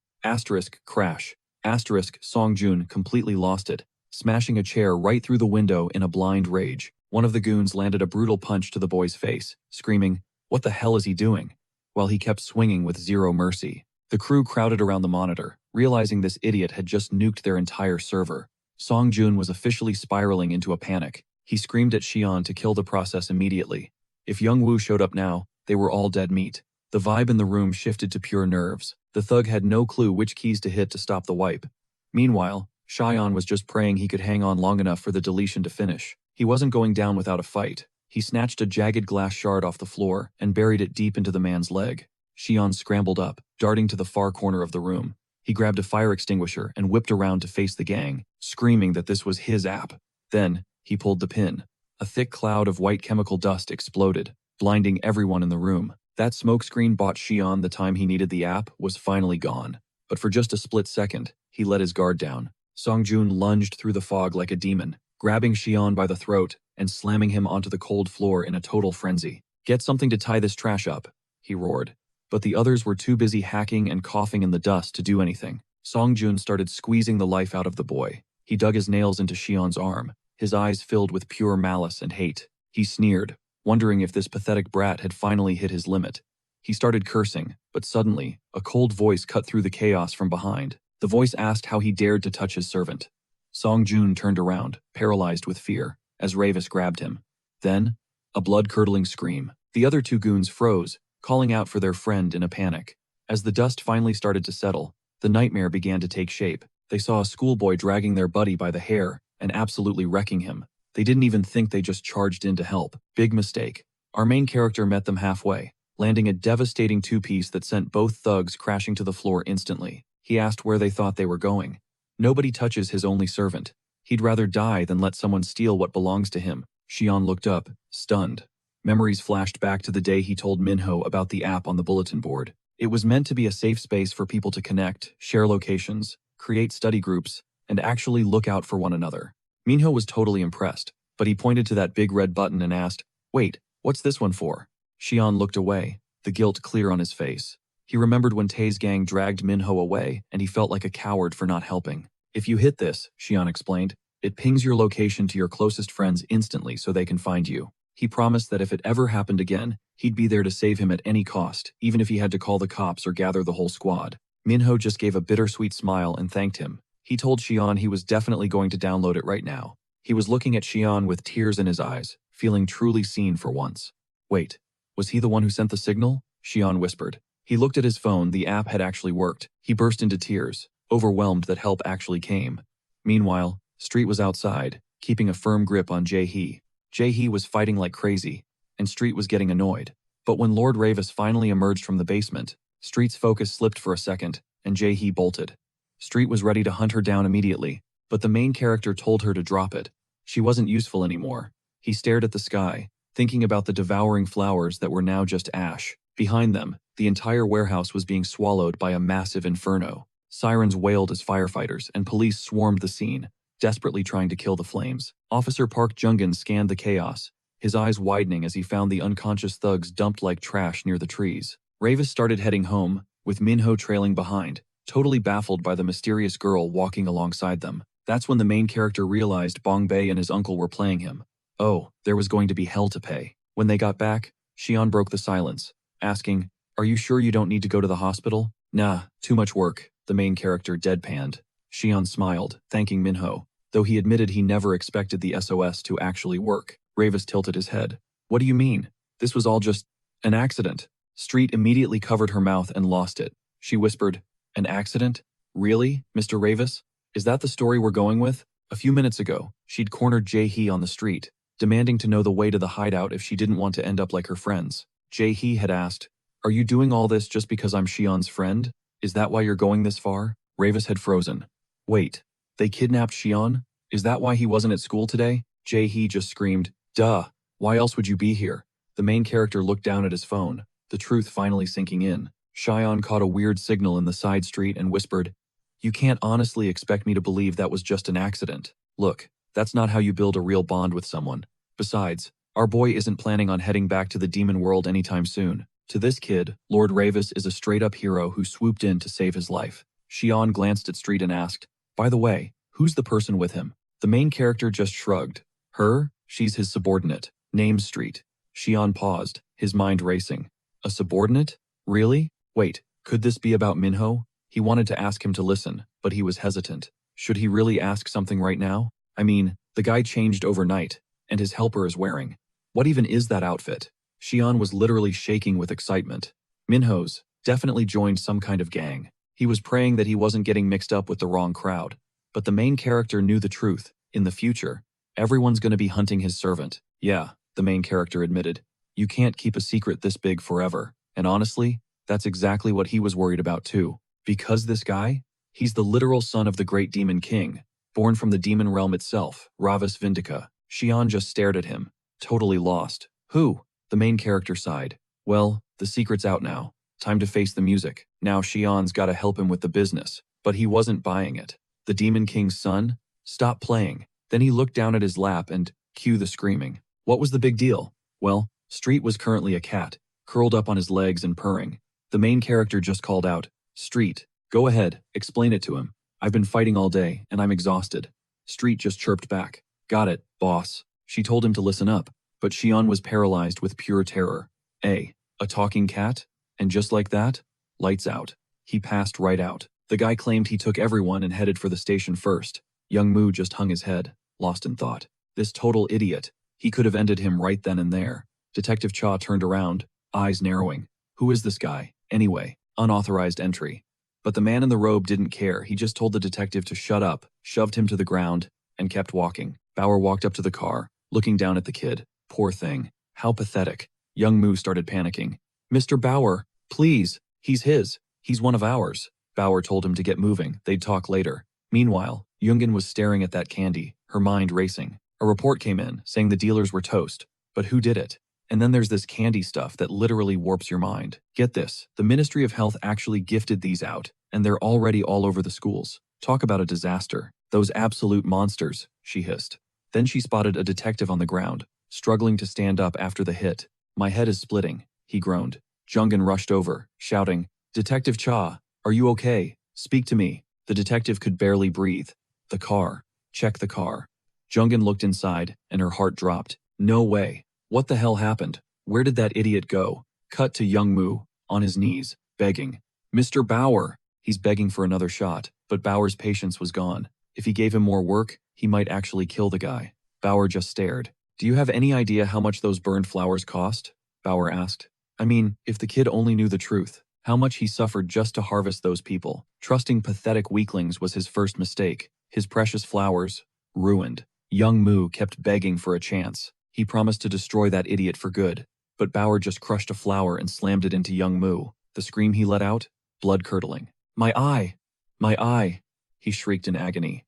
Speaker 1: Crash. Songjun completely lost it, smashing a chair right through the window in a blind rage. One of the goons landed a brutal punch to the boy's face, screaming, "What the hell is he doing?" while he kept swinging with zero mercy. The crew crowded around the monitor, realizing this idiot had just nuked their entire server. Songjun was officially spiraling into a panic. He screamed at Xian to kill the process immediately. If Young Woo showed up now, they were all dead meat. The vibe in the room shifted to pure nerves. The thug had no clue which keys to hit to stop the wipe. Meanwhile, Xian was just praying he could hang on long enough for the deletion to finish. He wasn't going down without a fight. He snatched a jagged glass shard off the floor and buried it deep into the man's leg. Xian scrambled up, darting to the far corner of the room. He grabbed a fire extinguisher and whipped around to face the gang, screaming that this was his app. Then, he pulled the pin. A thick cloud of white chemical dust exploded, blinding everyone in the room. That smokescreen bought Xian the time he needed the app was finally gone. But for just a split second, he let his guard down. Songjun lunged through the fog like a demon, grabbing Xian by the throat and slamming him onto the cold floor in a total frenzy. "Get something to tie this trash up," he roared. But the others were too busy hacking and coughing in the dust to do anything. Songjun started squeezing the life out of the boy. He dug his nails into Xian's arm, his eyes filled with pure malice and hate. He sneered, wondering if this pathetic brat had finally hit his limit. He started cursing, but suddenly, a cold voice cut through the chaos from behind. The voice asked how he dared to touch his servant. Songjun turned around, paralyzed with fear, as Ravis grabbed him. Then, a blood-curdling scream. The other two goons froze, calling out for their friend in a panic. As the dust finally started to settle, the nightmare began to take shape. They saw a schoolboy dragging their buddy by the hair and absolutely wrecking him. They didn't even think, they just charged in to help. Big mistake. Our main character met them halfway, landing a devastating two-piece that sent both thugs crashing to the floor instantly. He asked where they thought they were going. Nobody touches his only servant. He'd rather die than let someone steal what belongs to him. Xian looked up, stunned. Memories flashed back to the day he told Minho about the app on the bulletin board. It was meant to be a safe space for people to connect, share locations, create study groups, and actually look out for one another. Minho was totally impressed, but he pointed to that big red button and asked, "Wait, what's this one for?" Xian looked away, the guilt clear on his face. He remembered when Tay's gang dragged Minho away, and he felt like a coward for not helping. "If you hit this," Xian explained, "it pings your location to your closest friends instantly so they can find you." He promised that if it ever happened again, he'd be there to save him at any cost, even if he had to call the cops or gather the whole squad. Minho just gave a bittersweet smile and thanked him. He told Xian he was definitely going to download it right now. He was looking at Xian with tears in his eyes, feeling truly seen for once. "Wait, was he the one who sent the signal?" Xian whispered. He looked at his phone, the app had actually worked. He burst into tears, overwhelmed that help actually came. Meanwhile, Street was outside, keeping a firm grip on Jae-hee. Jae-hee was fighting like crazy, and Street was getting annoyed. But when Lord Ravis finally emerged from the basement, Street's focus slipped for a second, and Jae-hee bolted. Street was ready to hunt her down immediately, but the main character told her to drop it. She wasn't useful anymore. He stared at the sky, thinking about the devouring flowers that were now just ash. Behind them, the entire warehouse was being swallowed by a massive inferno. Sirens wailed as firefighters and police swarmed the scene, desperately trying to kill the flames. Officer Park Jung-in scanned the chaos, his eyes widening as he found the unconscious thugs dumped like trash near the trees. Ravis started heading home, with Minho trailing behind, totally baffled by the mysterious girl walking alongside them. That's when the main character realized Bong Bei and his uncle were playing him. Oh, there was going to be hell to pay. When they got back, Xian broke the silence, asking, "Are you sure you don't need to go to the hospital?" "Nah, too much work," the main character deadpanned. Xian smiled, thanking Minho, though he admitted he never expected the SOS to actually work. Ravis tilted his head. "What do you mean? This was all just an accident." Street immediately covered her mouth and lost it. She whispered, "An accident? Really, Mr. Ravis? Is that the story we're going with?" A few minutes ago, she'd cornered Jae-hee on the street, demanding to know the way to the hideout if she didn't want to end up like her friends. Jae-hee had asked, "Are you doing all this just because I'm Xian's friend? Is that why you're going this far?" Ravis had frozen. "Wait, they kidnapped Xian? Is that why he wasn't at school today?" Jae-hee just screamed, "Duh, why else would you be here?" The main character looked down at his phone, the truth finally sinking in. Xian caught a weird signal in the side street and whispered, "You can't honestly expect me to believe that was just an accident. Look, that's not how you build a real bond with someone. Besides, our boy isn't planning on heading back to the demon world anytime soon. To this kid, Lord Ravis is a straight-up hero who swooped in to save his life." Xian glanced at Street and asked, "By the way, who's the person with him?" The main character just shrugged. "Her? She's his subordinate. Name's Street." Xian paused, his mind racing. A subordinate? Really? Wait, could this be about Minho? He wanted to ask him to listen, but he was hesitant. Should he really ask something right now? I mean, the guy changed overnight, and his helper is wearing. What even is that outfit? Xian was literally shaking with excitement. Minho's definitely joined some kind of gang. He was praying that he wasn't getting mixed up with the wrong crowd. But the main character knew the truth. In the future, everyone's going to be hunting his servant. Yeah, the main character admitted. You can't keep a secret this big forever. And honestly, that's exactly what he was worried about too. Because this guy? He's the literal son of the great demon king, born from the demon realm itself, Ravis Vindica. Xian just stared at him, totally lost. Who? The main character sighed. Well, the secret's out now. Time to face the music. Now Xian's gotta help him with the business. But he wasn't buying it. The demon king's son? Stop playing. Then he looked down at his lap and, cue the screaming. What was the big deal? Well, Street was currently a cat, curled up on his legs and purring. The main character just called out, "Street, go ahead, explain it to him. I've been fighting all day, and I'm exhausted." Street just chirped back. "Got it, boss." She told him to listen up, but Xian was paralyzed with pure terror. A talking cat? And just like that, lights out. He passed right out. The guy claimed he took everyone and headed for the station first. Young Moo just hung his head, lost in thought. This total idiot. He could have ended him right then and there. Detective Cha turned around, eyes narrowing. Who is this guy, anyway? Unauthorized entry. But the man in the robe didn't care. He just told the detective to shut up, shoved him to the ground, and kept walking. Bauer walked up to the car, looking down at the kid. Poor thing. How pathetic. Young Moo started panicking. Mr. Bauer, please, he's his. He's one of ours. Bauer told him to get moving, they'd talk later. Meanwhile, Jungen was staring at that candy, her mind racing. A report came in, saying the dealers were toast. But who did it? And then there's this candy stuff that literally warps your mind. Get this, the Ministry of Health actually gifted these out, and they're already all over the schools. Talk about a disaster. Those absolute monsters, she hissed. Then she spotted a detective on the ground, struggling to stand up after the hit. My head is splitting, he groaned. Jungen rushed over, shouting, Detective Cha, are you okay? Speak to me. The detective could barely breathe. The car. Check the car. Jungen looked inside, and her heart dropped. No way. What the hell happened? Where did that idiot go? Cut to Young Moo, on his knees, begging. Mr. Bauer! He's begging for another shot, but Bauer's patience was gone. If he gave him more work, he might actually kill the guy. Bauer just stared. Do you have any idea how much those burned flowers cost? Bauer asked. I mean, if the kid only knew the truth, how much he suffered just to harvest those people. Trusting pathetic weaklings was his first mistake. His precious flowers, ruined. Young Moo kept begging for a chance. He promised to destroy that idiot for good. But Bauer just crushed a flower and slammed it into Young Moo. The scream he let out? Blood-curdling. My eye! My eye! He shrieked in agony.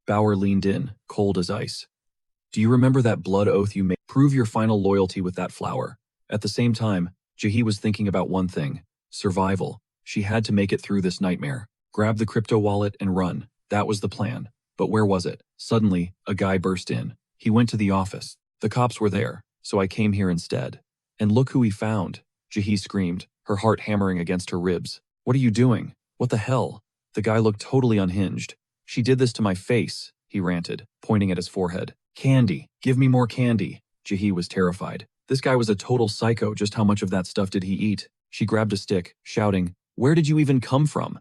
Speaker 1: Bauer leaned in, cold as ice. Do you remember that blood oath you made? Prove your final loyalty with that flower. At the same time, Jahi was thinking about one thing. Survival. She had to make it through this nightmare. Grab the crypto wallet and run. That was the plan. But where was it? Suddenly, a guy burst in. He went to the office. The cops were there, so I came here instead. And look who he found. Jahi screamed, her heart hammering against her ribs. What are you doing? What the hell? The guy looked totally unhinged. She did this to my face, he ranted, pointing at his forehead. Candy. Give me more candy. Jahi was terrified. This guy was a total psycho. Just how much of that stuff did he eat? She grabbed a stick, shouting, Where did you even come from?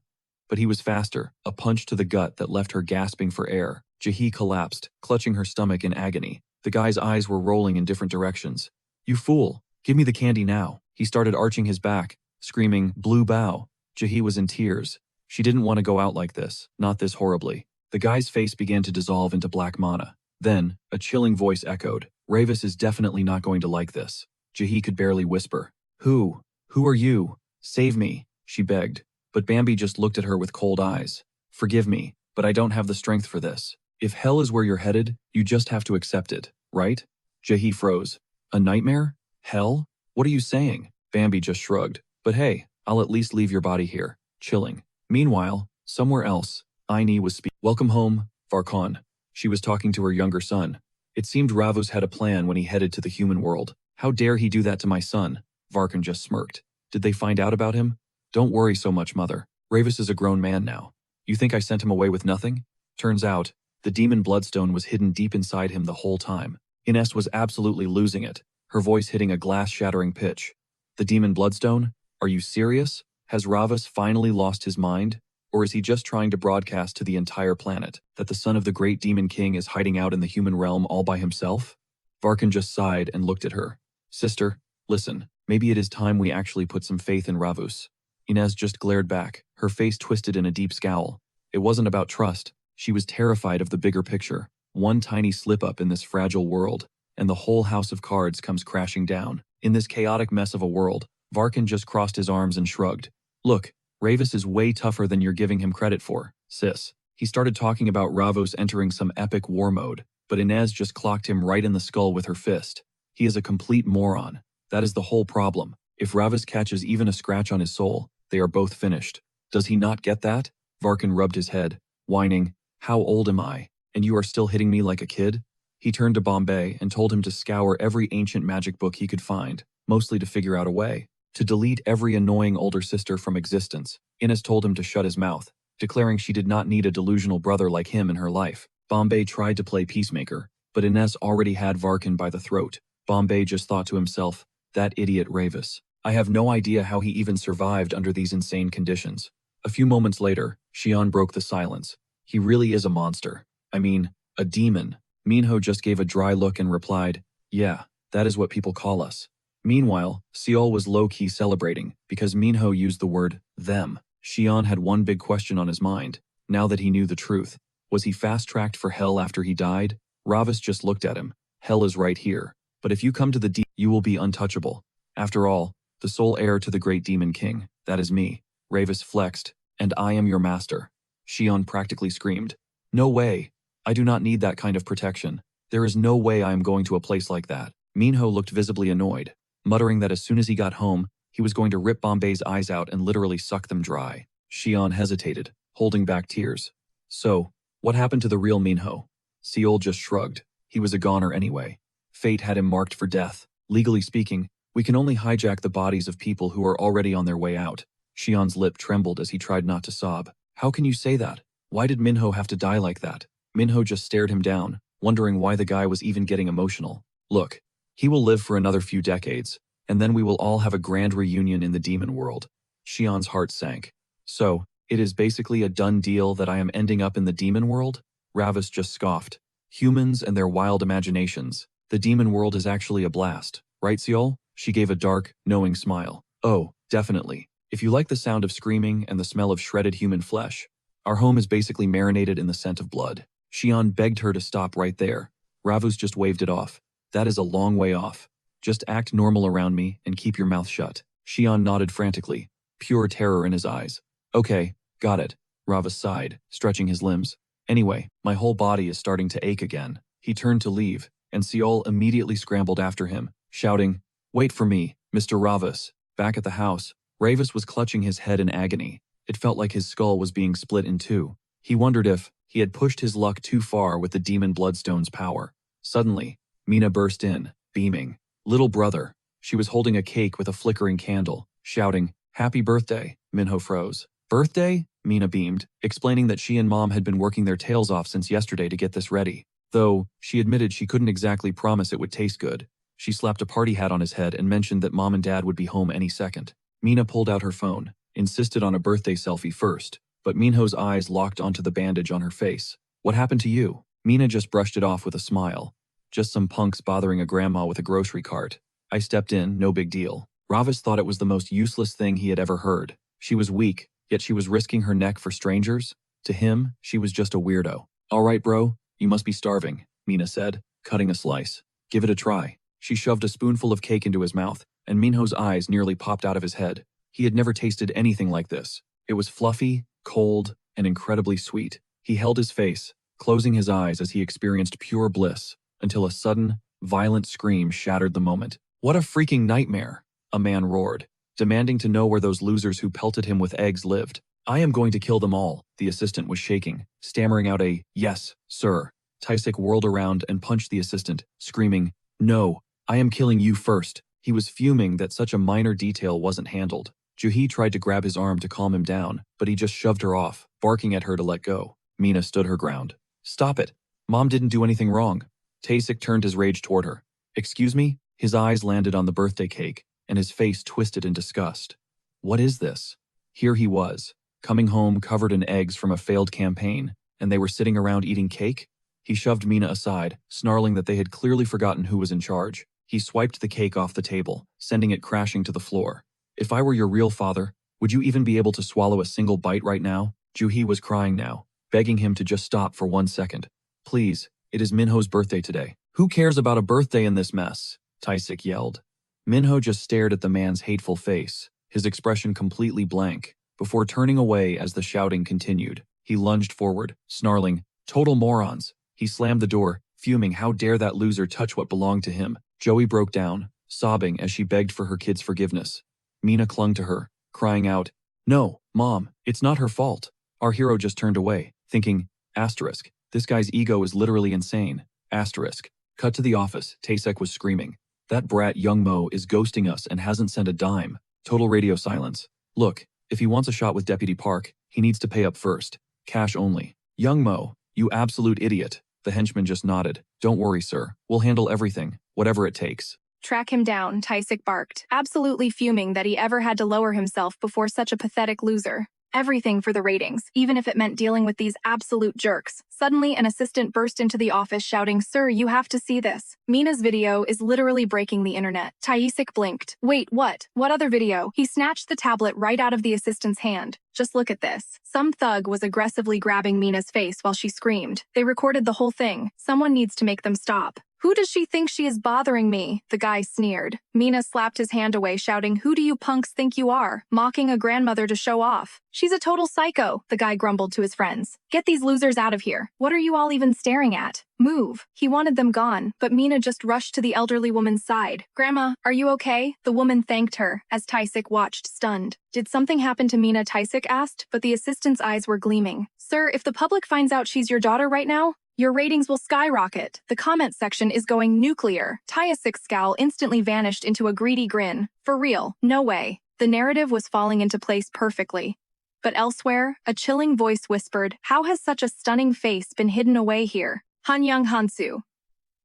Speaker 1: But he was faster, a punch to the gut that left her gasping for air. Jahi collapsed, clutching her stomach in agony. The guy's eyes were rolling in different directions. You fool, give me the candy now. He started arching his back, screaming, Blue Bow. Jahi was in tears. She didn't want to go out like this, not this horribly. The guy's face began to dissolve into black mana. Then, a chilling voice echoed, Ravis is definitely not going to like this. Jahi could barely whisper. Who? Who are you? Save me, she begged. But Bambi just looked at her with cold eyes. Forgive me, but I don't have the strength for this. If hell is where you're headed, you just have to accept it, right? Jahi froze. A nightmare? Hell? What are you saying? Bambi just shrugged. But hey, I'll at least leave your body here, chilling. Meanwhile, somewhere else, Aini was speaking. Welcome home, Varkon. She was talking to her younger son. It seemed Ravus had a plan when he headed to the human world. How dare he do that to my son? Varkon just smirked. Did they find out about him? Don't worry so much, mother. Ravus is a grown man now. You think I sent him away with nothing? Turns out, the demon bloodstone was hidden deep inside him the whole time. Ines was absolutely losing it, her voice hitting a glass-shattering pitch. The demon bloodstone? Are you serious? Has Ravus finally lost his mind? Or is he just trying to broadcast to the entire planet that the son of the great demon king is hiding out in the human realm all by himself? Varkon just sighed and looked at her. Sister, listen, maybe it is time we actually put some faith in Ravus. Inez just glared back, her face twisted in a deep scowl. It wasn't about trust. She was terrified of the bigger picture. One tiny slip-up in this fragile world, and the whole house of cards comes crashing down. In this chaotic mess of a world, Varkon just crossed his arms and shrugged. Look, Ravus is way tougher than you're giving him credit for, sis. He started talking about Ravos entering some epic war mode, but Inez just clocked him right in the skull with her fist. He is a complete moron. That is the whole problem. If Ravus catches even a scratch on his soul, they are both finished. Does he not get that? Varkon rubbed his head, whining, How old am I? And you are still hitting me like a kid? He turned to Bombay and told him to scour every ancient magic book he could find, mostly to figure out a way to delete every annoying older sister from existence. Ines told him to shut his mouth, declaring she did not need a delusional brother like him in her life. Bombay tried to play peacemaker, but Ines already had Varkon by the throat. Bombay just thought to himself, that idiot Ravus. I have no idea how he even survived under these insane conditions. A few moments later, Xian broke the silence. He really is a monster. I mean, a demon. Minho just gave a dry look and replied, Yeah, that is what people call us. Meanwhile, Seol was low-key celebrating because Minho used the word them. Xian had one big question on his mind, now that he knew the truth. Was he fast-tracked for hell after he died? Ravis just looked at him. Hell is right here. But if you come to the you will be untouchable. After all, the sole heir to the great demon king, that is me. Ravis flexed. And I am your master. Shion practically screamed. No way. I do not need that kind of protection. There is no way I am going to a place like that. Minho looked visibly annoyed, muttering that as soon as he got home, he was going to rip Bombay's eyes out and literally suck them dry. Shion hesitated, holding back tears. So, what happened to the real Minho? Seol just shrugged. He was a goner anyway. Fate had him marked for death. Legally speaking, we can only hijack the bodies of people who are already on their way out. Shion's lip trembled as he tried not to sob. How can you say that? Why did Minho have to die like that? Minho just stared him down, wondering why the guy was even getting emotional. Look, he will live for another few decades, and then we will all have a grand reunion in the demon world. Shion's heart sank. So, it is basically a done deal that I am ending up in the demon world? Ravis just scoffed. Humans and their wild imaginations. The demon world is actually a blast, right, Seol? She gave a dark, knowing smile. Oh, definitely. If you like the sound of screaming and the smell of shredded human flesh, our home is basically marinated in the scent of blood. Shion begged her to stop right there. Ravus just waved it off. That is a long way off. Just act normal around me and keep your mouth shut. Shion nodded frantically, pure terror in his eyes. Okay, got it. Ravus sighed, stretching his limbs. Anyway, my whole body is starting to ache again. He turned to leave, and Seol immediately scrambled after him, shouting, Wait for me, Mr. Ravus. Back at the house, Ravus was clutching his head in agony. It felt like his skull was being split in two. He wondered if he had pushed his luck too far with the demon bloodstone's power. Suddenly, Mina burst in, beaming. Little brother. She was holding a cake with a flickering candle, shouting, Happy birthday. Minho froze. Birthday? Mina beamed, explaining that she and Mom had been working their tails off since yesterday to get this ready. Though, she admitted she couldn't exactly promise it would taste good. She slapped a party hat on his head and mentioned that Mom and Dad would be home any second. Mina pulled out her phone, insisted on a birthday selfie first, but Minho's eyes locked onto the bandage on her face. What happened to you? Mina just brushed it off with a smile. Just some punks bothering a grandma with a grocery cart. I stepped in, no big deal. Ravis thought it was the most useless thing he had ever heard. She was weak, yet she was risking her neck for strangers. To him, she was just a weirdo. All right, bro, you must be starving, Mina said, cutting a slice. Give it a try. She shoved a spoonful of cake into his mouth, and Minho's eyes nearly popped out of his head. He had never tasted anything like this. It was fluffy, cold, and incredibly sweet. He held his face, closing his eyes as he experienced pure bliss, until a sudden, violent scream shattered the moment. What a freaking nightmare, a man roared, demanding to know where those losers who pelted him with eggs lived. I am going to kill them all, the assistant was shaking, stammering out a, yes, sir. Taisik whirled around and punched the assistant, screaming, No, I am killing you first. He was fuming that such a minor detail wasn't handled. Juhi tried to grab his arm to calm him down, but he just shoved her off, barking at her to let go. Mina stood her ground. Stop it. Mom didn't do anything wrong. Taisik turned his rage toward her. Excuse me? His eyes landed on the birthday cake, and his face twisted in disgust. What is this? Here he was, coming home covered in eggs from a failed campaign, and they were sitting around eating cake? He shoved Mina aside, snarling that they had clearly forgotten who was in charge. He swiped the cake off the table, sending it crashing to the floor. If I were your real father, would you even be able to swallow a single bite right now? Juhi was crying now, begging him to just stop for 1 second. Please, it is Minho's birthday today. Who cares about a birthday in this mess? Taisik yelled. Minho just stared at the man's hateful face, his expression completely blank, before turning away as the shouting continued. He lunged forward, snarling, Total morons. He slammed the door, fuming how dare that loser touch what belonged to him. Joey broke down, sobbing as she begged for her kid's forgiveness. Mina clung to her, crying out, No, Mom, it's not her fault. Our hero just turned away, thinking, asterisk, this guy's ego is literally insane. Asterisk. Cut to the office, Taisek was screaming. That brat Young Mo is ghosting us and hasn't sent a dime. Total radio silence. Look, if he wants a shot with Deputy Park, he needs to pay up first. Cash only. Young Mo, you absolute idiot. The henchman just nodded. Don't worry, sir. We'll handle everything, whatever it takes.
Speaker 2: Track him down, Taisik barked, absolutely fuming that he ever had to lower himself before such a pathetic loser. Everything for the ratings, even if it meant dealing with these absolute jerks. Suddenly, an assistant burst into the office shouting, "Sir, you have to see this. Mina's video is literally breaking the internet." Taisik blinked. "Wait, what? What other video?" He snatched the tablet right out of the assistant's hand. "Just look at this." Some thug was aggressively grabbing Mina's face while she screamed. "They recorded the whole thing. Someone needs to make them stop." "Who does she think she is bothering me?" the guy sneered. Mina slapped his hand away, shouting, "Who do you punks think you are? Mocking a grandmother to show off." "She's a total psycho," the guy grumbled to his friends. "Get these losers out of here. What are you all even staring at? Move." He wanted them gone, but Mina just rushed to the elderly woman's side. "Grandma, are you okay?" The woman thanked her, as Taisik watched, stunned. "Did something happen to Mina?" Taisik asked, but the assistant's eyes were gleaming. "Sir, if the public finds out she's your daughter right now, your ratings will skyrocket. The comment section is going nuclear." Taisik's scowl instantly vanished into a greedy grin. "For real, no way." The narrative was falling into place perfectly. But elsewhere, a chilling voice whispered, "How has such a stunning face been hidden away here? Hanyang Hansu.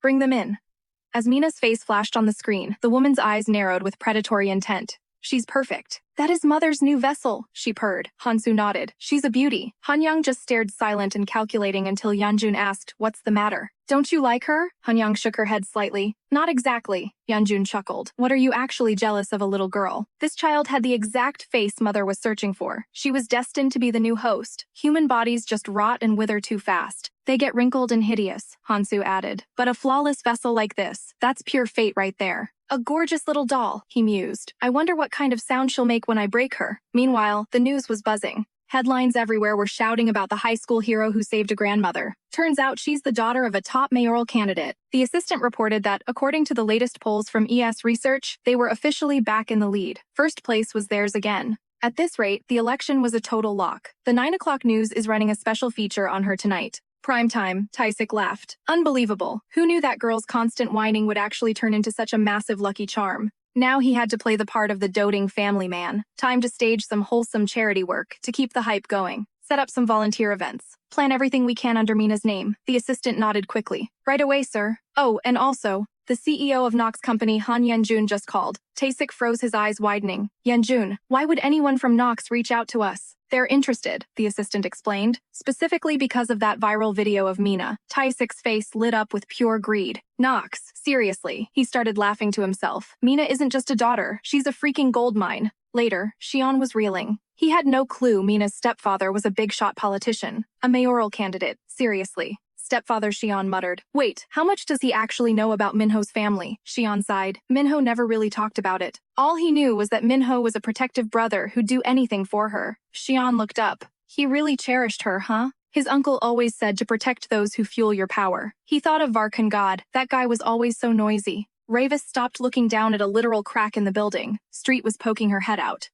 Speaker 2: Bring them in." As Mina's face flashed on the screen, the woman's eyes narrowed with predatory intent. "She's perfect." "That is Mother's new vessel," she purred. Hansu nodded. "She's a beauty." Hanyang just stared silent and calculating until Yanjun asked, "What's the matter? Don't you like her?" Hanyang shook her head slightly. "Not exactly," Yanjun chuckled. "What are you actually jealous of a little girl? This child had the exact face Mother was searching for. She was destined to be the new host. Human bodies just rot and wither too fast. They get wrinkled and hideous," Hansu added. "But a flawless vessel like this, that's pure fate right there. A gorgeous little doll," he mused. "I wonder what kind of sound she'll make when I break her." Meanwhile, the news was buzzing. Headlines everywhere were shouting about the high school hero who saved a grandmother. Turns out she's the daughter of a top mayoral candidate. The assistant reported that, according to the latest polls from ES Research, they were officially back in the lead. First place was theirs again. At this rate, the election was a total lock. The 9 o'clock news is running a special feature on her tonight. Prime time, Taisik laughed. "Unbelievable. Who knew that girl's constant whining would actually turn into such a massive lucky charm?" Now he had to play the part of the doting family man. Time to stage some wholesome charity work to keep the hype going. Set up some volunteer events. Plan everything we can under Mina's name. The assistant nodded quickly. "Right away, sir." "Oh, and also, the CEO of Nox Company, Han Yanjun, just called." Taisik froze, his eyes widening. "Yanjun, why would anyone from Nox reach out to us?" "They're interested," the assistant explained, "specifically because of that viral video of Mina." Taisik's face lit up with pure greed. "Nox, seriously." He started laughing to himself. "Mina isn't just a daughter, she's a freaking goldmine." Later, Xian was reeling. He had no clue Mina's stepfather was a big-shot politician, a mayoral candidate. Seriously. Stepfather, Xian muttered. "Wait, how much does he actually know about Minho's family?" Xian sighed. Minho never really talked about it. All he knew was that Minho was a protective brother who'd do anything for her. Xian looked up. He really cherished her, huh? His uncle always said to protect those who fuel your power. He thought of Varkan God. That guy was always so noisy. Ravis stopped, looking down at a literal crack in the building. Street was poking her head out.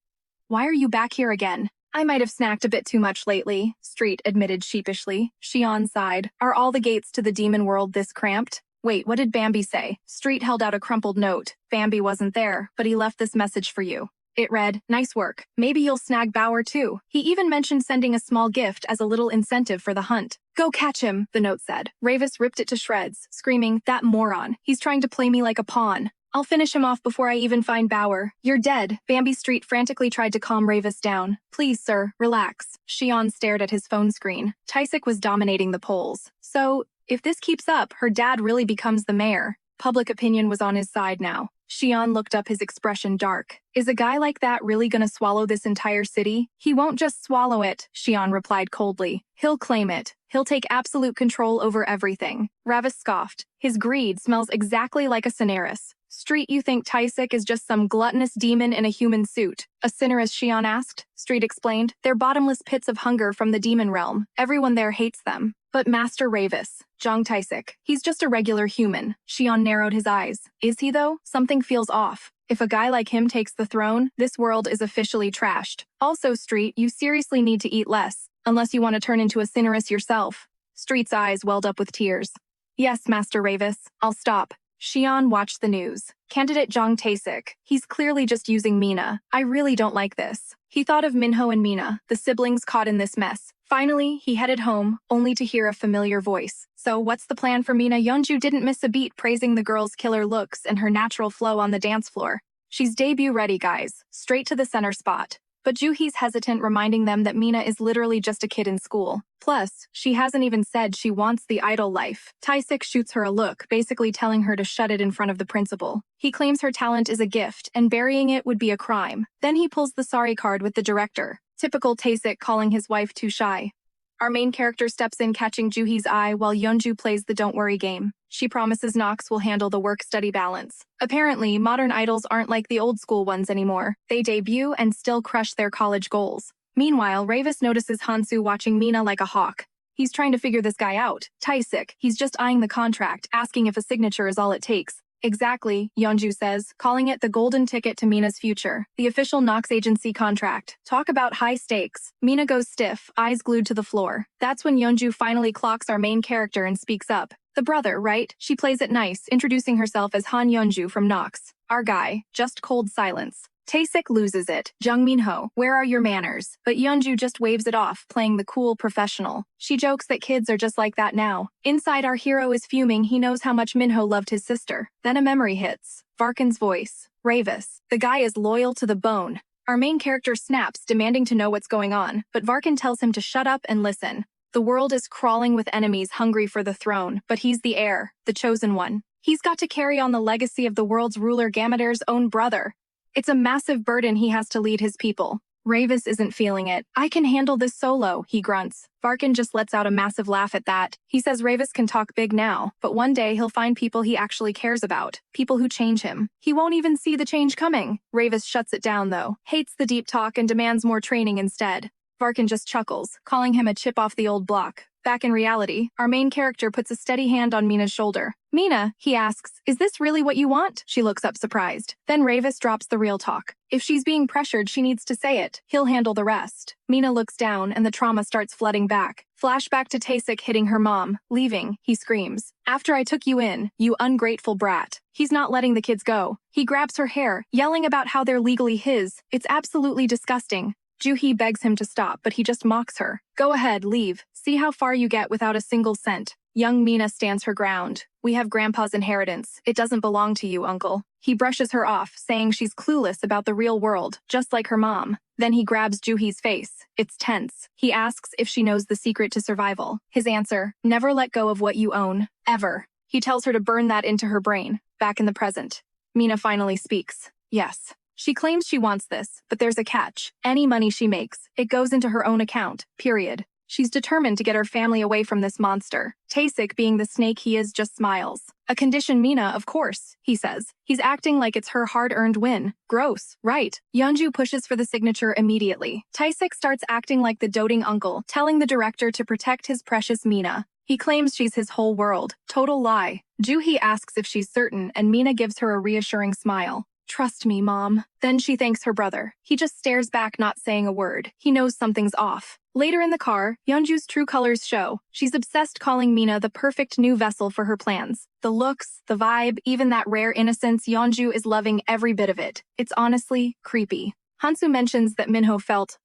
Speaker 2: "Why are you back here again?" "I might have snacked a bit too much lately," Street admitted sheepishly. Xian sighed. "Are all the gates to the demon world this cramped?" "Wait, what did Bambi say?" Street held out a crumpled note. "Bambi wasn't there, but he left this message for you." It read, "Nice work. Maybe you'll snag Bauer too. He even mentioned sending a small gift as a little incentive for the hunt." "Go catch him," the note said. Ravis ripped it to shreds, screaming, "That moron. He's trying to play me like a pawn. I'll finish him off before I even find Bauer. You're dead." Bambi Street frantically tried to calm Ravis down. "Please, sir, relax." Xian stared at his phone screen. Taisik was dominating the polls. So, if this keeps up, her dad really becomes the mayor. Public opinion was on his side now. Xian looked up, his expression dark. "Is a guy like that really gonna swallow this entire city?" "He won't just swallow it," Xian replied coldly. "He'll claim it. He'll take absolute control over everything." Ravis scoffed. "His greed smells exactly like a Cinerus." Street, you think Taisik is just some gluttonous demon in a human suit? A Cinerus, Xian asked. Street explained. "They're bottomless pits of hunger from the demon realm. Everyone there hates them. But Master Ravis, Zhang Taisik, he's just a regular human." Xian narrowed his eyes. "Is he though? Something feels off. If a guy like him takes the throne, this world is officially trashed. Also, Street, you seriously need to eat less, unless you want to turn into a Cinerus yourself." Street's eyes welled up with tears. "Yes, Master Ravis, I'll stop." Xian watched the news. Candidate Zhang Taisik. He's clearly just using Mina. I really don't like this. He thought of Minho and Mina, the siblings caught in this mess. Finally, he headed home, only to hear a familiar voice. "So what's the plan for Mina?" Yeonju didn't miss a beat, praising the girl's killer looks and her natural flow on the dance floor. "She's debut ready, guys. Straight to the center spot." but Juhi's hesitant, reminding them that Mina is literally just a kid in school. Plus, she hasn't even said she wants the idol life. Tae-sik shoots her a look, basically telling her to shut it in front of the principal. He claims her talent is a gift, and burying it would be a crime. Then he pulls the sorry card with the director. Typical Tae-sik calling his wife too shy. Our main character steps in, catching Juhi's eye while Yeonju plays the don't worry game. She promises Nox will handle the work-study balance. Apparently, modern idols aren't like the old school ones anymore. They debut and still crush their college goals. Meanwhile, Ravis notices Hansu watching Mina like a hawk. He's trying to figure this guy out. Tae-sik, he's just eyeing the contract, asking if a signature is all it takes. Exactly, Yeonju says, calling it the golden ticket to Mina's future. The official Nox agency contract. Talk about high stakes. Mina goes stiff, eyes glued to the floor. That's when Yeonju finally clocks our main character and speaks up. The brother, right? She plays it nice, introducing herself as Han Yeonju from Nox. Our guy. Just cold silence. Tae-sik loses it. Jung Minho, where are your manners? But Yeonju just waves it off, playing the cool professional. She jokes that kids are just like that now. Inside, our hero is fuming. He knows how much Minho loved his sister. Then a memory hits. Varkin's voice. Ravis. The guy is loyal to the bone. Our main character snaps, demanding to know what's going on, but Varkin tells him to shut up and listen. The world is crawling with enemies hungry for the throne, but he's the heir, the chosen one. He's got to carry on the legacy of the world's ruler Gameter's own brother. It's a massive burden he has to lead his people. Ravis isn't feeling it. I can handle this solo, he grunts. Varkin just lets out a massive laugh at that. He says Ravis can talk big now, but one day he'll find people he actually cares about. People who change him. He won't even see the change coming. Ravis shuts it down though, hates the deep talk and demands more training instead. Varkin just chuckles, calling him a chip off the old block. Back in reality, our main character puts a steady hand on Mina's shoulder. Mina, he asks, is this really what you want? She looks up surprised. Then Ravis drops the real talk. If she's being pressured, she needs to say it. He'll handle the rest. Mina looks down and the trauma starts flooding back. Flashback to Tae-sik hitting her mom. Leaving, he screams. After I took you in, you ungrateful brat. He's not letting the kids go. He grabs her hair, yelling about how they're legally his. It's absolutely disgusting. Juhi begs him to stop, but he just mocks her. Go ahead, leave. See how far you get without a single cent. Young Mina stands her ground. We have Grandpa's inheritance. It doesn't belong to you, uncle. He brushes her off, saying she's clueless about the real world, just like her mom. Then he grabs Juhi's face. It's tense. He asks if she knows the secret to survival. His answer, never let go of what you own. Ever. He tells her to burn that into her brain. Back in the present. Mina finally speaks. Yes. She claims she wants this, but there's a catch. Any money she makes, it goes into her own account, period. She's determined to get her family away from this monster. Tae-sik, being the snake he is, just smiles. A condition, Mina, of course, he says. He's acting like it's her hard-earned win. Gross, right? Yeonju pushes for the signature immediately. Tae-sik starts acting like the doting uncle, telling the director to protect his precious Mina. He claims she's his whole world. Total lie. Juhi asks if she's certain, and Mina gives her a reassuring smile. Trust me, Mom. Then she thanks her brother. He just stares back, not saying a word. He knows something's off. Later in the car, Yeonju's true colors show. She's obsessed, calling Mina the perfect new vessel for her plans. The looks, the vibe, even that rare innocence, Yeonju is loving every bit of it. It's honestly creepy. Hansu mentions that Minho felt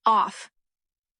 Speaker 2: off.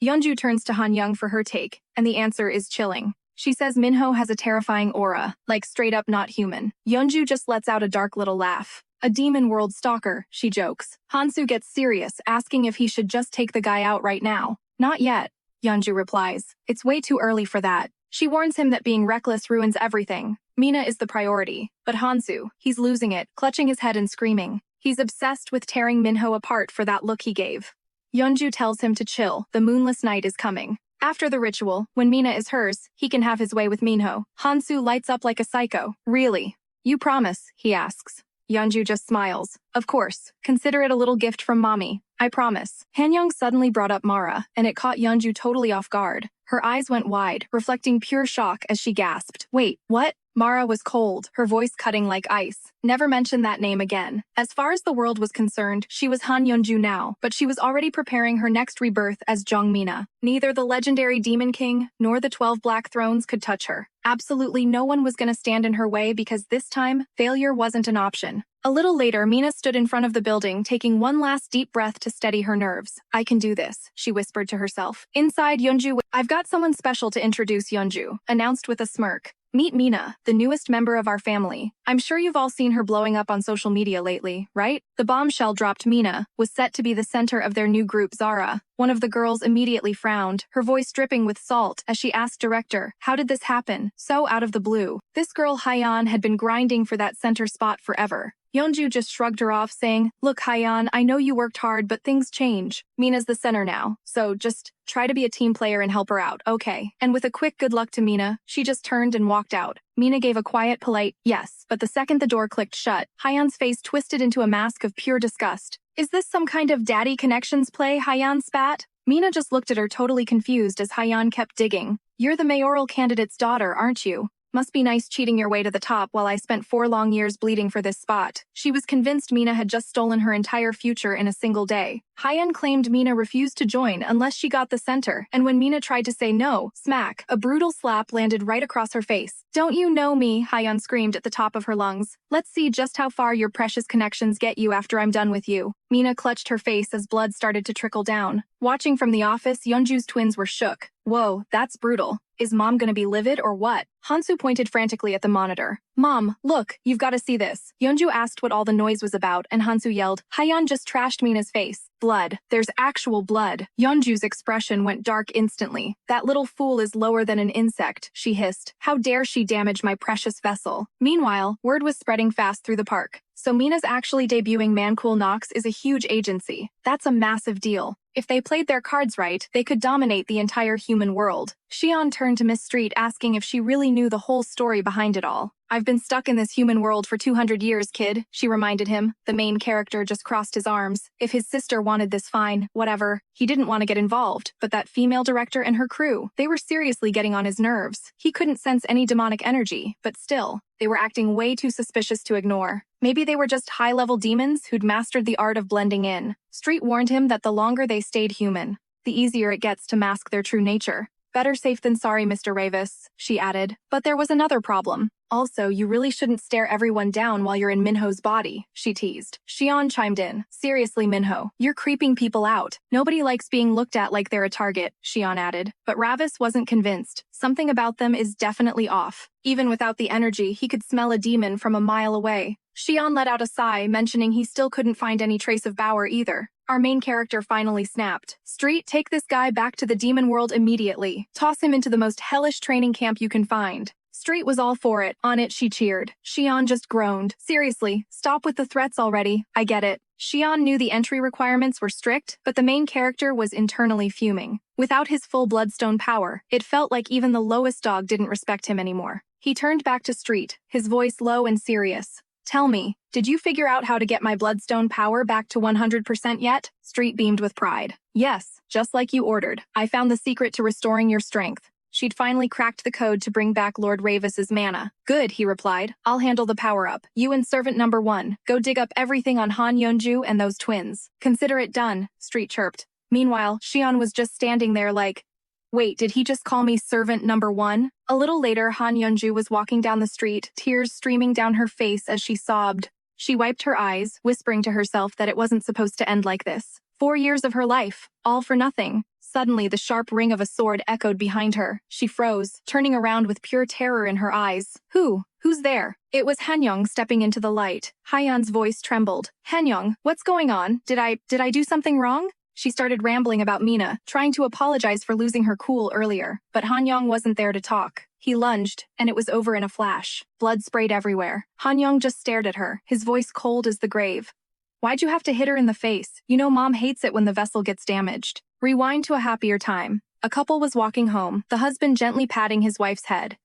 Speaker 2: Yeonju turns to Han Young for her take, and the answer is chilling. She says Minho has a terrifying aura, like straight up not human. Yeonju just lets out a dark little laugh. A demon world stalker, she jokes. Hansu gets serious, asking if he should just take the guy out right now. Not yet, Yeonju replies. It's way too early for that. She warns him that being reckless ruins everything. Mina is the priority. But Hansu, he's losing it, clutching his head and screaming. He's obsessed with tearing Minho apart for that look he gave. Yeonju tells him to chill, the moonless night is coming. After the ritual, when Mina is hers, he can have his way with Minho. Hansu lights up like a psycho. Really? You promise, he asks. Yeonju just smiles. Of course. Consider it a little gift from mommy. I promise. Han-young suddenly brought up Mara, and it caught Yeonju totally off guard. Her eyes went wide, reflecting pure shock as she gasped. Wait, what? Mara was cold, her voice cutting like ice. Never mention that name again. As far as the world was concerned, she was Han Yeonju now, but she was already preparing her next rebirth as Jung Mina. Neither the legendary Demon King nor the 12 Black Thrones could touch her. Absolutely no one was going to stand in her way because this time, failure wasn't an option. A little later, Mina stood in front of the building, taking one last deep breath to steady her nerves. I can do this, she whispered to herself. Inside, Yeonju, I've got someone special to introduce, Yeonju announced with a smirk. Meet Mina, the newest member of our family. I'm sure you've all seen her blowing up on social media lately, right? The bombshell dropped Mina was set to be the center of their new group Zara. One of the girls immediately frowned, her voice dripping with salt as she asked director, how did this happen? So out of the blue. This girl Hyeon had been grinding for that center spot forever. Yeonju just shrugged her off, saying, look, Hyeon, I know you worked hard, but things change. Mina's the center now, so just try to be a team player and help her out, okay? And with a quick good luck to Mina, she just turned and walked out. Mina gave a quiet, polite, yes, but the second the door clicked shut, Hyeon's face twisted into a mask of pure disgust. Is this some kind of daddy connections play, Hyeon spat? Mina just looked at her totally confused as Hyeon kept digging. You're the mayoral candidate's daughter, aren't you? Must be nice cheating your way to the top while I spent 4 long years bleeding for this spot. She was convinced Mina had just stolen her entire future in a single day. Hyeon claimed Mina refused to join unless she got the center, and when Mina tried to say no, smack, a brutal slap landed right across her face. Don't you know me? Hyeon screamed at the top of her lungs. Let's see just how far your precious connections get you after I'm done with you. Mina clutched her face as blood started to trickle down. Watching from the office, Yeonju's twins were shook. Whoa, that's brutal. Is Mom gonna be livid or what? Hansu pointed frantically at the monitor. Mom, look, you've gotta see this. Yeonju asked what all the noise was about, and Hansu yelled, Hyeon just trashed Mina's face. Blood. There's actual blood. Yeonju's expression went dark instantly. That little fool is lower than an insect, she hissed. How dare she damage my precious vessel? Meanwhile, word was spreading fast through the park. So Mina's actually debuting Mancool Nox is a huge agency. That's a massive deal. If they played their cards right, they could dominate the entire human world. Xion turned to Miss Street asking if she really knew the whole story behind it all. I've been stuck in this human world for 200 years, kid, she reminded him. The main character just crossed his arms. If his sister wanted this, fine, whatever. He didn't want to get involved, but that female director and her crew, they were seriously getting on his nerves. He couldn't sense any demonic energy, but still, they were acting way too suspicious to ignore. Maybe they were just high-level demons who'd mastered the art of blending in. Street warned him that the longer they stayed human, the easier it gets to mask their true nature. Better safe than sorry, Mr. Ravis, she added. But there was another problem. Also, you really shouldn't stare everyone down while you're in Minho's body, she teased. Xion chimed in. Seriously, Minho, you're creeping people out. Nobody likes being looked at like they're a target, Xion added. But Ravis wasn't convinced. Something about them is definitely off. Even without the energy, he could smell a demon from a mile away. Xion let out a sigh, mentioning he still couldn't find any trace of Bauer either. Our main character finally snapped. Street, take this guy back to the demon world immediately. Toss him into the most hellish training camp you can find. Street was all for it. On it, she cheered. Xion just groaned. Seriously, stop with the threats already. I get it. Xion knew the entry requirements were strict, but the main character was internally fuming. Without his full bloodstone power, it felt like even the lowest dog didn't respect him anymore. He turned back to Street, his voice low and serious. Tell me, did you figure out how to get my bloodstone power back to 100% yet? Street beamed with pride. Yes, just like you ordered. I found the secret to restoring your strength. She'd finally cracked the code to bring back Lord Ravis's mana. Good, he replied. I'll handle the power-up. You and Servant Number 1, go dig up everything on Han Yeonju and those twins. Consider it done, Street chirped. Meanwhile, Xion was just standing there like, wait, did he just call me Servant Number 1? A little later, Han Yeonju was walking down the street, tears streaming down her face as she sobbed. She wiped her eyes, whispering to herself that it wasn't supposed to end like this. 4 years of her life, all for nothing. Suddenly, the sharp ring of a sword echoed behind her. She froze, turning around with pure terror in her eyes. Who's there? It was Hanyong stepping into the light. Hyeon's voice trembled. Hanyong, what's going on? Did I do something wrong? She started rambling about Mina, trying to apologize for losing her cool earlier. But Hanyong wasn't there to talk. He lunged, and it was over in a flash. Blood sprayed everywhere. Hanyong just stared at her, his voice cold as the grave. Why'd you have to hit her in the face? You know Mom hates it when the vessel gets damaged. Rewind to a happier time. A couple was walking home, the husband gently patting his wife's head.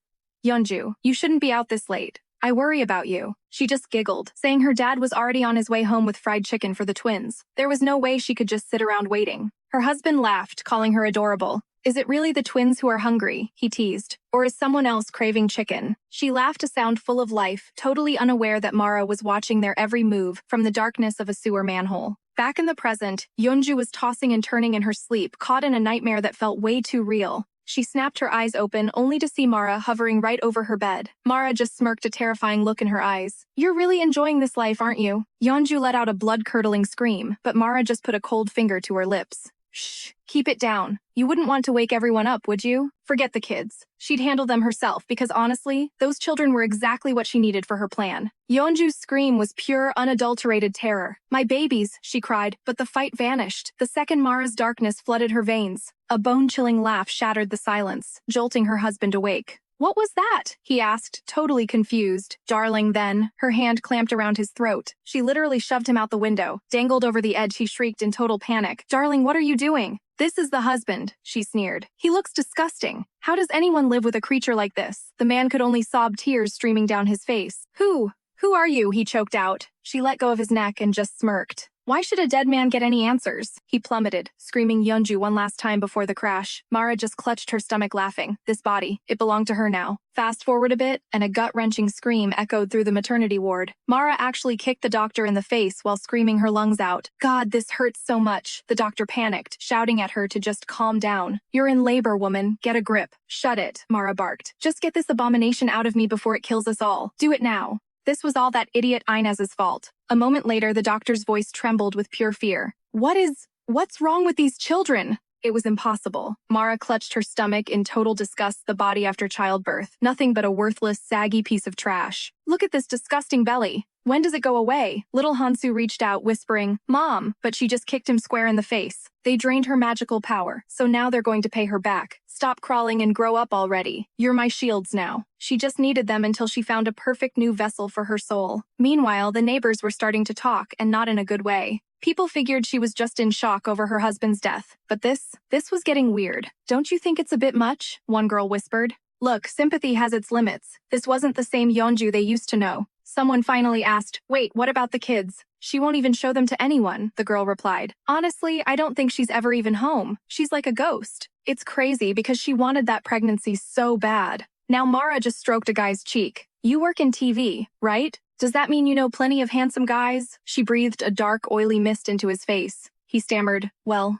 Speaker 2: Yeonju, you shouldn't be out this late. I worry about you. She just giggled, saying her dad was already on his way home with fried chicken for the twins. There was no way she could just sit around waiting. Her husband laughed, calling her adorable. Is it really the twins who are hungry? He teased. Or is someone else craving chicken? She laughed a sound full of life, totally unaware that Mara was watching their every move from the darkness of a sewer manhole. Back in the present, Yeonju was tossing and turning in her sleep, caught in a nightmare that felt way too real. She snapped her eyes open, only to see Mara hovering right over her bed. Mara just smirked a terrifying look in her eyes. You're really enjoying this life, aren't you? Yeonju let out a blood-curdling scream, but Mara just put a cold finger to her lips. Shh, keep it down. You wouldn't want to wake everyone up, would you? Forget the kids. She'd handle them herself because honestly, those children were exactly what she needed for her plan. Yeonju's scream was pure, unadulterated terror. My babies, she cried, but the fight vanished. The second Mara's darkness flooded her veins. A bone-chilling laugh shattered the silence, jolting her husband awake. What was that? He asked, totally confused. Darling, then. Her hand clamped around his throat. She literally shoved him out the window. Dangled over the edge, he shrieked in total panic. Darling, what are you doing? This is the husband, she sneered. He looks disgusting. How does anyone live with a creature like this? The man could only sob, tears streaming down his face. Who are you? He choked out. She let go of his neck and just smirked. Why should a dead man get any answers? He plummeted, screaming Yeonju one last time before the crash. Mara just clutched her stomach laughing. This body, it belonged to her now. Fast forward a bit, and a gut-wrenching scream echoed through the maternity ward. Mara actually kicked the doctor in the face while screaming her lungs out. God, this hurts so much. The doctor panicked, shouting at her to just calm down. You're in labor, woman. Get a grip. Shut it, Mara barked. Just get this abomination out of me before it kills us all. Do it now. This was all that idiot Inez's fault. A moment later, the doctor's voice trembled with pure fear. What's wrong with these children? It was impossible. Mara clutched her stomach in total disgust. The body after childbirth. Nothing but a worthless, saggy piece of trash. Look at this disgusting belly. When does it go away? Little Hansu reached out, whispering, Mom, but she just kicked him square in the face. They drained her magical power, so now they're going to pay her back. Stop crawling and grow up already. You're my shields now. She just needed them until she found a perfect new vessel for her soul. Meanwhile, the neighbors were starting to talk, and not in a good way. People figured she was just in shock over her husband's death. But this was getting weird. Don't you think it's a bit much? One girl whispered. Look, sympathy has its limits. This wasn't the same Yeonju they used to know. Someone finally asked, wait, what about the kids? She won't even show them to anyone, the girl replied. Honestly, I don't think she's ever even home. She's like a ghost. It's crazy because she wanted that pregnancy so bad. Now Mara just stroked a guy's cheek. You work in TV, right? Does that mean you know plenty of handsome guys? She breathed a dark, oily mist into his face. He stammered, well,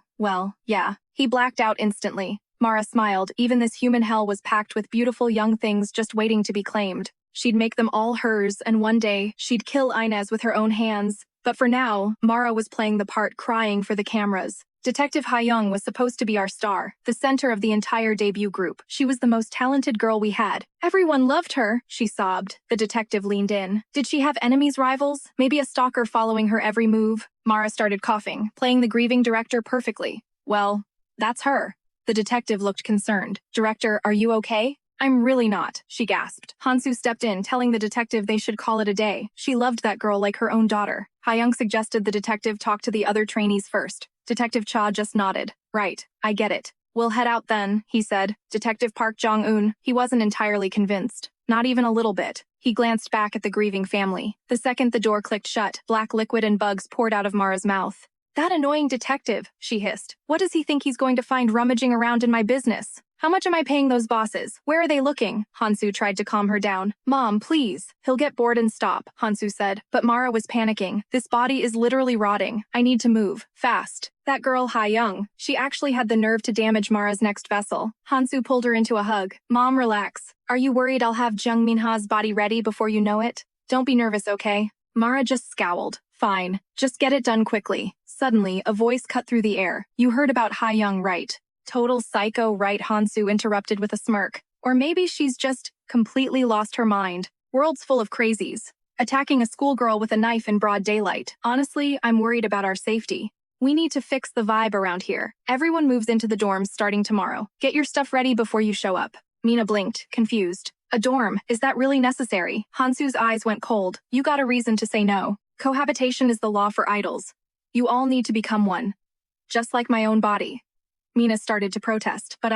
Speaker 2: yeah. He blacked out instantly. Mara smiled. Even this human hell was packed with beautiful young things just waiting to be claimed. She'd make them all hers, and one day, she'd kill Inez with her own hands. But for now, Mara was playing the part, crying for the cameras. Detective Ha-young was supposed to be our star, the center of the entire debut group. She was the most talented girl we had. Everyone loved her, she sobbed. The detective leaned in. Did she have enemies, rivals? Maybe a stalker following her every move? Mara started coughing, playing the grieving director perfectly. Well, that's her. The detective looked concerned. Director, are you okay? I'm really not, she gasped. Hansu stepped in, telling the detective they should call it a day. She loved that girl like her own daughter. Ha-young suggested the detective talk to the other trainees first. Detective Cha just nodded. Right, I get it. We'll head out then, he said. Detective Park Jong-un, he wasn't entirely convinced. Not even a little bit. He glanced back at the grieving family. The second the door clicked shut, black liquid and bugs poured out of Mara's mouth. That annoying detective, she hissed. What does he think he's going to find rummaging around in my business? How much am I paying those bosses? Where are they looking? Hansu tried to calm her down. Mom, please. He'll get bored and stop, Hansu said. But Mara was panicking. This body is literally rotting. I need to move. Fast. That girl, Ha-young, she actually had the nerve to damage Mara's next vessel. Hansu pulled her into a hug. Mom, relax. Are you worried I'll have Jung Minha's body ready before you know it? Don't be nervous, okay? Mara just scowled. Fine. Just get it done quickly. Suddenly, a voice cut through the air. You heard about Ha-young, right? Total psycho, right? Hansu interrupted with a smirk. Or maybe she's just completely lost her mind. World's full of crazies. Attacking a schoolgirl with a knife in broad daylight. Honestly, I'm worried about our safety. We need to fix the vibe around here. Everyone moves into the dorms starting tomorrow. Get your stuff ready before you show up. Mina blinked, confused. A dorm? Is that really necessary? Hansu's eyes went cold. You got a reason to say no. Cohabitation is the law for idols. You all need to become one. Just like my own body. Mina started to protest, but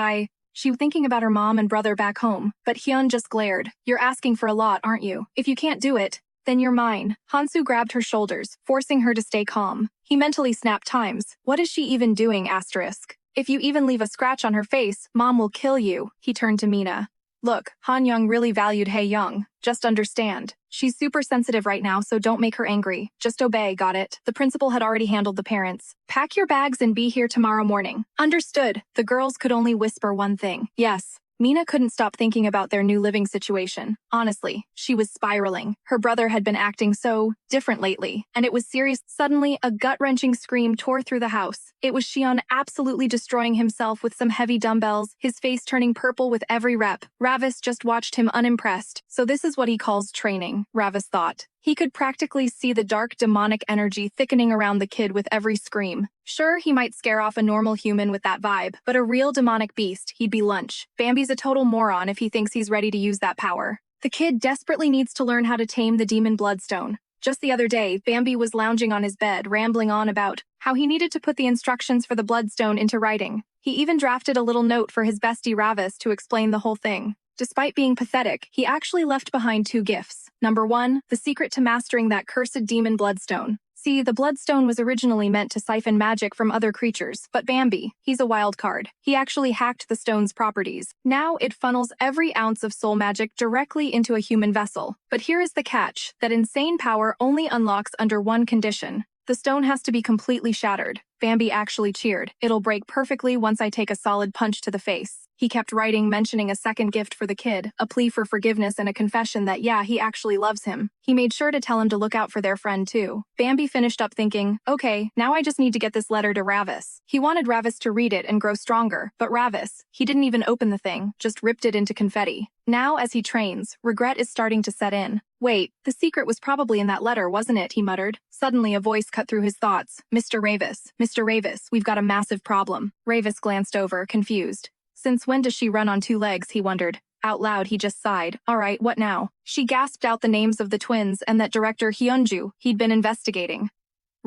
Speaker 2: she was thinking about her mom and brother back home. But Hyun just glared. You're asking for a lot, aren't you? If you can't do it, then you're mine. Hansu grabbed her shoulders, forcing her to stay calm. He mentally snapped times. What is she even doing, asterisk? If you even leave a scratch on her face, Mom will kill you. He turned to Mina. Look, Han Young really valued Hae Young. Just understand. She's super sensitive right now, so don't make her angry. Just obey, got it? The principal had already handled the parents. Pack your bags and be here tomorrow morning. Understood. The girls could only whisper one thing. Yes. Mina couldn't stop thinking about their new living situation. Honestly, she was spiraling. Her brother had been acting so different lately, and it was serious. Suddenly, a gut-wrenching scream tore through the house. It was Xion absolutely destroying himself with some heavy dumbbells, his face turning purple with every rep. Ravis just watched him unimpressed. So this is what he calls training, Ravis thought. He could practically see the dark demonic energy thickening around the kid with every scream. Sure, he might scare off a normal human with that vibe, but a real demonic beast, he'd be lunch. Bambi's a total moron if he thinks he's ready to use that power. The kid desperately needs to learn how to tame the demon bloodstone. Just the other day, Bambi was lounging on his bed, rambling on about how he needed to put the instructions for the bloodstone into writing. He even drafted a little note for his bestie Ravis to explain the whole thing. Despite being pathetic, he actually left behind 2 gifts. Number 1, the secret to mastering that cursed demon bloodstone. See, the bloodstone was originally meant to siphon magic from other creatures, but Bambi, he's a wild card. He actually hacked the stone's properties. Now it funnels every ounce of soul magic directly into a human vessel. But here is the catch, that insane power only unlocks under one condition. The stone has to be completely shattered. Bambi actually cheered. It'll break perfectly once I take a solid punch to the face. He kept writing, mentioning a second gift for the kid, a plea for forgiveness and a confession that, yeah, he actually loves him. He made sure to tell him to look out for their friend, too. Bambi finished up thinking, okay, now I just need to get this letter to Ravis. He wanted Ravis to read it and grow stronger, but Ravis, he didn't even open the thing, just ripped it into confetti. Now, as he trains, regret is starting to set in. Wait, the secret was probably in that letter, wasn't it? He muttered. Suddenly, a voice cut through his thoughts. Mr. Ravis, we've got a massive problem. Ravis glanced over, confused. Since when does she run on 2 legs, he wondered. Out loud, he just sighed. All right, what now? She gasped out the names of the twins and that director Hyunju he'd been investigating.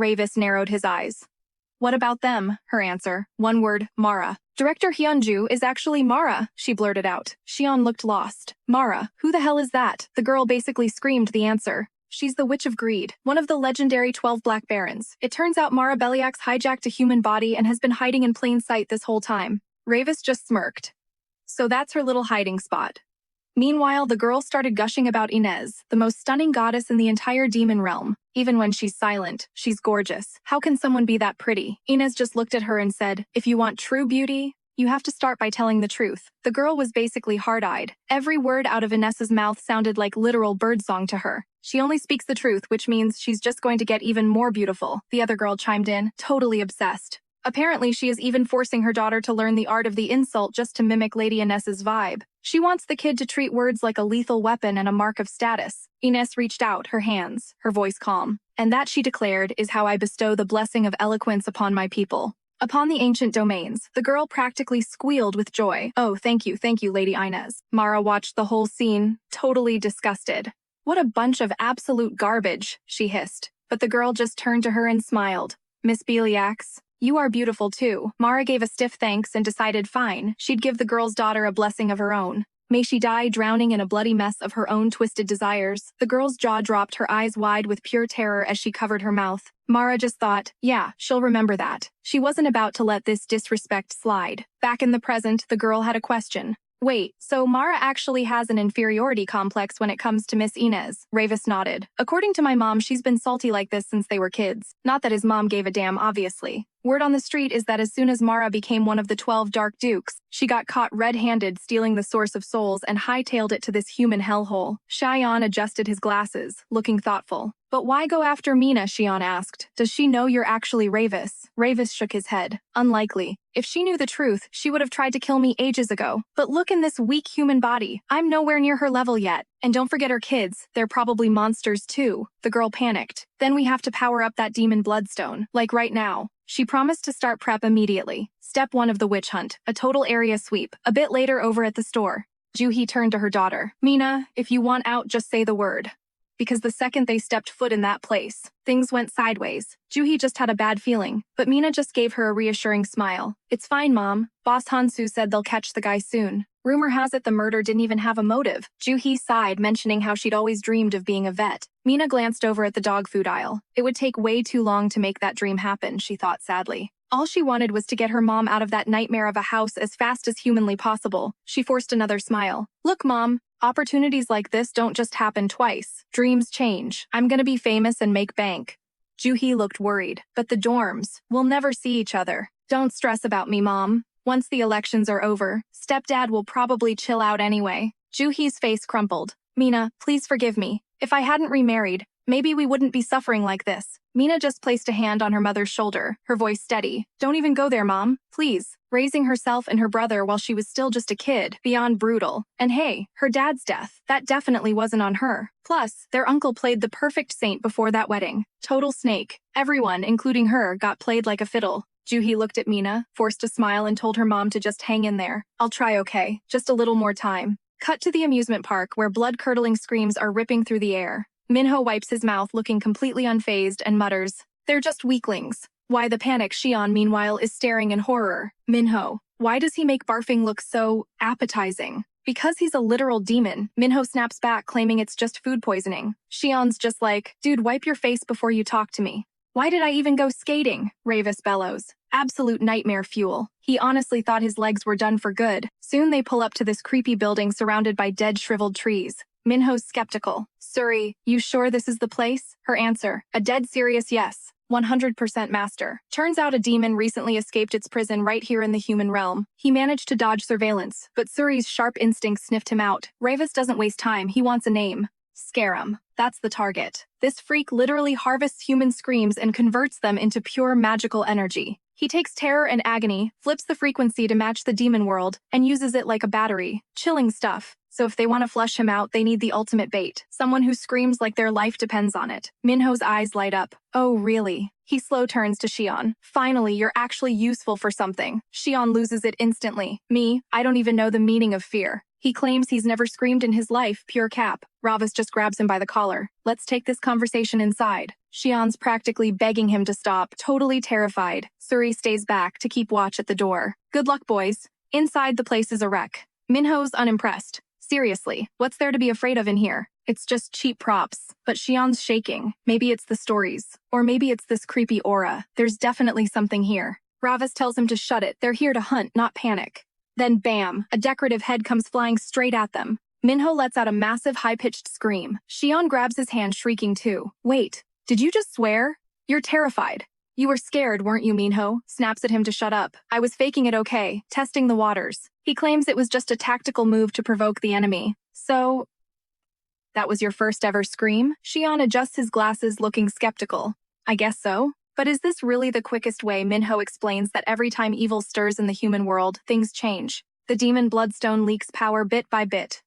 Speaker 2: Ravis narrowed his eyes. What about them? Her answer. One word, Mara. Director Hyunju is actually Mara, she blurted out. Xion looked lost. Mara, who the hell is that? The girl basically screamed the answer. She's the Witch of Greed, one of the legendary 12 Black Barons. It turns out Mara Beliax hijacked a human body and has been hiding in plain sight this whole time. Ravis just smirked. So that's her little hiding spot. Meanwhile, the girl started gushing about Inez, the most stunning goddess in the entire demon realm. Even when she's silent, she's gorgeous. How can someone be that pretty? Inez just looked at her and said, if you want true beauty, you have to start by telling the truth. The girl was basically hard-eyed. Every word out of Inez's mouth sounded like literal birdsong to her. She only speaks the truth, which means she's just going to get even more beautiful. The other girl chimed in, totally obsessed. Apparently, she is even forcing her daughter to learn the art of the insult just to mimic Lady Inez's vibe. She wants the kid to treat words like a lethal weapon and a mark of status. Inez reached out, her hands, her voice calm. And that, she declared, is how I bestow the blessing of eloquence upon my people. Upon the ancient domains, the girl practically squealed with joy. Oh, thank you, Lady Inez. Mara watched the whole scene, totally disgusted. What a bunch of absolute garbage, she hissed. But the girl just turned to her and smiled. Miss Beliax, you are beautiful too. Mara gave a stiff thanks and decided fine, she'd give the girl's daughter a blessing of her own. May she die drowning in a bloody mess of her own twisted desires. The girl's jaw dropped, her eyes wide with pure terror as she covered her mouth. Mara just thought, yeah, she'll remember that. She wasn't about to let this disrespect slide. Back in the present, the girl had a question. Wait, so Mara actually has an inferiority complex when it comes to Miss Inez? Ravis nodded. According to my mom, she's been salty like this since they were kids. Not that his mom gave a damn, obviously. Word on the street is that as soon as Mara became one of the 12 Dark Dukes, she got caught red-handed stealing the Source of Souls and hightailed it to this human hellhole. Xion adjusted his glasses, looking thoughtful. But why go after Mina? Xion asked. Does she know you're actually Ravis? Ravis shook his head. Unlikely. If she knew the truth, she would have tried to kill me ages ago. But look in this weak human body. I'm nowhere near her level yet. And don't forget her kids. They're probably monsters too. The girl panicked. Then we have to power up that demon bloodstone. Like right now. She promised to start prep immediately. Step 1 of the witch hunt. A total area sweep. A bit later over at the store. Juhi turned to her daughter. Mina, if you want out, just say the word. Because the second they stepped foot in that place, things went sideways. Juhi just had a bad feeling, but Mina just gave her a reassuring smile. It's fine, Mom. Boss Hansu said they'll catch the guy soon. Rumor has it the murder didn't even have a motive. Juhi sighed, mentioning how she'd always dreamed of being a vet. Mina glanced over at the dog food aisle. It would take way too long to make that dream happen, she thought sadly. All she wanted was to get her mom out of that nightmare of a house as fast as humanly possible. She forced another smile. Look, Mom. Opportunities like this don't just happen twice. Dreams change. I'm gonna be famous and make bank. Juhi looked worried. But the dorms. We'll never see each other. Don't stress about me, Mom. Once the elections are over, stepdad will probably chill out anyway. Juhi's face crumpled. Mina, please forgive me. If I hadn't remarried, maybe we wouldn't be suffering like this. Mina just placed a hand on her mother's shoulder, her voice steady. Don't even go there, Mom, please. Raising herself and her brother while she was still just a kid, beyond brutal. And hey, her dad's death, that definitely wasn't on her. Plus, their uncle played the perfect saint before that wedding. Total snake. Everyone, including her, got played like a fiddle. Juhi looked at Mina, forced a smile and told her mom to just hang in there. I'll try, okay? Just a little more time. Cut to the amusement park where blood-curdling screams are ripping through the air. Minho wipes his mouth looking completely unfazed and mutters, "They're just weaklings." Why the panic? Xion, meanwhile, is staring in horror. Minho, why does he make barfing look so appetizing? Because he's a literal demon. Minho snaps back, claiming it's just food poisoning. Xion's just like, dude, wipe your face before you talk to me. Why did I even go skating? Ravis bellows. Absolute nightmare fuel. He honestly thought his legs were done for good. Soon they pull up to this creepy building surrounded by dead, shriveled trees. Minho's skeptical. Suri, you sure this is the place? Her answer, a dead serious yes. 100% master. Turns out a demon recently escaped its prison right here in the human realm. He managed to dodge surveillance, but Suri's sharp instincts sniffed him out. Ravis doesn't waste time, he wants a name. Scarum. That's the target. This freak literally harvests human screams and converts them into pure magical energy. He takes terror and agony, flips the frequency to match the demon world, and uses it like a battery. Chilling stuff. So if they want to flush him out, they need the ultimate bait. Someone who screams like their life depends on it. Minho's eyes light up. Oh, really? He slow turns to Xion. Finally, you're actually useful for something. Xion loses it instantly. Me, I don't even know the meaning of fear. He claims he's never screamed in his life, pure cap. Ravis just grabs him by the collar. Let's take this conversation inside. Xion's practically begging him to stop, totally terrified. Suri stays back to keep watch at the door. Good luck, boys. Inside, the place is a wreck. Minho's unimpressed. Seriously, what's there to be afraid of in here? It's just cheap props. But Xion's shaking. Maybe it's the stories. Or maybe it's this creepy aura. There's definitely something here. Ravis tells him to shut it. They're here to hunt, not panic. Then bam, a decorative head comes flying straight at them. Minho lets out a massive high-pitched scream. Xion grabs his hand, shrieking too. Wait, did you just swear? You're terrified. You were scared, weren't you, Minho? Snaps at him to shut up. I was faking it okay, testing the waters. He claims it was just a tactical move to provoke the enemy. So, that was your first ever scream? Xion adjusts his glasses, looking skeptical. I guess so. But is this really the quickest way? Minho explains that every time evil stirs in the human world, things change. The demon bloodstone leaks power bit by bit.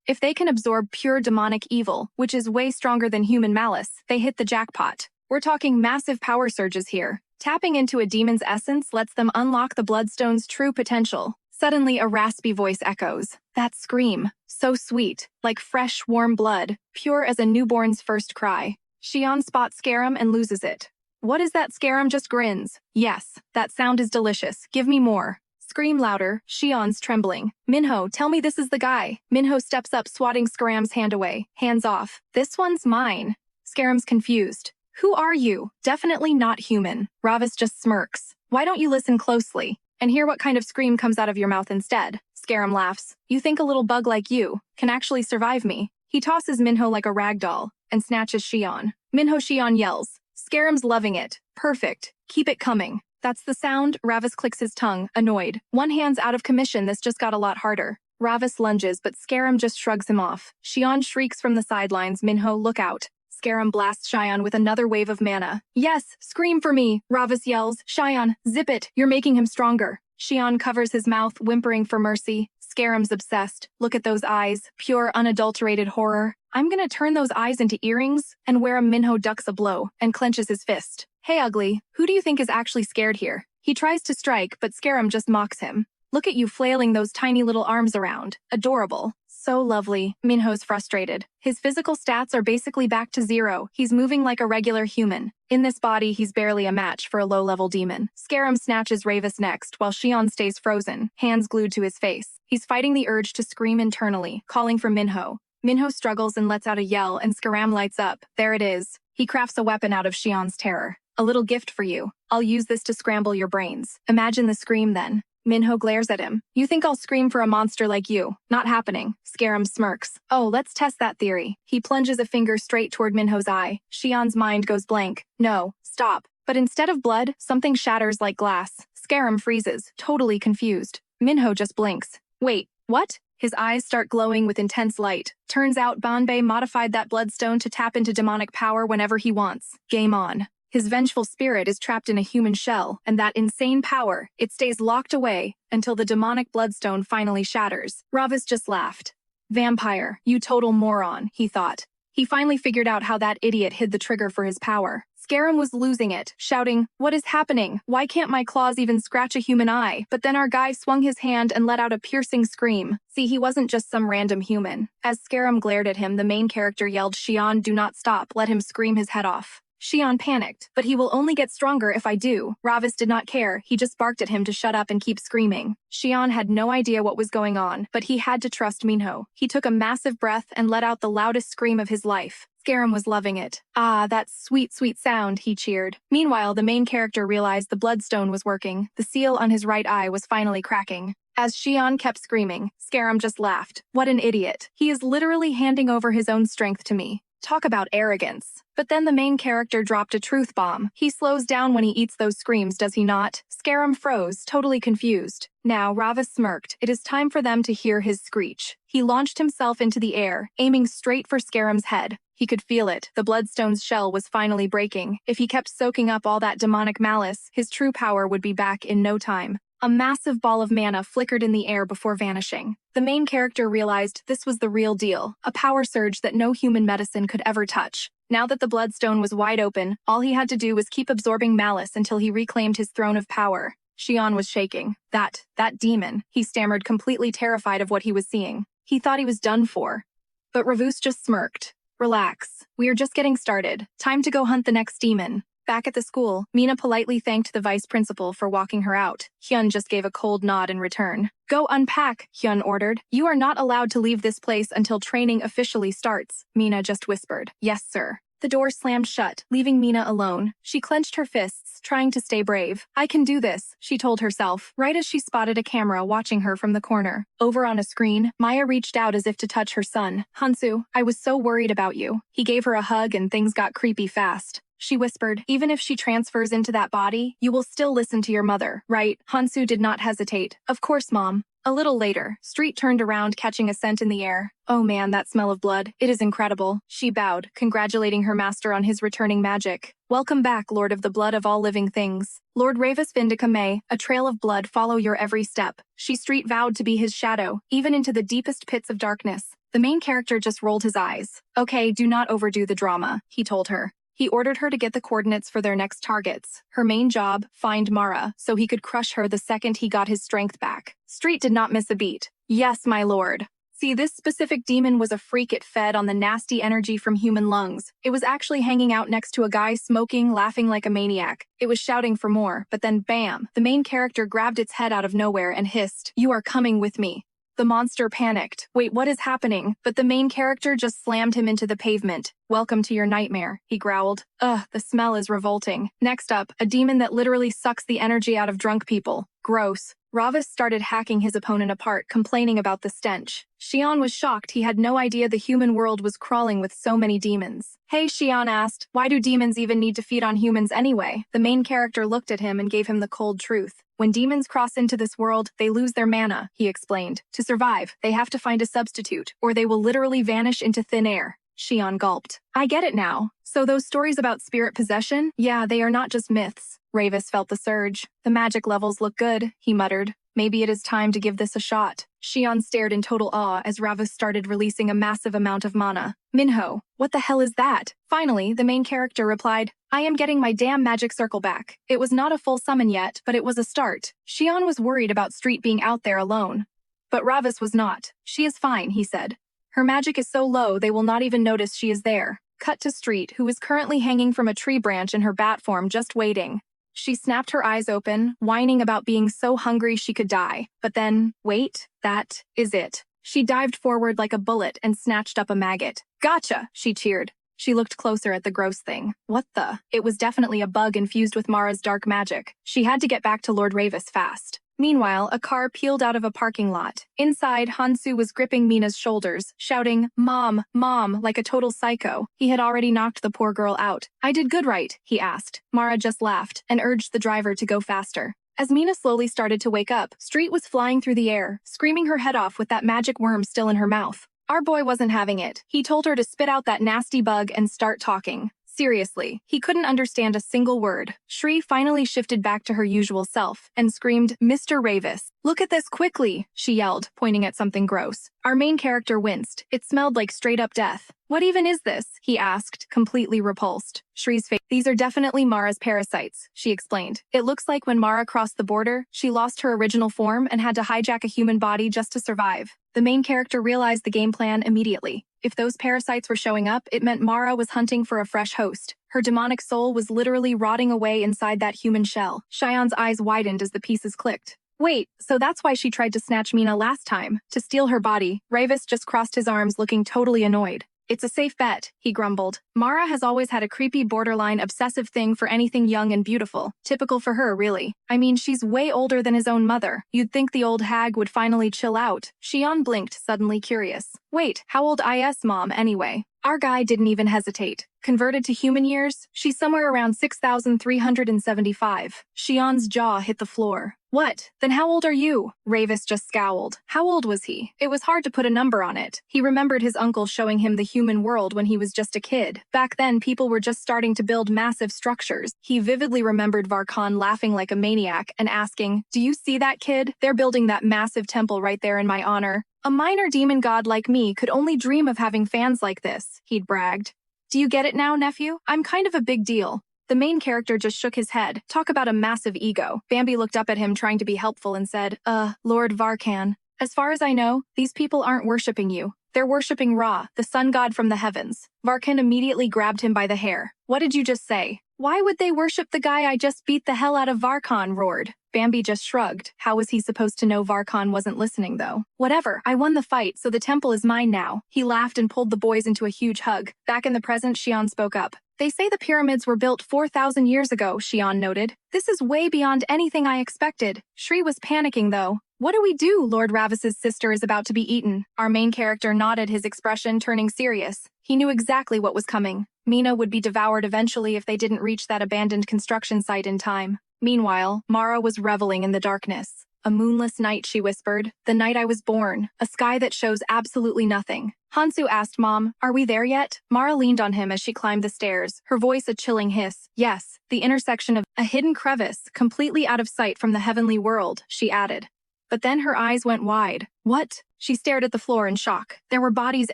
Speaker 2: If they can absorb pure demonic evil, which is way stronger than human malice, they hit the jackpot. We're talking massive power surges here. Tapping into a demon's essence lets them unlock the bloodstone's true potential. Suddenly, a raspy voice echoes. That scream. So sweet. Like fresh, warm blood. Pure as a newborn's first cry. Xion spots Scarum and loses it. What is that? Scarum just grins. Yes, that sound is delicious. Give me more. Scream louder. Xion's trembling. Minho, tell me this is the guy. Minho steps up, swatting Scarum's hand away. Hands off. This one's mine. Scarum's confused. Who are you? Definitely not human. Ravis just smirks. Why don't you listen closely and hear what kind of scream comes out of your mouth instead? Scarum laughs. You think a little bug like you can actually survive me? He tosses Minho like a rag doll and snatches Xion. Minho. Xion yells. Scarum's loving it. Perfect. Keep it coming. That's the sound. Ravis clicks his tongue, annoyed. One hand's out of commission. This just got a lot harder. Ravis lunges, but Scarum just shrugs him off. Xion shrieks from the sidelines. Minho, look out. Scarum blasts Xion with another wave of mana. Yes, scream for me. Ravis yells. Xion, zip it. You're making him stronger. Xion covers his mouth, whimpering for mercy. Scarum's obsessed. Look at those eyes. Pure, unadulterated horror. I'm gonna turn those eyes into earrings and wear 'em. Minho ducks a blow and clenches his fist. Hey, ugly, who do you think is actually scared here? He tries to strike, but Scarum just mocks him. Look at you flailing those tiny little arms around. Adorable. So lovely. Minho's frustrated. His physical stats are basically back to zero. He's moving like a regular human. In this body, he's barely a match for a low-level demon. Scarum snatches Ravis next, while Xion stays frozen, hands glued to his face. He's fighting the urge to scream internally, calling for Minho. Minho struggles and lets out a yell, and Scarum lights up. There it is. He crafts a weapon out of Xion's terror. A little gift for you. I'll use this to scramble your brains. Imagine the scream then. Minho glares at him. You think I'll scream for a monster like you? Not happening. Scarum smirks. Oh, let's test that theory. He plunges a finger straight toward Minho's eye. Xion's mind goes blank. No, stop. But instead of blood, something shatters like glass. Scarum freezes, totally confused. Minho just blinks. Wait, what? His eyes start glowing with intense light. Turns out Banbei modified that bloodstone to tap into demonic power whenever he wants. Game on. His vengeful spirit is trapped in a human shell, and that insane power, it stays locked away until the demonic bloodstone finally shatters. Ravis just laughed. Vampire, you total moron, he thought. He finally figured out how that idiot hid the trigger for his power. Scarum was losing it, shouting, "What is happening? Why can't my claws even scratch a human eye?" But then our guy swung his hand and let out a piercing scream. See, he wasn't just some random human. As Scarum glared at him, the main character yelled, "Xian, do not stop, let him scream his head off." Xian panicked, "But he will only get stronger if I do." Ravis did not care, he just barked at him to shut up and keep screaming. Xian had no idea what was going on, but he had to trust Minho. He took a massive breath and let out the loudest scream of his life. Scarum was loving it. "Ah, that sweet, sweet sound," he cheered. Meanwhile, the main character realized the bloodstone was working. The seal on his right eye was finally cracking. As Xian kept screaming, Scarum just laughed. "What an idiot. He is literally handing over his own strength to me. Talk about arrogance." But then the main character dropped a truth bomb. He slows down when he eats those screams, does he not? Scarum froze, totally confused. Now Ravis smirked. It is time for them to hear his screech. He launched himself into the air, aiming straight for Scarum's head. He could feel it. The bloodstone's shell was finally breaking. If he kept soaking up all that demonic malice, his true power would be back in no time. A massive ball of mana flickered in the air before vanishing. The main character realized this was the real deal, a power surge that no human medicine could ever touch. Now that the bloodstone was wide open, all he had to do was keep absorbing malice until he reclaimed his throne of power. Xian was shaking. That demon, he stammered, completely terrified of what he was seeing. He thought he was done for. But Ravus just smirked. "Relax. We are just getting started. Time to go hunt the next demon." Back at the school, Mina politely thanked the vice principal for walking her out. Hyun just gave a cold nod in return. "Go unpack," Hyun ordered. "You are not allowed to leave this place until training officially starts," Mina just whispered. "Yes, sir." The door slammed shut, leaving Mina alone. She clenched her fists, trying to stay brave. "I can do this," she told herself, right as she spotted a camera watching her from the corner. Over on a screen, Maya reached out as if to touch her son. "Hansu, I was so worried about you." He gave her a hug and things got creepy fast. She whispered, "Even if she transfers into that body, you will still listen to your mother, right?" Hansu did not hesitate. "Of course, Mom." A little later, Street turned around, catching a scent in the air. "Oh man, that smell of blood. It is incredible." She bowed, congratulating her master on his returning magic. "Welcome back, Lord of the Blood of all living things. Lord Ravus Vindica, may a trail of blood follow your every step." Street vowed to be his shadow, even into the deepest pits of darkness. The main character just rolled his eyes. "Okay, do not overdo the drama," he told her. He ordered her to get the coordinates for their next targets. Her main job, find Mara, so he could crush her the second he got his strength back. Street did not miss a beat. "Yes, my lord." See, this specific demon was a freak. It fed on the nasty energy from human lungs. It was actually hanging out next to a guy smoking, laughing like a maniac. It was shouting for more, but then bam! The main character grabbed its head out of nowhere and hissed, "You are coming with me." The monster panicked. "Wait, what is happening?" But the main character just slammed him into the pavement. "Welcome to your nightmare," he growled. "Ugh, the smell is revolting." Next up, a demon that literally sucks the energy out of drunk people. Gross. Ravis started hacking his opponent apart, complaining about the stench. Xian was shocked. He had no idea the human world was crawling with so many demons. "Hey," Xian asked, "why do demons even need to feed on humans anyway?" The main character looked at him and gave him the cold truth. "When demons cross into this world, they lose their mana," he explained. "To survive, they have to find a substitute, or they will literally vanish into thin air." Xian gulped. "I get it now. So those stories about spirit possession? Yeah, they are not just myths." Ravis felt the surge. "The magic levels look good," he muttered. "Maybe it is time to give this a shot." Xian stared in total awe as Ravis started releasing a massive amount of mana. "Minho, what the hell is that?" Finally, the main character replied, "I am getting my damn magic circle back." It was not a full summon yet, but it was a start. Xian was worried about Street being out there alone. But Ravis was not. "She is fine," he said. "Her magic is so low they will not even notice she is there." Cut to Street, who was currently hanging from a tree branch in her bat form, just waiting. She snapped her eyes open, whining about being so hungry she could die. But then, wait, that is it. She dived forward like a bullet and snatched up a maggot. "Gotcha!" she cheered. She looked closer at the gross thing. What the? It was definitely a bug infused with Mara's dark magic. She had to get back to Lord Ravus fast. Meanwhile, a car peeled out of a parking lot. Inside, Hansu was gripping Mina's shoulders, shouting, "Mom, Mom," like a total psycho. He had already knocked the poor girl out. "I did good, right?" he asked. Mara just laughed and urged the driver to go faster. As Mina slowly started to wake up, Street was flying through the air, screaming her head off with that magic worm still in her mouth. Our boy wasn't having it. He told her to spit out that nasty bug and start talking. Seriously, he couldn't understand a single word. Shri finally shifted back to her usual self and screamed, "Mr. Ravis, look at this quickly," she yelled, pointing at something gross. Our main character winced. It smelled like straight-up death. "What even is this?" he asked, completely repulsed. Shri's face. "These are definitely Mara's parasites," she explained. "It looks like when Mara crossed the border, she lost her original form and had to hijack a human body just to survive." The main character realized the game plan immediately. If those parasites were showing up, it meant Mara was hunting for a fresh host. Her demonic soul was literally rotting away inside that human shell. Cheyenne's eyes widened as the pieces clicked. "Wait, so that's why she tried to snatch Mina last time, to steal her body." Ravis just crossed his arms, looking totally annoyed. "It's a safe bet," he grumbled. "Mara has always had a creepy, borderline obsessive thing for anything young and beautiful. Typical for her, really. I mean, she's way older than his own mother. You'd think the old hag would finally chill out." Cheyenne blinked, suddenly curious. "Wait, how old is Mom, anyway?" Our guy didn't even hesitate. Converted to human years, she's somewhere around 6,375. Cheyenne's jaw hit the floor. "What? Then how old are you?" Ravis just scowled. How old was he? It was hard to put a number on it. He remembered his uncle showing him the human world when he was just a kid. Back then, people were just starting to build massive structures. He vividly remembered Varkan laughing like a maniac and asking, "Do you see that, kid? They're building that massive temple right there in my honor. A minor demon god like me could only dream of having fans like this," he'd bragged. "Do you get it now, nephew? I'm kind of a big deal." The main character just shook his head. Talk about a massive ego. Bambi looked up at him trying to be helpful and said, Lord Varkan. "As far as I know, these people aren't worshipping you. They're worshipping Ra, the sun god from the heavens." Varkan immediately grabbed him by the hair. "What did you just say?" "Why would they worship the guy I just beat the hell out of?" Varkan roared. Bambi just shrugged. How was he supposed to know Varkan wasn't listening, though? "Whatever, I won the fight, so the temple is mine now." He laughed and pulled the boys into a huge hug. Back in the present, Cheyenne spoke up. "They say the pyramids were built 4,000 years ago," Cheyenne noted. "This is way beyond anything I expected." Shri was panicking, though. "What do we do? Lord Ravis's sister is about to be eaten." Our main character nodded, his expression turning serious. He knew exactly what was coming. Mina would be devoured eventually if they didn't reach that abandoned construction site in time. Meanwhile, Mara was reveling in the darkness. "A moonless night," she whispered. "The night I was born. A sky that shows absolutely nothing." Hansu asked, "Mom, are we there yet?" Mara leaned on him as she climbed the stairs, her voice a chilling hiss. "Yes, the intersection of a hidden crevice, completely out of sight from the heavenly world," she added. But then her eyes went wide. "What?" She stared at the floor in shock. There were bodies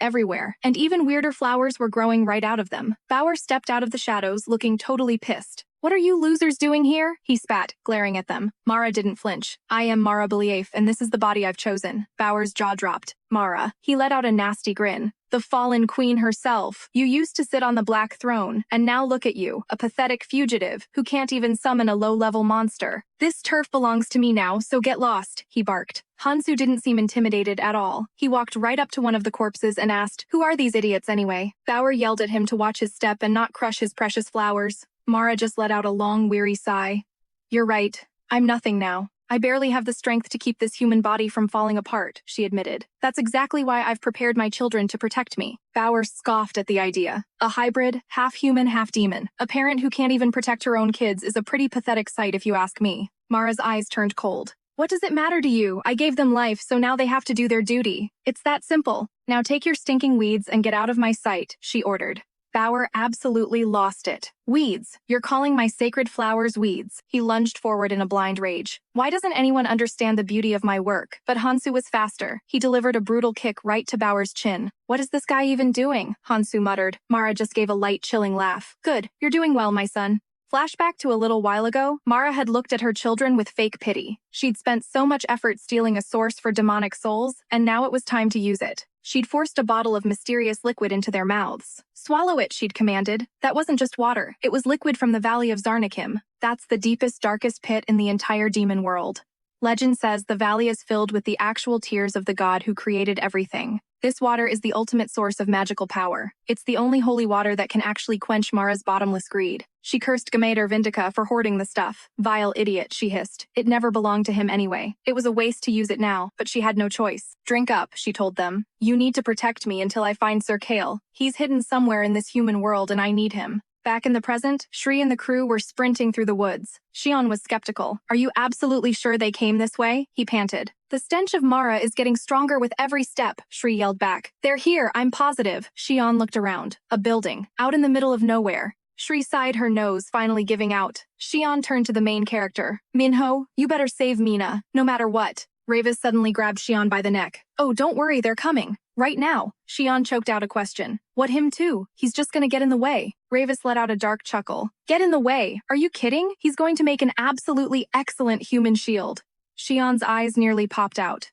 Speaker 2: everywhere, and even weirder flowers were growing right out of them. Bauer stepped out of the shadows, looking totally pissed. "What are you losers doing here?" he spat, glaring at them. Mara didn't flinch. "I am Mara Belief, and this is the body I've chosen." Bauer's jaw dropped. "Mara." He let out a nasty grin. "The fallen queen herself. You used to sit on the black throne, and now look at you, a pathetic fugitive who can't even summon a low-level monster. This turf belongs to me now, so get lost," he barked. Hansu didn't seem intimidated at all. He walked right up to one of the corpses and asked, "Who are these idiots anyway?" Bauer yelled at him to watch his step and not crush his precious flowers. Mara just let out a long, weary sigh. "You're right. I'm nothing now. I barely have the strength to keep this human body from falling apart," she admitted. "That's exactly why I've prepared my children to protect me." Bauer scoffed at the idea. A hybrid, half-human, half-demon. A parent who can't even protect her own kids is a pretty pathetic sight if you ask me. Mara's eyes turned cold. "What does it matter to you? I gave them life, so now they have to do their duty. It's that simple. Now take your stinking weeds and get out of my sight," she ordered. Bauer absolutely lost it. "Weeds? You're calling my sacred flowers weeds?" He lunged forward in a blind rage. "Why doesn't anyone understand the beauty of my work?" But Hansu was faster. He delivered a brutal kick right to Bauer's chin. "What is this guy even doing?" Hansu muttered. Mara just gave a light, chilling laugh. "Good, you're doing well, my son." Flashback to a little while ago, Mara had looked at her children with fake pity. She'd spent so much effort stealing a source for demonic souls, and now it was time to use it. She'd forced a bottle of mysterious liquid into their mouths. "Swallow it," she'd commanded. That wasn't just water. It was liquid from the Valley of Zarnikim. That's the deepest, darkest pit in the entire demon world. Legend says the valley is filled with the actual tears of the god who created everything. This water is the ultimate source of magical power. It's the only holy water that can actually quench Mara's bottomless greed. She cursed Gameter Vindica for hoarding the stuff. "Vile idiot," she hissed. It never belonged to him anyway. It was a waste to use it now, but she had no choice. "Drink up," she told them. "You need to protect me until I find Sir Kale. He's hidden somewhere in this human world and I need him." Back in the present, Shri and the crew were sprinting through the woods. Xion was skeptical. Are you absolutely sure they came this way? He panted. The stench of Mara is getting stronger with every step, Shri yelled back. They're here, I'm positive. Xion looked around. A building. Out in the middle of nowhere. Shri sighed, her nose finally giving out. Xion turned to the main character. Minho, you better save Mina, no matter what. Ravis suddenly grabbed Xion by the neck. Oh, don't worry, they're coming. Right now. Xion choked out a question. What, him too? He's just gonna get in the way. Ravis let out a dark chuckle. Get in the way? Are you kidding? He's going to make an absolutely excellent human shield. Xion's eyes nearly popped out.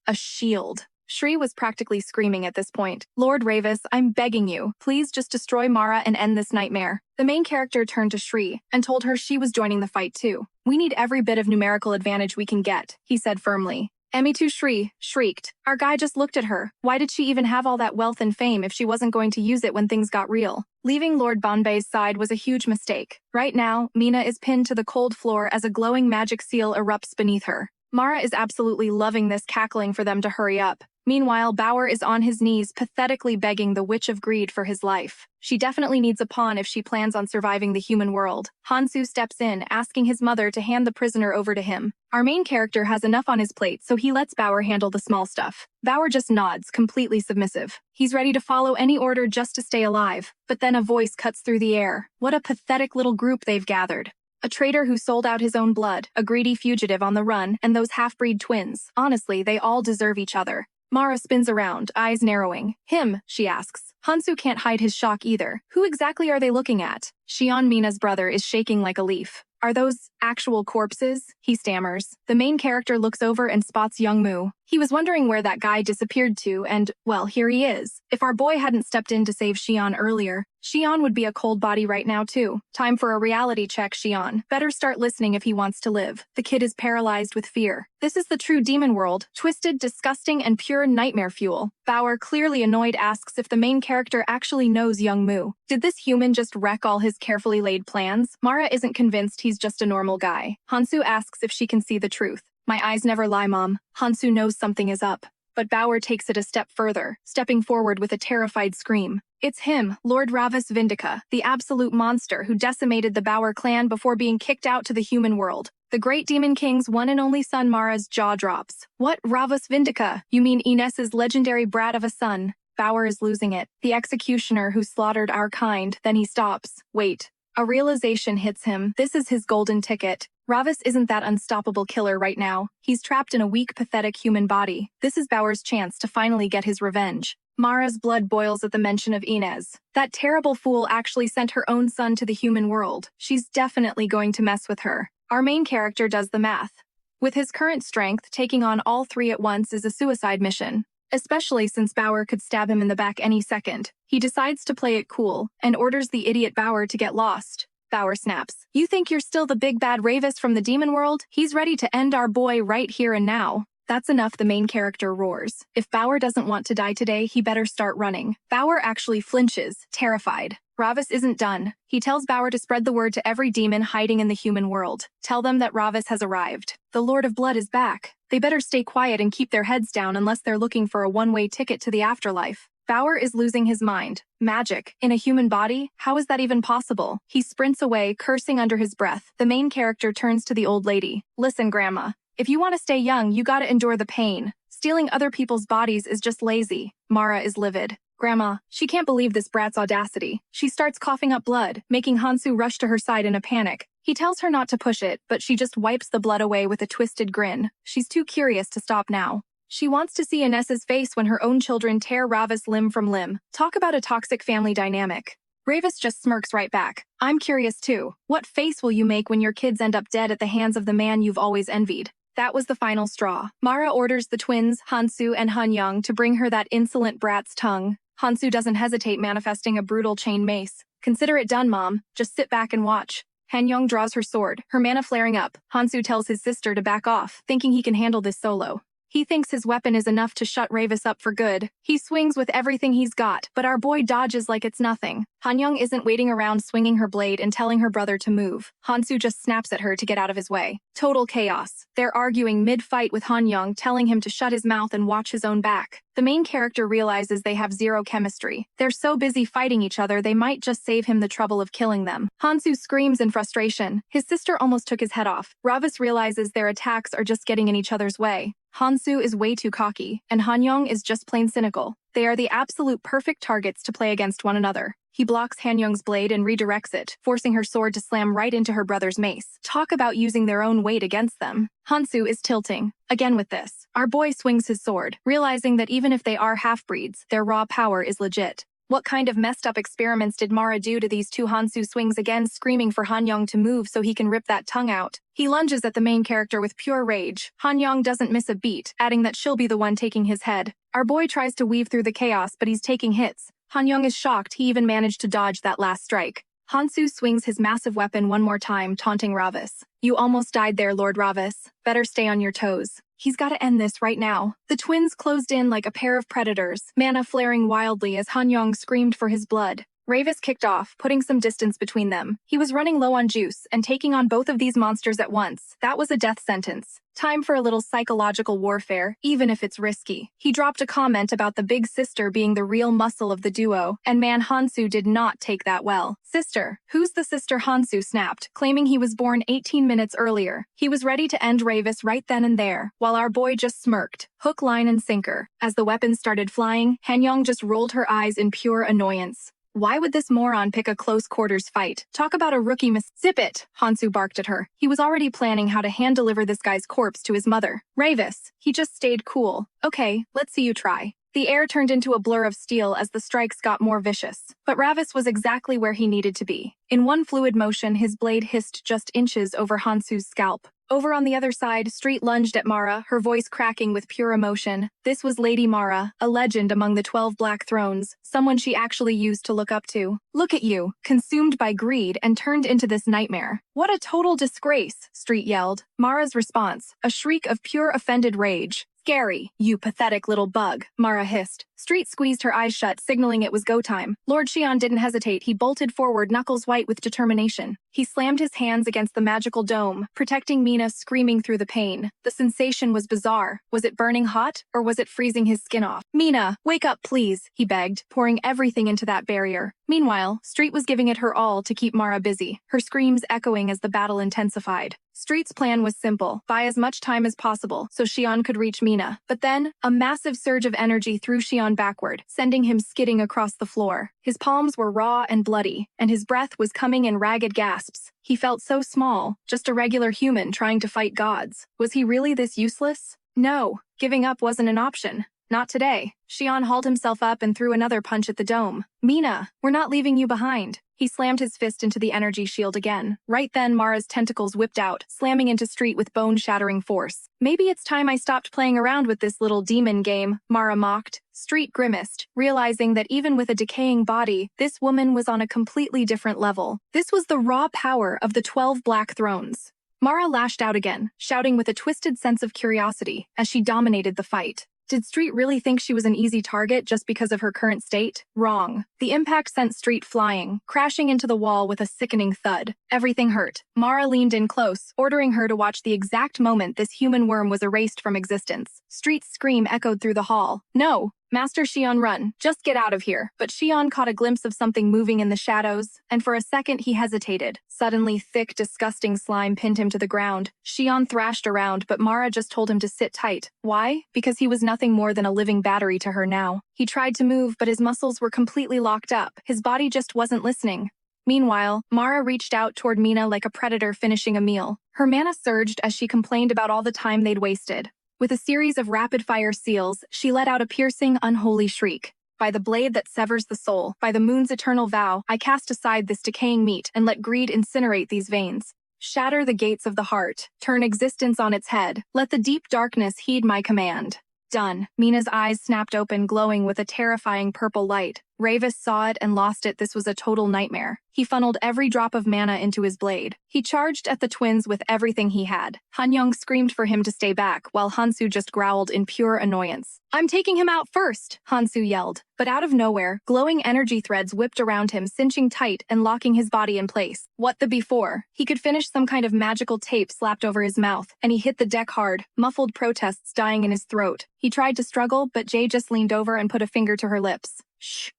Speaker 2: A shield. Shri was practically screaming at this point. Lord Ravis, I'm begging you, please just destroy Mara and end this nightmare. The main character turned to Shri and told her she was joining the fight too. We need every bit of numerical advantage we can get, he said firmly. Emitu Shri shrieked. Our guy just looked at her. Why did she even have all that wealth and fame if she wasn't going to use it when things got real? Leaving Lord Banbei's side was a huge mistake. Right now, Mina is pinned to the cold floor as a glowing magic seal erupts beneath her. Mara is absolutely loving this, cackling for them to hurry up. Meanwhile, Bauer is on his knees, pathetically begging the Witch of Greed for his life. She definitely needs a pawn if she plans on surviving the human world. Hansu steps in, asking his mother to hand the prisoner over to him. Our main character has enough on his plate, so he lets Bauer handle the small stuff. Bauer just nods, completely submissive. He's ready to follow any order just to stay alive. But then a voice cuts through the air. What a pathetic little group they've gathered. A traitor who sold out his own blood, a greedy fugitive on the run, and those half-breed twins. Honestly, they all deserve each other. Mara spins around, eyes narrowing. Him, she asks. Hansu can't hide his shock either. Who exactly are they looking at? Xion, Mina's brother, is shaking like a leaf. Are those actual corpses? He stammers. The main character looks over and spots Young Mu. He was wondering where that guy disappeared to, and, well, here he is. If our boy hadn't stepped in to save Xion earlier, Xion would be a cold body right now too. Time for a reality check, Xion. Better start listening if he wants to live. The kid is paralyzed with fear. This is the true demon world, twisted, disgusting, and pure nightmare fuel. Bauer, clearly annoyed, asks if the main character actually knows Young Mu. Did this human just wreck all his carefully laid plans? Mara isn't convinced he's just a normal guy. Hansu asks if she can see the truth. My eyes never lie, Mom. Hansu knows something is up. But Bauer takes it a step further, stepping forward with a terrified scream. It's him, Lord Ravus Vindica, the absolute monster who decimated the Bauer clan before being kicked out to the human world. The great demon king's one and only son. Mara's jaw drops. What, Ravus Vindica? You mean Ines's legendary brat of a son? Bauer is losing it. The executioner who slaughtered our kind. Then he stops. Wait. A realization hits him. This is his golden ticket. Ravus isn't that unstoppable killer right now. He's trapped in a weak, pathetic human body. This is Bauer's chance to finally get his revenge. Mara's blood boils at the mention of Inez. That terrible fool actually sent her own son to the human world. She's definitely going to mess with her. Our main character does the math. With his current strength, taking on all three at once is a suicide mission. Especially since Bauer could stab him in the back any second. He decides to play it cool, and orders the idiot Bauer to get lost. Bauer snaps. You think you're still the big bad Ravis from the demon world? He's ready to end our boy right here and now. That's enough, the main character roars. If Bauer doesn't want to die today, he better start running. Bauer actually flinches, terrified. Ravus isn't done. He tells Bauer to spread the word to every demon hiding in the human world. Tell them that Ravus has arrived. The Lord of Blood is back. They better stay quiet and keep their heads down unless they're looking for a one-way ticket to the afterlife. Bauer is losing his mind. Magic. In a human body? How is that even possible? He sprints away, cursing under his breath. The main character turns to the old lady. Listen, Grandma. If you want to stay young, you gotta endure the pain. Stealing other people's bodies is just lazy. Mara is livid. Grandma, she can't believe this brat's audacity. She starts coughing up blood, making Hansu rush to her side in a panic. He tells her not to push it, but she just wipes the blood away with a twisted grin. She's too curious to stop now. She wants to see Ines's face when her own children tear Ravus limb from limb. Talk about a toxic family dynamic. Ravis just smirks right back. I'm curious too. What face will you make when your kids end up dead at the hands of the man you've always envied? That was the final straw. Mara orders the twins, Hansu and Hanyang, to bring her that insolent brat's tongue. Hansu doesn't hesitate, manifesting a brutal chain mace. Consider it done, Mom. Just sit back and watch. Hanyang draws her sword, her mana flaring up. Hansu tells his sister to back off, thinking he can handle this solo. He thinks his weapon is enough to shut Ravis up for good. He swings with everything he's got, but our boy dodges like it's nothing. Hanyoung isn't waiting around swinging her blade and telling her brother to move. Hansu just snaps at her to get out of his way. Total chaos. They're arguing mid-fight with Hanyoung, telling him to shut his mouth and watch his own back. The main character realizes they have zero chemistry. They're so busy fighting each other they might just save him the trouble of killing them. Hansu screams in frustration. His sister almost took his head off. Ravis realizes their attacks are just getting in each other's way. Hansu is way too cocky, and Hanyoung is just plain cynical. They are the absolute perfect targets to play against one another. He blocks Hanyoung's blade and redirects it, forcing her sword to slam right into her brother's mace. Talk about using their own weight against them. Hansu is tilting. Again with this. Our boy swings his sword, realizing that even if they are half-breeds, their raw power is legit. What kind of messed up experiments did Mara do to these two? Hansu swings again, screaming for Hanyoung to move so he can rip that tongue out. He lunges at the main character with pure rage. Hanyoung doesn't miss a beat, adding that she'll be the one taking his head. Our boy tries to weave through the chaos, but he's taking hits. Hanyoung is shocked he even managed to dodge that last strike. Hansu swings his massive weapon one more time, taunting Ravis. You almost died there, Lord Ravis. Better stay on your toes. He's got to end this right now. The twins closed in like a pair of predators, mana flaring wildly as Hanyoung screamed for his blood. Ravis kicked off, putting some distance between them. He was running low on juice, and taking on both of these monsters at once. That was a death sentence. Time for a little psychological warfare, even if it's risky. He dropped a comment about the big sister being the real muscle of the duo, and man, Hansu did not take that well. Sister? Who's the sister? Hansu snapped, claiming he was born 18 minutes earlier. He was ready to end Ravis right then and there, while our boy just smirked. Hook, line, and sinker. As the weapons started flying, Hanyoung just rolled her eyes in pure annoyance. Why would this moron pick a close-quarters fight? Talk about a rookie Zip it! Hansu barked at her. He was already planning how to hand-deliver this guy's corpse to his mother. Ravis. He just stayed cool. Okay, let's see you try. The air turned into a blur of steel as the strikes got more vicious. But Ravis was exactly where he needed to be. In one fluid motion, his blade hissed just inches over Hansu's scalp. Over on the other side, Street lunged at Mara, her voice cracking with pure emotion. This was Lady Mara, a legend among the 12 Black Thrones, someone she actually used to look up to. Look at you, consumed by greed and turned into this nightmare. What a total disgrace, Street yelled. Mara's response, a shriek of pure offended rage. Scary, you pathetic little bug, Mara hissed. Street squeezed her eyes shut, signaling it was go time. Lord Xian didn't hesitate. He bolted forward, knuckles white with determination. He slammed his hands against the magical dome, protecting Mina, screaming through the pain. The sensation was bizarre. Was it burning hot, or was it freezing his skin off? Mina, wake up, please, he begged, pouring everything into that barrier. Meanwhile, Street was giving it her all to keep Mara busy, her screams echoing as the battle intensified. Street's plan was simple, buy as much time as possible so Xian could reach Mina. But then, a massive surge of energy threw Xian backward, sending him skidding across the floor. His palms were raw and bloody, and his breath was coming in ragged gasps. He felt so small, just a regular human trying to fight gods. Was he really this useless? No, giving up wasn't an option. Not today. Xian hauled himself up and threw another punch at the dome. Mina, we're not leaving you behind. He slammed his fist into the energy shield again. Right then, Mara's tentacles whipped out, slamming into Street with bone-shattering force. Maybe it's time I stopped playing around with this little demon game, Mara mocked. Street grimaced, realizing that even with a decaying body, this woman was on a completely different level. This was the raw power of the 12 Black Thrones. Mara lashed out again, shouting with a twisted sense of curiosity as she dominated the fight. Did Street really think she was an easy target just because of her current state? Wrong. The impact sent Street flying, crashing into the wall with a sickening thud. Everything hurt. Mara leaned in close, ordering her to watch the exact moment this human worm was erased from existence. Street's scream echoed through the hall. No! Master Xian, run. Just get out of here. But Xian caught a glimpse of something moving in the shadows, and for a second he hesitated. Suddenly, thick, disgusting slime pinned him to the ground. Xian thrashed around, but Mara just told him to sit tight. Why? Because he was nothing more than a living battery to her now. He tried to move, but his muscles were completely locked up. His body just wasn't listening. Meanwhile, Mara reached out toward Mina like a predator finishing a meal. Her mana surged as she complained about all the time they'd wasted. With a series of rapid-fire seals, she let out a piercing, unholy shriek. By the blade that severs the soul, by the moon's eternal vow, I cast aside this decaying meat and let greed incinerate these veins. Shatter the gates of the heart, turn existence on its head, let the deep darkness heed my command. Done. Mina's eyes snapped open, glowing with a terrifying purple light. Ravis saw it and lost it. This was a total nightmare. He funneled every drop of mana into his blade. He charged at the twins with everything he had. Hanyoung screamed for him to stay back, while Hansu just growled in pure annoyance. "I'm taking him out first," Hansu yelled. But out of nowhere, glowing energy threads whipped around him, cinching tight and locking his body in place. What the before? He could finish some kind of magical tape slapped over his mouth, and he hit the deck hard, muffled protests dying in his throat. He tried to struggle, but Jay just leaned over and put a finger to her lips. "Shh.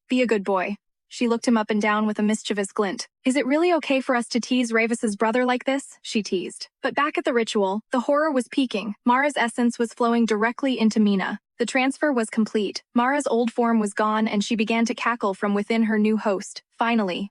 Speaker 2: Be a good boy." She looked him up and down with a mischievous glint. "Is it really okay for us to tease Ravis's brother like this?" she teased. But back at the ritual, the horror was peaking. Mara's essence was flowing directly into Mina. The transfer was complete. Mara's old form was gone, and she began to cackle from within her new host. Finally.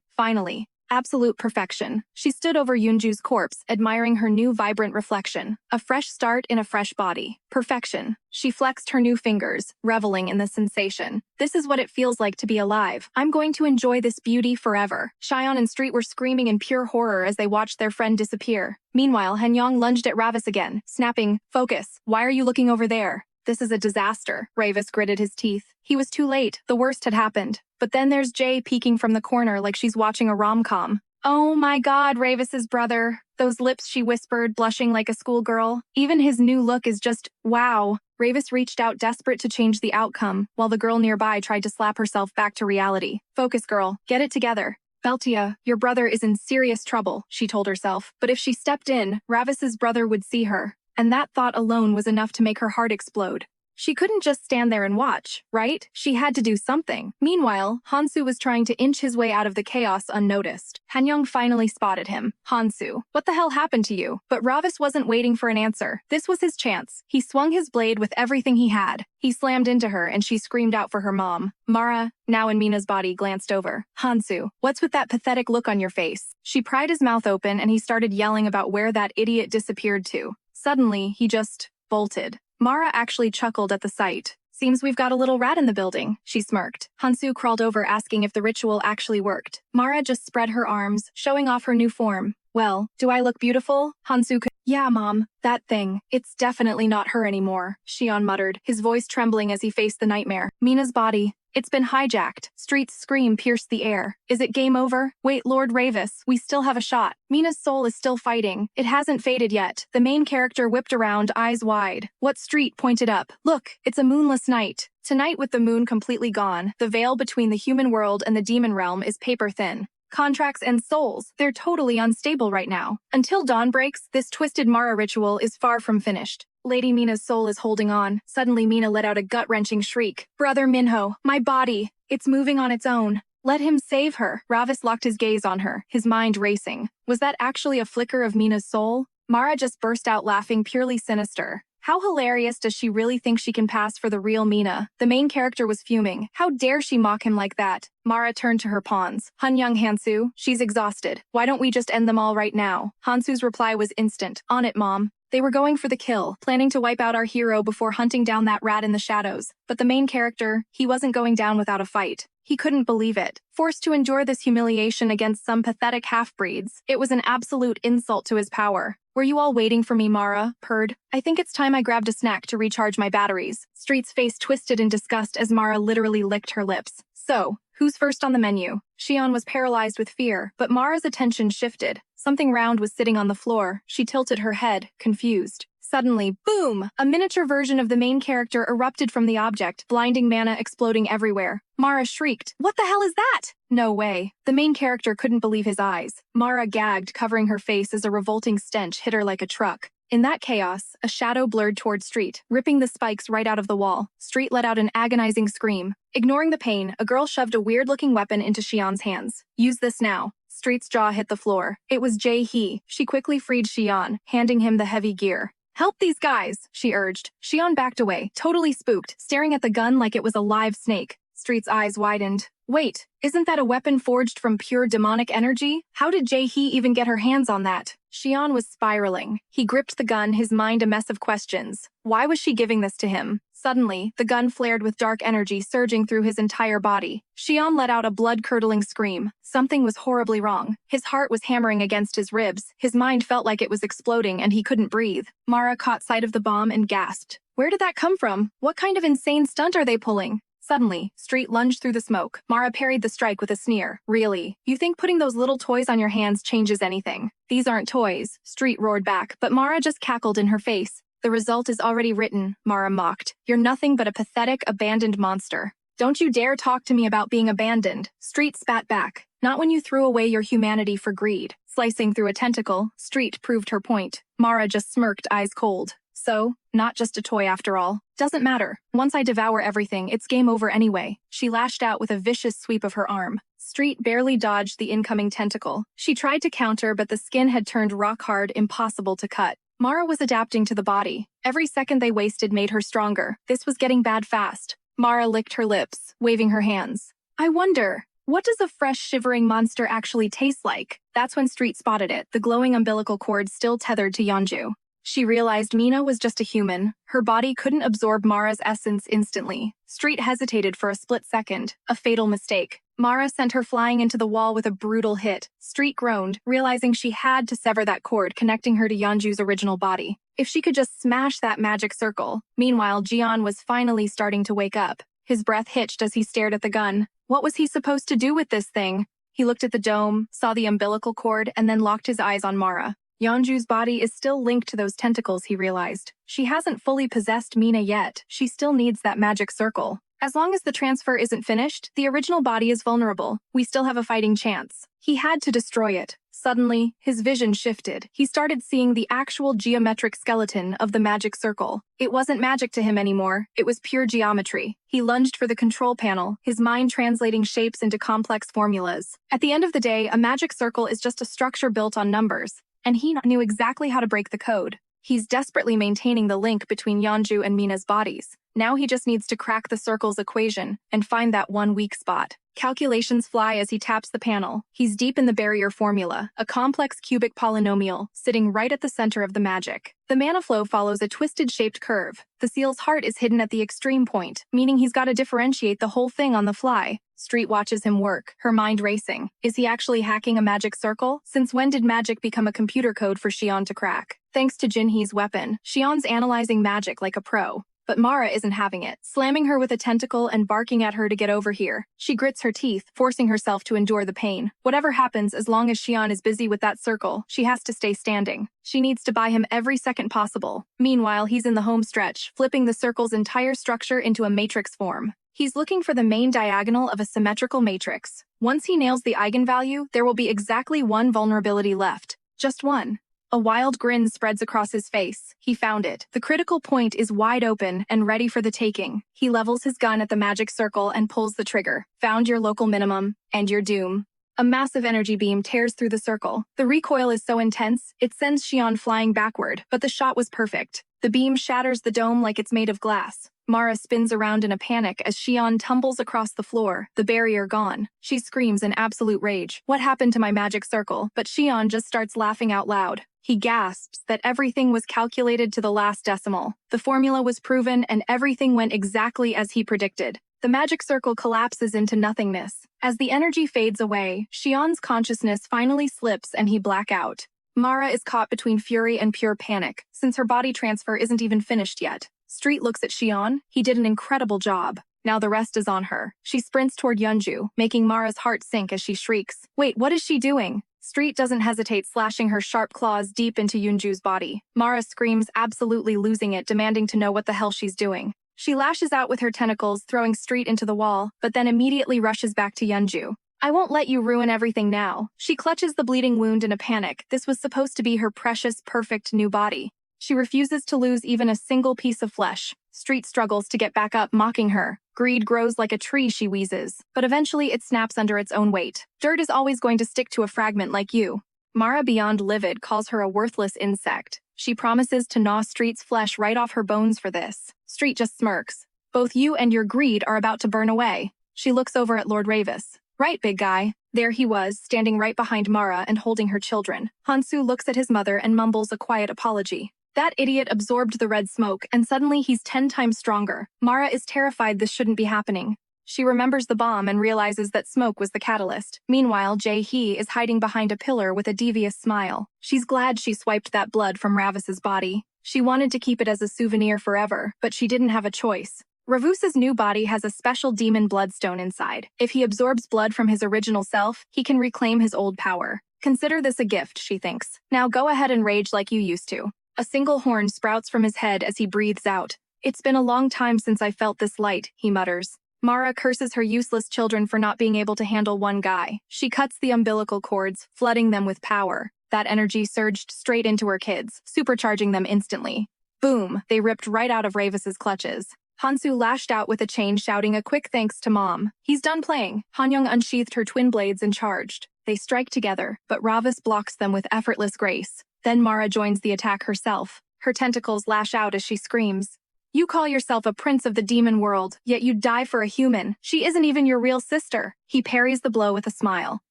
Speaker 2: Absolute perfection. She stood over Yunju's corpse, admiring her new vibrant reflection. A fresh start in a fresh body. Perfection. She flexed her new fingers, reveling in the sensation. "This is what it feels like to be alive. I'm going to enjoy this beauty forever." Xion and Street were screaming in pure horror as they watched their friend disappear. Meanwhile, Hanyang lunged at Ravis again, snapping, "Focus. Why are you looking over there?" "This is a disaster." Ravis gritted his teeth. He was too late. The worst had happened. But then there's Jay peeking from the corner like she's watching a rom-com. "Oh my God, Ravis's brother." Those lips, she whispered, blushing like a schoolgirl. "Even his new look is just, wow." Ravis reached out, desperate to change the outcome, while the girl nearby tried to slap herself back to reality. "Focus, girl. Get it together." "Beltia, your brother is in serious trouble," she told herself. But if she stepped in, Ravis's brother would see her. And that thought alone was enough to make her heart explode. She couldn't just stand there and watch, right? She had to do something. Meanwhile, Hansu was trying to inch his way out of the chaos unnoticed. Hanyang finally spotted him. "Hansu, what the hell happened to you?" But Ravis wasn't waiting for an answer. This was his chance. He swung his blade with everything he had. He slammed into her, and she screamed out for her mom. Mara, now in Mina's body, glanced over. "Hansu, what's with that pathetic look on your face?" She pried his mouth open, and he started yelling about where that idiot disappeared to. Suddenly, he just bolted. Mara actually chuckled at the sight. "Seems we've got a little rat in the building," she smirked. Hansu crawled over, asking if the ritual actually worked. Mara just spread her arms, showing off her new form. "Well, do I look beautiful?" Hansu could— "Yeah, Mom. That thing. It's definitely not her anymore," Xion muttered, his voice trembling as he faced the nightmare. "Mina's body. It's been hijacked." Street's scream pierced the air. "Is it game over?" "Wait, Lord Ravis, we still have a shot. Mina's soul is still fighting. It hasn't faded yet." The main character whipped around, eyes wide. What Street pointed up. "Look, it's a moonless night. Tonight, with the moon completely gone, the veil between the human world and the demon realm is paper thin. Contracts and souls, they're totally unstable right now. Until dawn breaks, this twisted Mara ritual is far from finished. Lady Mina's soul is holding on." Suddenly, Mina let out a gut-wrenching shriek. "Brother Minho, my body. It's moving on its own. Let him save her." Ravis locked his gaze on her, his mind racing. Was that actually a flicker of Mina's soul? Mara just burst out laughing, purely sinister. How hilarious does she really think she can pass for the real Mina? The main character was fuming. How dare she mock him like that? Mara turned to her pawns. "Hanyang, Hansu, she's exhausted. Why don't we just end them all right now?" Hansu's reply was instant. "On it, Mom." They were going for the kill, planning to wipe out our hero before hunting down that rat in the shadows. But the main character, he wasn't going down without a fight. He couldn't believe it. Forced to endure this humiliation against some pathetic half-breeds, it was an absolute insult to his power. "Were you all waiting for me?" Mara purred. "I think it's time I grabbed a snack to recharge my batteries." Street's face twisted in disgust as Mara literally licked her lips. "So, who's first on the menu?" Xion was paralyzed with fear, but Mara's attention shifted. Something round was sitting on the floor. She tilted her head, confused. Suddenly, boom! A miniature version of the main character erupted from the object, blinding mana exploding everywhere. Mara shrieked, "What the hell is that?" "No way." The main character couldn't believe his eyes. Mara gagged, covering her face as a revolting stench hit her like a truck. In that chaos, a shadow blurred toward Street, ripping the spikes right out of the wall. Street let out an agonizing scream. Ignoring the pain, a girl shoved a weird-looking weapon into Xion's hands. "Use this now." Street's jaw hit the floor. It was Jae-hee. She quickly freed Xion, handing him the heavy gear. "Help these guys," she urged. Xion backed away, totally spooked, staring at the gun like it was a live snake. Street's eyes widened. "Wait, isn't that a weapon forged from pure demonic energy? How did Jae-hee even get her hands on that?" Xion was spiraling. He gripped the gun, his mind a mess of questions. Why was she giving this to him? Suddenly, the gun flared with dark energy surging through his entire body. Xion let out a blood-curdling scream. Something was horribly wrong. His heart was hammering against his ribs. His mind felt like it was exploding, and he couldn't breathe. Mara caught sight of the bomb and gasped. "Where did that come from? What kind of insane stunt are they pulling?" Suddenly, Street lunged through the smoke. Mara parried the strike with a sneer. Really? You think putting those little toys on your hands changes anything? These aren't toys, Street roared back, but Mara just cackled in her face. The result is already written, Mara mocked. You're nothing but a pathetic, abandoned monster. Don't you dare talk to me about being abandoned, Street spat back. Not when you threw away your humanity for greed. Slicing through a tentacle, Street proved her point. Mara just smirked, eyes cold. So, not just a toy after all. Doesn't matter. Once I devour everything, it's game over anyway. She lashed out with a vicious sweep of her arm. Street barely dodged the incoming tentacle. She tried to counter, but the skin had turned rock hard, impossible to cut. Mara was adapting to the body. Every second they wasted made her stronger. This was getting bad fast. Mara licked her lips, waving her hands. I wonder, what does a fresh, shivering monster actually taste like? That's when Street spotted it, the glowing umbilical cord still tethered to Yeonju. She realized Mina was just a human. Her body couldn't absorb Mara's essence instantly. Street hesitated for a split second, a fatal mistake. Mara sent her flying into the wall with a brutal hit. Street groaned, realizing she had to sever that cord connecting her to Yeonju's original body. If she could just smash that magic circle. Meanwhile, Jian was finally starting to wake up. His breath hitched as he stared at the gun. What was he supposed to do with this thing? He looked at the dome, saw the umbilical cord, and then locked his eyes on Mara. Yeonju's body is still linked to those tentacles, he realized. She hasn't fully possessed Mina yet. She still needs that magic circle. As long as the transfer isn't finished, the original body is vulnerable. We still have a fighting chance. He had to destroy it. Suddenly, his vision shifted. He started seeing the actual geometric skeleton of the magic circle. It wasn't magic to him anymore. It was pure geometry. He lunged for the control panel, his mind translating shapes into complex formulas. At the end of the day, a magic circle is just a structure built on numbers. And he knew exactly how to break the code. He's desperately maintaining the link between Yeonju and Mina's bodies. Now he just needs to crack the circle's equation and find that one weak spot. Calculations fly as he taps the panel. He's deep in the barrier formula, a complex cubic polynomial, sitting right at the center of the magic. The mana flow follows a twisted-shaped curve. The seal's heart is hidden at the extreme point, meaning he's got to differentiate the whole thing on the fly. Street watches him work, her mind racing. Is he actually hacking a magic circle? Since when did magic become a computer code for Xion to crack? Thanks to Jinhee's weapon, Xion's analyzing magic like a pro. But Mara isn't having it, slamming her with a tentacle and barking at her to get over here. She grits her teeth, forcing herself to endure the pain. Whatever happens, as long as Xion is busy with that circle, she has to stay standing. She needs to buy him every second possible. Meanwhile, he's in the home stretch, flipping the circle's entire structure into a matrix form. He's looking for the main diagonal of a symmetrical matrix. Once he nails the eigenvalue, there will be exactly one vulnerability left. Just one. A wild grin spreads across his face. He found it. The critical point is wide open and ready for the taking. He levels his gun at the magic circle and pulls the trigger. Found your local minimum, and your doom. A massive energy beam tears through the circle. The recoil is so intense, it sends Xion flying backward, but the shot was perfect. The beam shatters the dome like it's made of glass. Mara spins around in a panic as Xion tumbles across the floor, the barrier gone. She screams in absolute rage. What happened to my magic circle? But Xion just starts laughing out loud. He gasps that everything was calculated to the last decimal. The formula was proven and everything went exactly as he predicted. The magic circle collapses into nothingness. As the energy fades away, Xion's consciousness finally slips and he blacks out. Mara is caught between fury and pure panic, since her body transfer isn't even finished yet. Street looks at Xion. He did an incredible job. Now the rest is on her. She sprints toward Yeonju, making Mara's heart sink as she shrieks. Wait, what is she doing? Street doesn't hesitate, slashing her sharp claws deep into Yeonju's body. Mara screams, absolutely losing it, demanding to know what the hell she's doing. She lashes out with her tentacles, throwing Street into the wall, but then immediately rushes back to Yeonju. I won't let you ruin everything now. She clutches the bleeding wound in a panic. This was supposed to be her precious, perfect new body. She refuses to lose even a single piece of flesh. Street struggles to get back up, mocking her. Greed grows like a tree, she wheezes. But eventually it snaps under its own weight. Dirt is always going to stick to a fragment like you. Mara, beyond livid, calls her a worthless insect. She promises to gnaw Street's flesh right off her bones for this. Street just smirks. Both you and your greed are about to burn away. She looks over at Lord Ravis. Right, big guy. There he was, standing right behind Mara and holding her children. Hansu looks at his mother and mumbles a quiet apology. That idiot absorbed the red smoke, and suddenly he's 10 times stronger. Mara is terrified this shouldn't be happening. She remembers the bomb and realizes that smoke was the catalyst. Meanwhile, Jae-hee is hiding behind a pillar with a devious smile. She's glad she swiped that blood from Ravis's body. She wanted to keep it as a souvenir forever, but she didn't have a choice. Ravus's new body has a special demon bloodstone inside. If he absorbs blood from his original self, he can reclaim his old power. Consider this a gift, she thinks. Now go ahead and rage like you used to. A single horn sprouts from his head as he breathes out. It's been a long time since I felt this light, he mutters. Mara curses her useless children for not being able to handle one guy. She cuts the umbilical cords, flooding them with power. That energy surged straight into her kids, supercharging them instantly. Boom! They ripped right out of Ravus's clutches. Hansu lashed out with a chain, shouting a quick thanks to Mom. He's done playing. Hanyoung unsheathed her twin blades and charged. They strike together, but Ravus blocks them with effortless grace. Then Mara joins the attack herself. Her tentacles lash out as she screams. You call yourself a prince of the demon world, yet you die for a human. She isn't even your real sister. He parries the blow with a smile.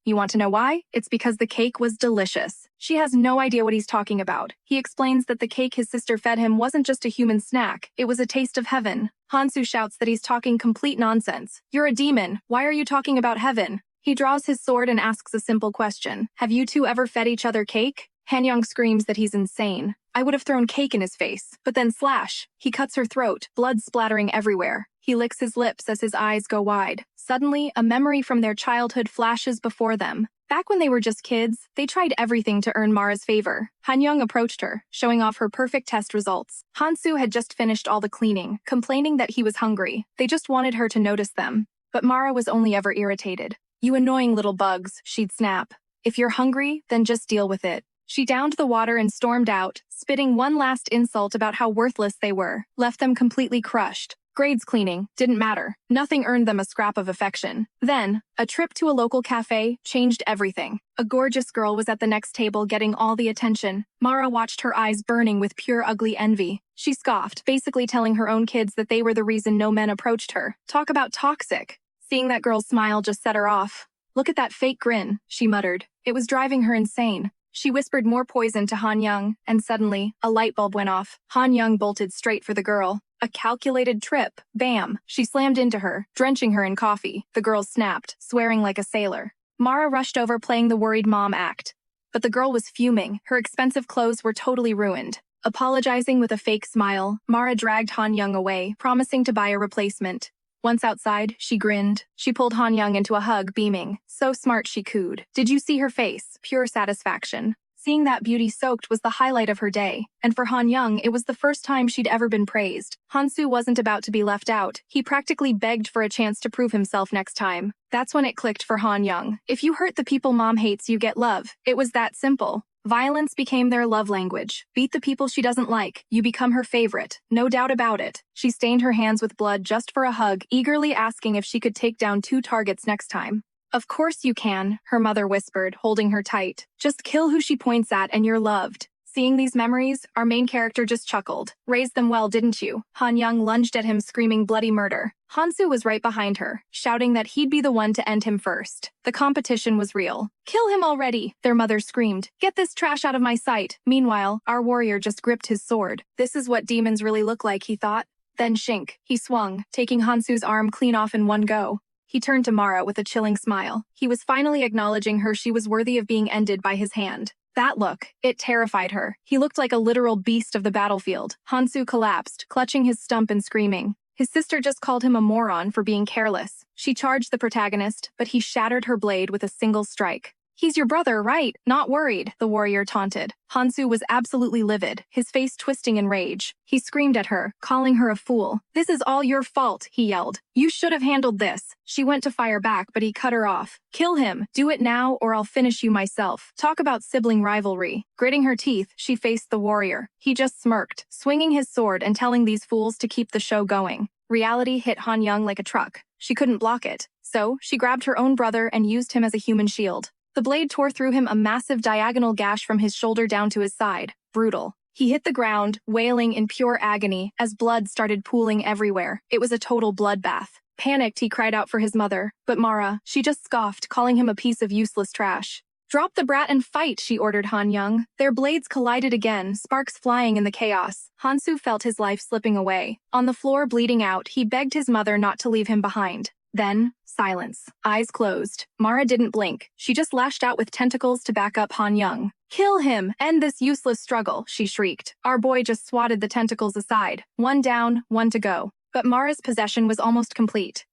Speaker 2: You want to know why? It's because the cake was delicious. She has no idea what he's talking about. He explains that the cake his sister fed him wasn't just a human snack, it was a taste of heaven. Hansu shouts that he's talking complete nonsense. You're a demon. Why are you talking about heaven? He draws his sword and asks a simple question. Have you two ever fed each other cake? Hanyoung screams that he's insane. I would have thrown cake in his face, but then slash! He cuts her throat, blood splattering everywhere. He licks his lips as his eyes go wide. Suddenly, a memory from their childhood flashes before them. Back when they were just kids, they tried everything to earn Mara's favor. Hanyoung approached her, showing off her perfect test results. Hansu had just finished all the cleaning, complaining that he was hungry. They just wanted her to notice them. But Mara was only ever irritated. You annoying little bugs, she'd snap. If you're hungry, then just deal with it. She downed the water and stormed out, spitting one last insult about how worthless they were, left them completely crushed. Grades cleaning didn't matter. Nothing earned them a scrap of affection. Then, a trip to a local cafe changed everything. A gorgeous girl was at the next table getting all the attention. Mara watched her eyes burning with pure ugly envy. She scoffed, basically telling her own kids that they were the reason no men approached her. Talk about toxic. Seeing that girl's smile just set her off. Look at that fake grin, she muttered. It was driving her insane. She whispered more poison to Hanyoung, and suddenly, a light bulb went off. Hanyoung bolted straight for the girl. A calculated trip. Bam! She slammed into her, drenching her in coffee. The girl snapped, swearing like a sailor. Mara rushed over, playing the worried mom act. But the girl was fuming. Her expensive clothes were totally ruined. Apologizing with a fake smile, Mara dragged Hanyoung away, promising to buy a replacement. Once outside, she grinned. She pulled Hanyoung into a hug, beaming. So smart, she cooed. Did you see her face? Pure satisfaction. Seeing that beauty soaked was the highlight of her day. And for Hanyoung, it was the first time she'd ever been praised. Hansu wasn't about to be left out. He practically begged for a chance to prove himself next time. That's when it clicked for Hanyoung. If you hurt the people mom hates, you get love. It was that simple. Violence became their love language. Beat the people she doesn't like. You become her favorite. No doubt about it. She stained her hands with blood just for a hug, eagerly asking if she could take down 2 targets next time. Of course you can, her mother whispered, holding her tight. Just kill who she points at and you're loved. Seeing these memories, our main character just chuckled. Raised them well, didn't you? Hanyoung lunged at him, screaming bloody murder. Hansu was right behind her, shouting that he'd be the one to end him first. The competition was real. Kill him already, their mother screamed. Get this trash out of my sight. Meanwhile, our warrior just gripped his sword. This is what demons really look like, he thought. Then shink, he swung, taking Hansu's arm clean off in one go. He turned to Mara with a chilling smile. He was finally acknowledging her. She was worthy of being ended by his hand. That look, it terrified her. He looked like a literal beast of the battlefield. Hansu collapsed, clutching his stump and screaming. His sister just called him a moron for being careless. She charged the protagonist, but he shattered her blade with a single strike. He's your brother, right? Not worried, the warrior taunted. Hansu was absolutely livid, his face twisting in rage. He screamed at her, calling her a fool. This is all your fault, he yelled. You should have handled this. She went to fire back, but he cut her off. Kill him. Do it now, or I'll finish you myself. Talk about sibling rivalry. Gritting her teeth, she faced the warrior. He just smirked, swinging his sword and telling these fools to keep the show going. Reality hit Hanyoung like a truck. She couldn't block it. So, she grabbed her own brother and used him as a human shield. The blade tore through him, a massive diagonal gash from his shoulder down to his side. Brutal. He hit the ground, wailing in pure agony, as blood started pooling everywhere. It was a total bloodbath. Panicked, he cried out for his mother. But Mara, she just scoffed, calling him a piece of useless trash. Drop the brat and fight, she ordered Hanyoung. Their blades collided again, sparks flying in the chaos. Hansu felt his life slipping away. On the floor, bleeding out, he begged his mother not to leave him behind. Then, silence. Eyes closed. Mara didn't blink. She just lashed out with tentacles to back up Hanyoung. Kill him! End this useless struggle, she shrieked. Our boy just swatted the tentacles aside. One down, one to go. But Mara's possession was almost complete.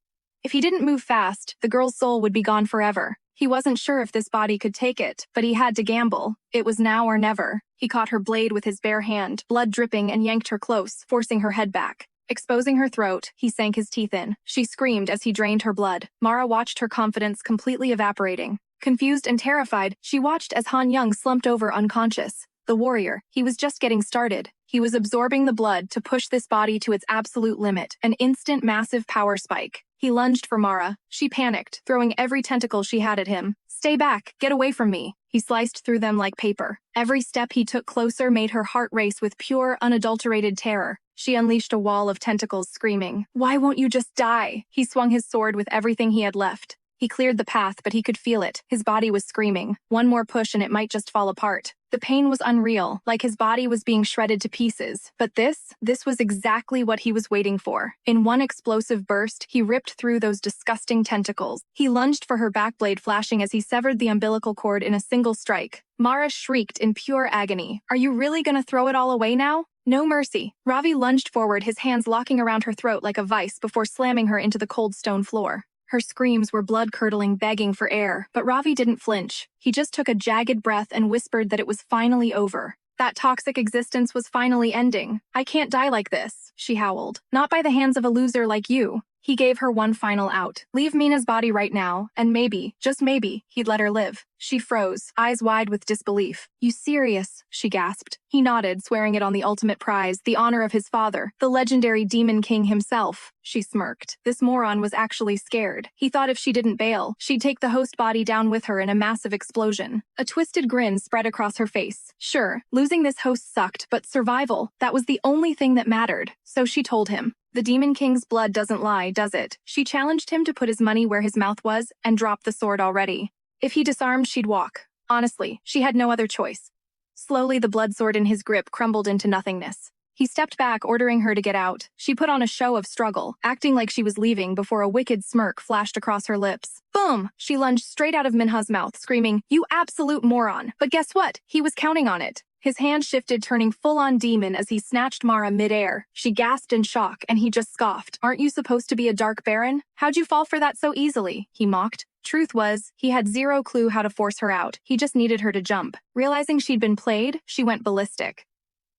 Speaker 2: If he didn't move fast, the girl's soul would be gone forever. He wasn't sure if this body could take it, but he had to gamble. It was now or never. He caught her blade with his bare hand, blood dripping, and yanked her close, forcing her head back. Exposing her throat, he sank his teeth in. She screamed as he drained her blood. Mara watched her confidence completely evaporating. Confused and terrified, she watched as Han Young slumped over unconscious. The warrior, he was just getting started. He was absorbing the blood to push this body to its absolute limit, an instant massive power spike. He lunged for Mara. She panicked, throwing every tentacle she had at him. "Stay back! Get away from me!" He sliced through them like paper. Every step he took closer made her heart race with pure, unadulterated terror. She unleashed a wall of tentacles, screaming, "Why won't you just die?" He swung his sword with everything he had left. He cleared the path, but he could feel it. His body was screaming. One more push and it might just fall apart. The pain was unreal, like his body was being shredded to pieces. But this was exactly what he was waiting for. In one explosive burst, he ripped through those disgusting tentacles. He lunged for her backblade, flashing as he severed the umbilical cord in a single strike. Mara shrieked in pure agony. "Are you really gonna throw it all away now?" No mercy. Ravi lunged forward, his hands locking around her throat like a vice before slamming her into the cold stone floor. Her screams were blood-curdling, begging for air, but Ravi didn't flinch. He just took a jagged breath and whispered that it was finally over. That toxic existence was finally ending. "I can't die like this," she howled. "Not by the hands of a loser like you." He gave her one final out. Leave Mina's body right now, and maybe, just maybe, he'd let her live. She froze, eyes wide with disbelief. "You serious?" she gasped. He nodded, swearing it on the ultimate prize, the honor of his father, the legendary Demon King himself. She smirked. This moron was actually scared. He thought if she didn't bail, she'd take the host body down with her in a massive explosion. A twisted grin spread across her face. Sure, losing this host sucked, but survival, that was the only thing that mattered. So she told him. The Demon King's blood doesn't lie, does it? She challenged him to put his money where his mouth was and drop the sword already. If he disarmed, she'd walk. Honestly, she had no other choice. Slowly, the blood sword in his grip crumbled into nothingness. He stepped back, ordering her to get out. She put on a show of struggle, acting like she was leaving before a wicked smirk flashed across her lips. Boom! She lunged straight out of Minha's mouth, screaming, "You absolute moron!" But guess what? He was counting on it. His hand shifted, turning full-on demon as he snatched Mara mid-air. She gasped in shock, and he just scoffed. "Aren't you supposed to be a dark baron? How'd you fall for that so easily?" he mocked. Truth was, he had zero clue how to force her out. He just needed her to jump. Realizing she'd been played, she went ballistic.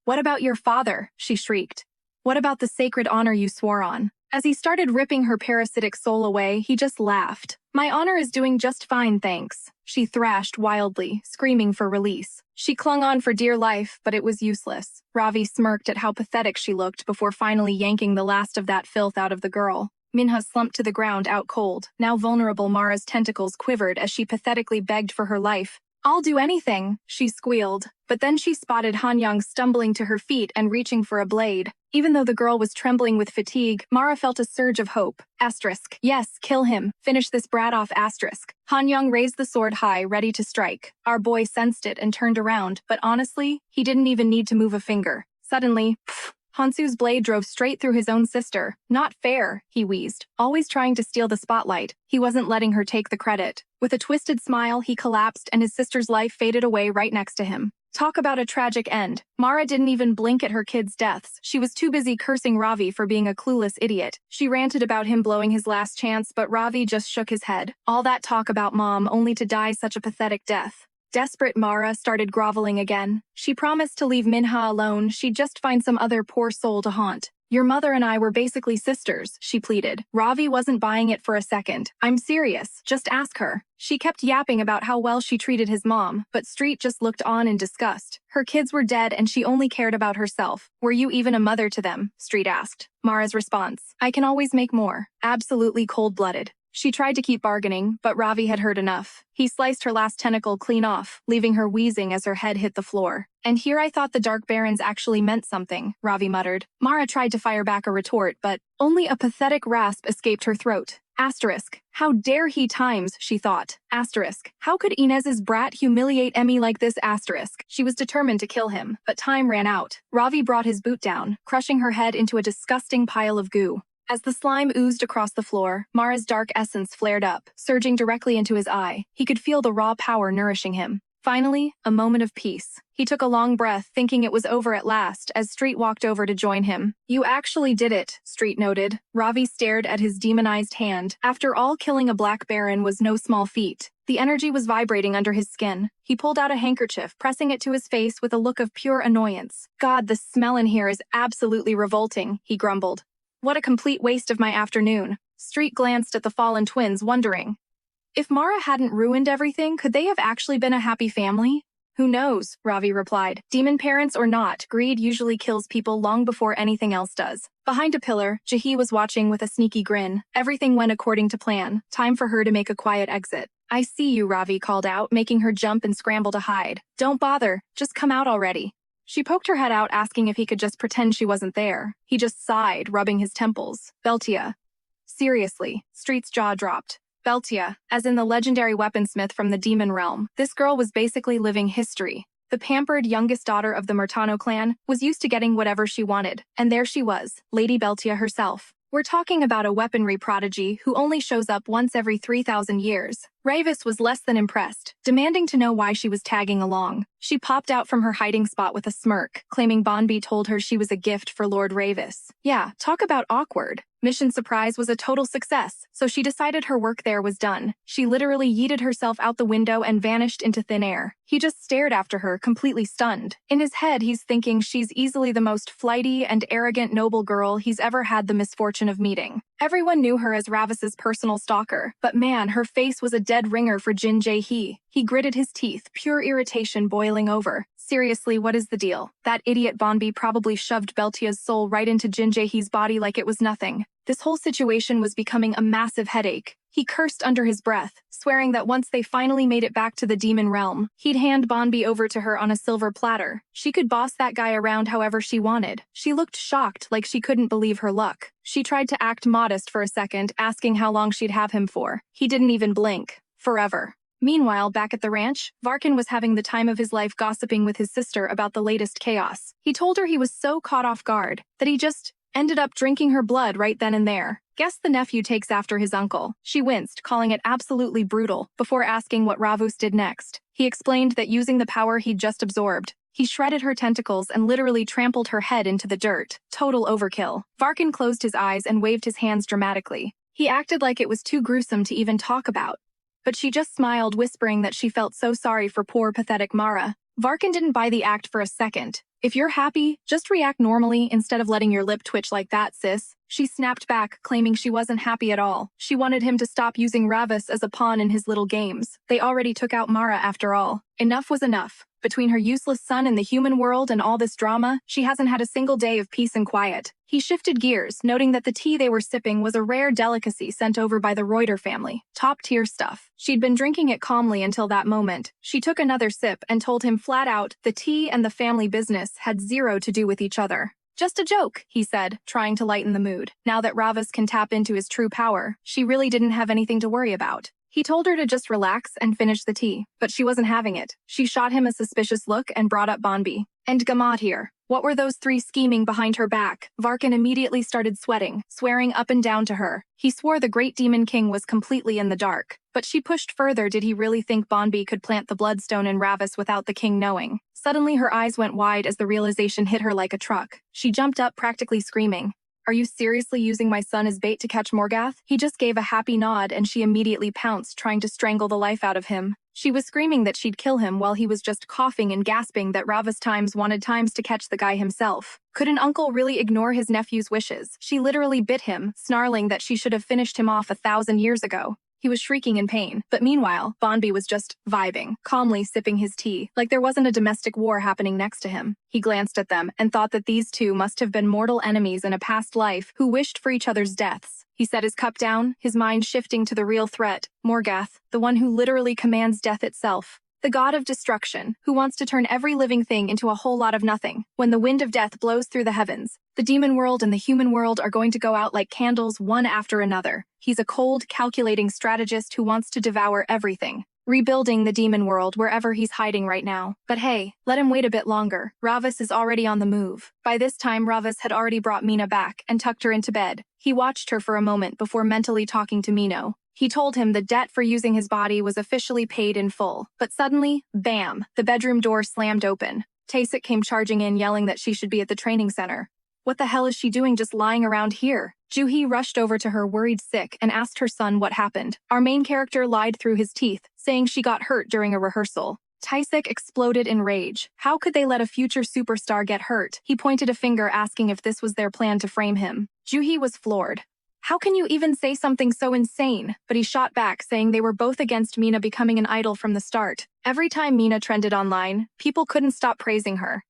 Speaker 2: "What about your father?" she shrieked. "What about the sacred honor you swore on?" As he started ripping her parasitic soul away, he just laughed. "My honor is doing just fine, thanks." She thrashed wildly, screaming for release. She clung on for dear life, but it was useless. Ravi smirked at how pathetic she looked before finally yanking the last of that filth out of the girl. Minha slumped to the ground, out cold. Now vulnerable, Mara's tentacles quivered as she pathetically begged for her life. "I'll do anything," she squealed. But then she spotted Han Young stumbling to her feet and reaching for a blade. Even though the girl was trembling with fatigue, Mara felt a surge of hope. Asterisk. Yes, kill him. Finish this brat off, asterisk. Han Young raised the sword high, ready to strike. Our boy sensed it and turned around, but honestly, he didn't even need to move a finger. Suddenly, Hansu's blade drove straight through his own sister. "Not fair," he wheezed, always trying to steal the spotlight. He wasn't letting her take the credit. With a twisted smile, he collapsed and his sister's life faded away right next to him. Talk about a tragic end. Mara didn't even blink at her kids' deaths. She was too busy cursing Ravi for being a clueless idiot. She ranted about him blowing his last chance, but Ravi just shook his head. All that talk about mom only to die such a pathetic death. Desperate, Mara started groveling again. She promised to leave Minha alone. She'd just find some other poor soul to haunt. "Your mother and I were basically sisters," she pleaded. Ravi wasn't buying it for a second. "I'm serious. Just ask her." She kept yapping about how well she treated his mom, but Street just looked on in disgust. Her kids were dead and she only cared about herself. "Were you even a mother to them?" Street asked. Mara's response, "I can always make more." Absolutely cold-blooded. She tried to keep bargaining, but Ravi had heard enough. He sliced her last tentacle clean off, leaving her wheezing as her head hit the floor. "And here I thought the Dark Barons actually meant something," Ravi muttered. Mara tried to fire back a retort, but only a pathetic rasp escaped her throat. Asterisk. How dare he times, she thought. Asterisk. How could Inez's brat humiliate Emmy like this? Asterisk. She was determined to kill him, but time ran out. Ravi brought his boot down, crushing her head into a disgusting pile of goo. As the slime oozed across the floor, Mara's dark essence flared up, surging directly into his eye. He could feel the raw power nourishing him. Finally, a moment of peace. He took a long breath, thinking it was over at last, as Street walked over to join him. You actually did it, Street noted. Ravi stared at his demonized hand. After all, killing a Black Baron was no small feat. The energy was vibrating under his skin. He pulled out a handkerchief, pressing it to his face with a look of pure annoyance. God, the smell in here is absolutely revolting, he grumbled. What a complete waste of my afternoon. Street glanced at the fallen twins, wondering. If Mara hadn't ruined everything, could they have actually been a happy family? Who knows, Ravi replied. Demon parents or not, greed usually kills people long before anything else does. Behind a pillar, Jahi was watching with a sneaky grin. Everything went according to plan. Time for her to make a quiet exit. I see you, Ravi called out, making her jump and scramble to hide. Don't bother, just come out already. She poked her head out, asking if he could just pretend she wasn't there. He just sighed, rubbing his temples. Beltia. Seriously, Street's jaw dropped. Beltia, as in the legendary weaponsmith from the demon realm. This girl was basically living history. The pampered youngest daughter of the Murtano clan was used to getting whatever she wanted, and there she was, Lady Beltia herself. We're talking about a weaponry prodigy who only shows up once every 3,000 years. Ravis was less than impressed, demanding to know why she was tagging along. She popped out from her hiding spot with a smirk, claiming Bonby told her she was a gift for Lord Ravis. Yeah, talk about awkward. Mission Surprise was a total success, so she decided her work there was done. She literally yeeted herself out the window and vanished into thin air. He just stared after her, completely stunned. In his head, he's thinking she's easily the most flighty and arrogant noble girl he's ever had the misfortune of meeting. Everyone knew her as Ravis's personal stalker, but man, her face was a dead ringer for Jin Jae-hee. He gritted his teeth, pure irritation boiling over. Seriously, what is the deal? That idiot Bonby probably shoved Beltia's soul right into Jin Jae-hee's body like it was nothing. This whole situation was becoming a massive headache. He cursed under his breath, swearing that once they finally made it back to the demon realm, he'd hand Bonby over to her on a silver platter. She could boss that guy around however she wanted. She looked shocked, like she couldn't believe her luck. She tried to act modest for a second, asking how long she'd have him for. He didn't even blink. Forever. Meanwhile, back at the ranch, Varkin was having the time of his life gossiping with his sister about the latest chaos. He told her he was so caught off guard that he just ended up drinking her blood right then and there. Guess the nephew takes after his uncle. She winced, calling it absolutely brutal, before asking what Ravus did next. He explained that using the power he'd just absorbed, he shredded her tentacles and literally trampled her head into the dirt. Total overkill. Varkin closed his eyes and waved his hands dramatically. He acted like it was too gruesome to even talk about. But she just smiled, whispering that she felt so sorry for poor, pathetic Mara. Varkin didn't buy the act for a second. If you're happy, just react normally instead of letting your lip twitch like that, sis. She snapped back, claiming she wasn't happy at all. She wanted him to stop using Ravus as a pawn in his little games. They already took out Mara after all. Enough was enough. Between her useless son in the human world and all this drama, she hasn't had a single day of peace and quiet. He shifted gears, noting that the tea they were sipping was a rare delicacy sent over by the Reuter family. Top-tier stuff. She'd been drinking it calmly until that moment. She took another sip and told him flat out the tea and the family business had zero to do with each other. Just a joke, he said, trying to lighten the mood. Now that Ravus can tap into his true power, she really didn't have anything to worry about. He told her to just relax and finish the tea, but she wasn't having it. She shot him a suspicious look and brought up Bonby. And Gamad here. What were those three scheming behind her back? Varkin immediately started sweating, swearing up and down to her. He swore the great demon king was completely in the dark. But she pushed further. Did he really think Bonby could plant the bloodstone in Ravus without the king knowing? Suddenly her eyes went wide as the realization hit her like a truck. She jumped up, practically screaming. Are you seriously using my son as bait to catch Morgath? He just gave a happy nod and she immediately pounced, trying to strangle the life out of him. She was screaming that she'd kill him while he was just coughing and gasping that Ravus wanted times to catch the guy himself. Could an uncle really ignore his nephew's wishes? She literally bit him, snarling that she should have finished him off 1,000 years ago. He was shrieking in pain, but meanwhile, Bonby was just vibing, calmly sipping his tea, like there wasn't a domestic war happening next to him. He glanced at them and thought that these two must have been mortal enemies in a past life who wished for each other's deaths. He set his cup down, his mind shifting to the real threat, Morgath, the one who literally commands death itself. The god of destruction, who wants to turn every living thing into a whole lot of nothing. When the wind of death blows through the heavens, the demon world and the human world are going to go out like candles, one after another. He's a cold, calculating strategist who wants to devour everything, rebuilding the demon world wherever he's hiding right now. But hey, let him wait a bit longer. Ravus is already on the move. By this time, Ravus had already brought Mina back and tucked her into bed. He watched her for a moment before mentally talking to Mino. He told him the debt for using his body was officially paid in full. But suddenly, bam, the bedroom door slammed open. Taesik came charging in, yelling that she should be at the training center. What the hell is she doing just lying around here? Juhi rushed over to her, worried sick, and asked her son what happened. Our main character lied through his teeth, saying she got hurt during a rehearsal. Taesik exploded in rage. How could they let a future superstar get hurt? He pointed a finger, asking if this was their plan to frame him. Juhi was floored. How can you even say something so insane? But he shot back, saying they were both against Mina becoming an idol from the start. Every time Mina trended online, people couldn't stop praising her.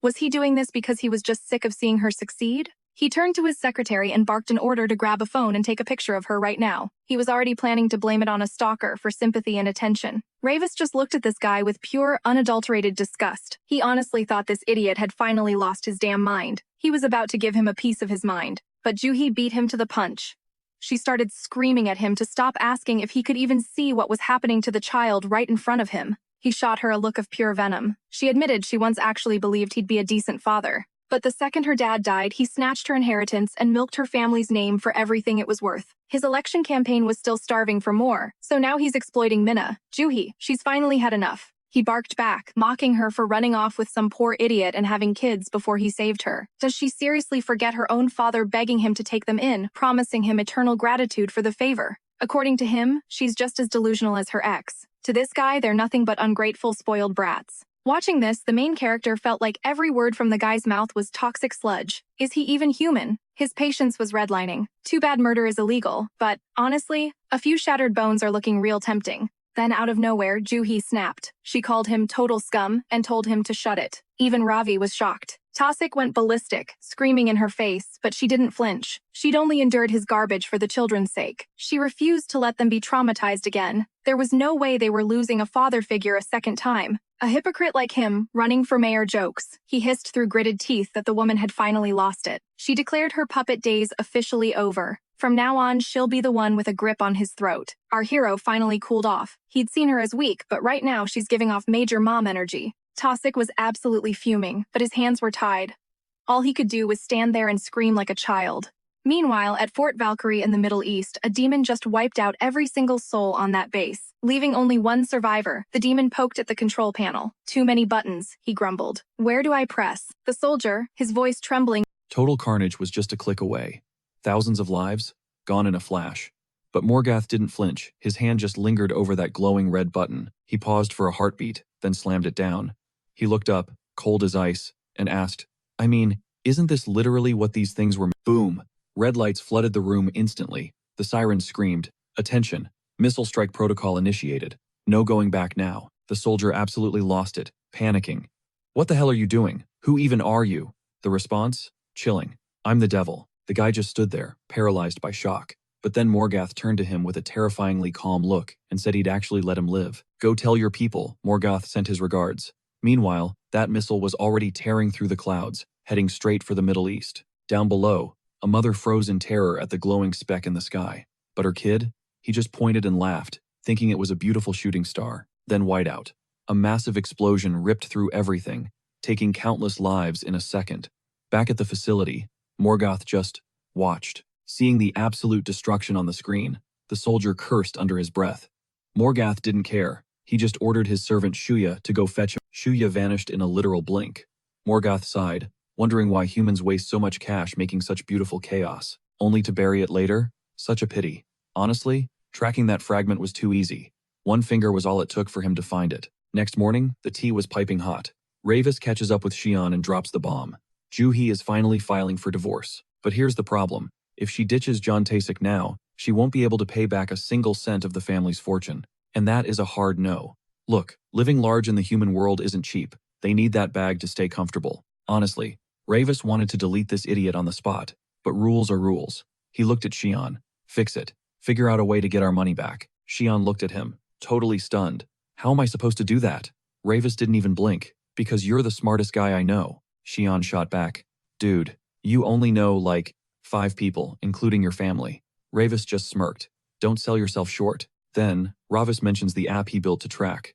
Speaker 2: Was he doing this because he was just sick of seeing her succeed? He turned to his secretary and barked an order to grab a phone and take a picture of her right now. He was already planning to blame it on a stalker for sympathy and attention. Ravis just looked at this guy with pure, unadulterated disgust. He honestly thought this idiot had finally lost his damn mind. He was about to give him a piece of his mind. But Juhi beat him to the punch. She started screaming at him to stop, asking if he could even see what was happening to the child right in front of him. He shot her a look of pure venom. She admitted she once actually believed he'd be a decent father. But the second her dad died, he snatched her inheritance and milked her family's name for everything it was worth. His election campaign was still starving for more, so now he's exploiting Minna. Juhi, she's finally had enough. He barked back, mocking her for running off with some poor idiot and having kids before he saved her. Does she seriously forget her own father begging him to take them in, promising him eternal gratitude for the favor? According to him, she's just as delusional as her ex. To this guy, they're nothing but ungrateful, spoiled brats. Watching this, the main character felt like every word from the guy's mouth was toxic sludge. Is he even human? His patience was redlining. Too bad murder is illegal, but, honestly, a few shattered bones are looking real tempting. Then out of nowhere, Juhi snapped. She called him total scum and told him to shut it. Even Ravi was shocked. Taesik went ballistic, screaming in her face, but she didn't flinch. She'd only endured his garbage for the children's sake. She refused to let them be traumatized again. There was no way they were losing a father figure a second time. A hypocrite like him, running for mayor jokes. He hissed through gritted teeth that the woman had finally lost it. She declared her puppet days officially over. From now on, she'll be the one with a grip on his throat. Our hero finally cooled off. He'd seen her as weak, but right now she's giving off major mom energy. Taesik was absolutely fuming, but his hands were tied. All he could do was stand there and scream like a child. Meanwhile, at Fort Valkyrie in the Middle East, a demon just wiped out every single soul on that base, leaving only one survivor. The demon poked at the control panel. Too many buttons, he grumbled. Where do I press? The soldier, his voice trembling.
Speaker 1: Total carnage was just a click away. Thousands of lives, gone in a flash. But Morgath didn't flinch. His hand just lingered over that glowing red button. He paused for a heartbeat, then slammed it down. He looked up, cold as ice, and asked, I mean, isn't this literally what these things were? Boom! Red lights flooded the room instantly. The siren screamed, attention, missile strike protocol initiated. No going back now. The soldier absolutely lost it, panicking. What the hell are you doing? Who even are you? The response? Chilling. I'm the devil. The guy just stood there, paralyzed by shock. But then Morgath turned to him with a terrifyingly calm look and said he'd actually let him live. Go tell your people, Morgath sent his regards. Meanwhile, that missile was already tearing through the clouds, heading straight for the Middle East. Down below, a mother froze in terror at the glowing speck in the sky. But her kid? He just pointed and laughed, thinking it was a beautiful shooting star. Then whiteout. A massive explosion ripped through everything, taking countless lives in a second. Back at the facility, Morgath just watched. Seeing the absolute destruction on the screen, the soldier cursed under his breath. Morgath didn't care. He just ordered his servant Shuya to go fetch him. Shuya vanished in a literal blink. Morgath sighed, wondering why humans waste so much cash making such beautiful chaos, only to bury it later? Such a pity. Honestly, tracking that fragment was too easy. One finger was all it took for him to find it. Next morning, the tea was piping hot. Ravis catches up with Xion and drops the bomb. Juhi is finally filing for divorce. But here's the problem. If she ditches John Taesik now, she won't be able to pay back a single cent of the family's fortune. And that is a hard no. Look, living large in the human world isn't cheap. They need that bag to stay comfortable. Honestly, Ravis wanted to delete this idiot on the spot. But rules are rules. He looked at Xion. Fix it. Figure out a way to get our money back. Xion looked at him, totally stunned. How am I supposed to do that? Ravis didn't even blink. Because you're the smartest guy I know. Xion shot back. Dude, you only know, like, 5 people, including your family. Ravis just smirked. Don't sell yourself short. Then, Ravis mentions the app he built to track.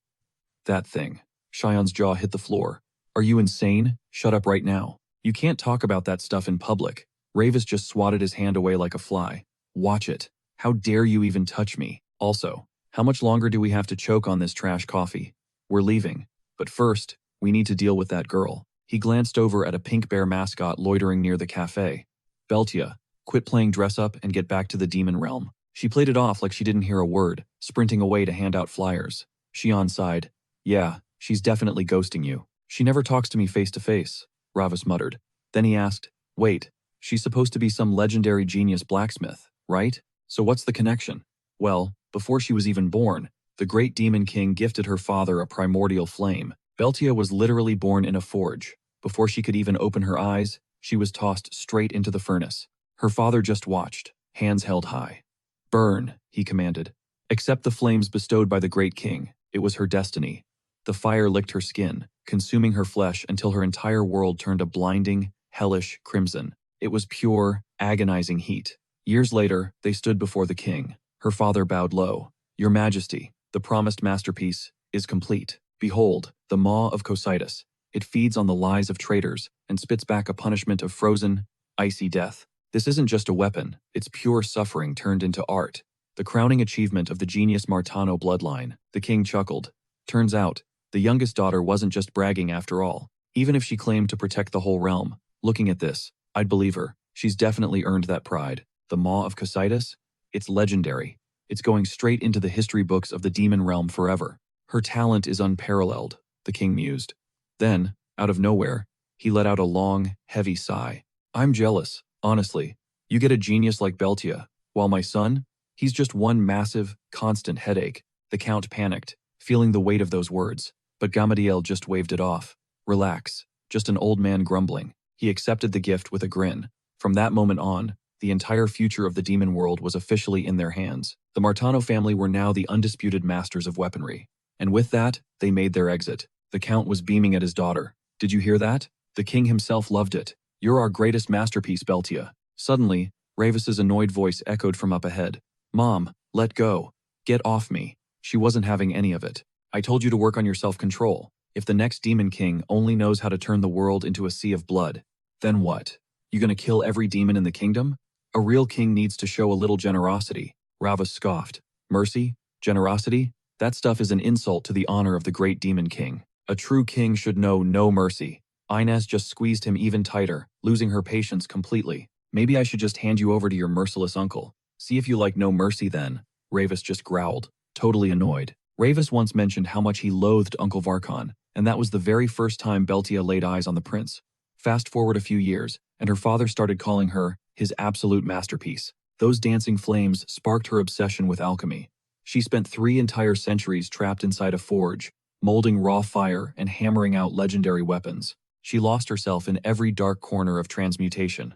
Speaker 1: That thing. Xion's jaw hit the floor. Are you insane? Shut up right now. You can't talk about that stuff in public. Ravis just swatted his hand away like a fly. Watch it. How dare you even touch me? Also, how much longer do we have to choke on this trash coffee? We're leaving. But first, we need to deal with that girl. He glanced over at a pink bear mascot loitering near the cafe. Beltia, quit playing dress up and get back to the demon realm. She played it off like she didn't hear a word, sprinting away to hand out flyers. Shion sighed. Yeah, she's definitely ghosting you. She never talks to me face to face, Ravis muttered. Then he asked, wait, she's supposed to be some legendary genius blacksmith, right? So what's the connection? Well, before she was even born, the great demon king gifted her father a primordial flame. Beltia was literally born in a forge. Before she could even open her eyes, she was tossed straight into the furnace. Her father just watched, hands held high. Burn, he commanded. Accept the flames bestowed by the great king. It was her destiny. The fire licked her skin, consuming her flesh until her entire world turned a blinding, hellish crimson. It was pure, agonizing heat. Years later, they stood before the king. Her father bowed low. Your Majesty, the promised masterpiece is complete. Behold, the maw of Cocytus. It feeds on the lies of traitors and spits back a punishment of frozen, icy death. This isn't just a weapon, it's pure suffering turned into art. The crowning achievement of the genius Martano bloodline, the king chuckled. Turns out, the youngest daughter wasn't just bragging after all. Even if she claimed to protect the whole realm, looking at this, I'd believe her. She's definitely earned that pride. The maw of Cocytus? It's legendary. It's going straight into the history books of the demon realm forever. Her talent is unparalleled, the king mused. Then, out of nowhere, he let out a long, heavy sigh. I'm jealous, honestly. You get a genius like Beltia, while my son? He's just one massive, constant headache. The count panicked, feeling the weight of those words. But Gamadiel just waved it off. Relax, just an old man grumbling. He accepted the gift with a grin. From that moment on, the entire future of the demon world was officially in their hands. The Martano family were now the undisputed masters of weaponry. And with that, they made their exit. The count was beaming at his daughter. Did you hear that? The king himself loved it. You're our greatest masterpiece, Beltia. Suddenly, Ravis's annoyed voice echoed from up ahead. Mom, let go. Get off me. She wasn't having any of it. I told you to work on your self-control. If the next demon king only knows how to turn the world into a sea of blood, then what? You gonna kill every demon in the kingdom? A real king needs to show a little generosity. Ravis scoffed. Mercy? Generosity? That stuff is an insult to the honor of the great demon king. A true king should know no mercy. Inez just squeezed him even tighter, losing her patience completely. Maybe I should just hand you over to your merciless uncle. See if you like no mercy then. Ravis just growled, totally annoyed. Ravis once mentioned how much he loathed Uncle Varkon, and that was the very first time Beltia laid eyes on the prince. Fast forward a few years, and her father started calling her his absolute masterpiece. Those dancing flames sparked her obsession with alchemy. She spent 3 entire centuries trapped inside a forge, molding raw fire and hammering out legendary weapons. She lost herself in every dark corner of transmutation.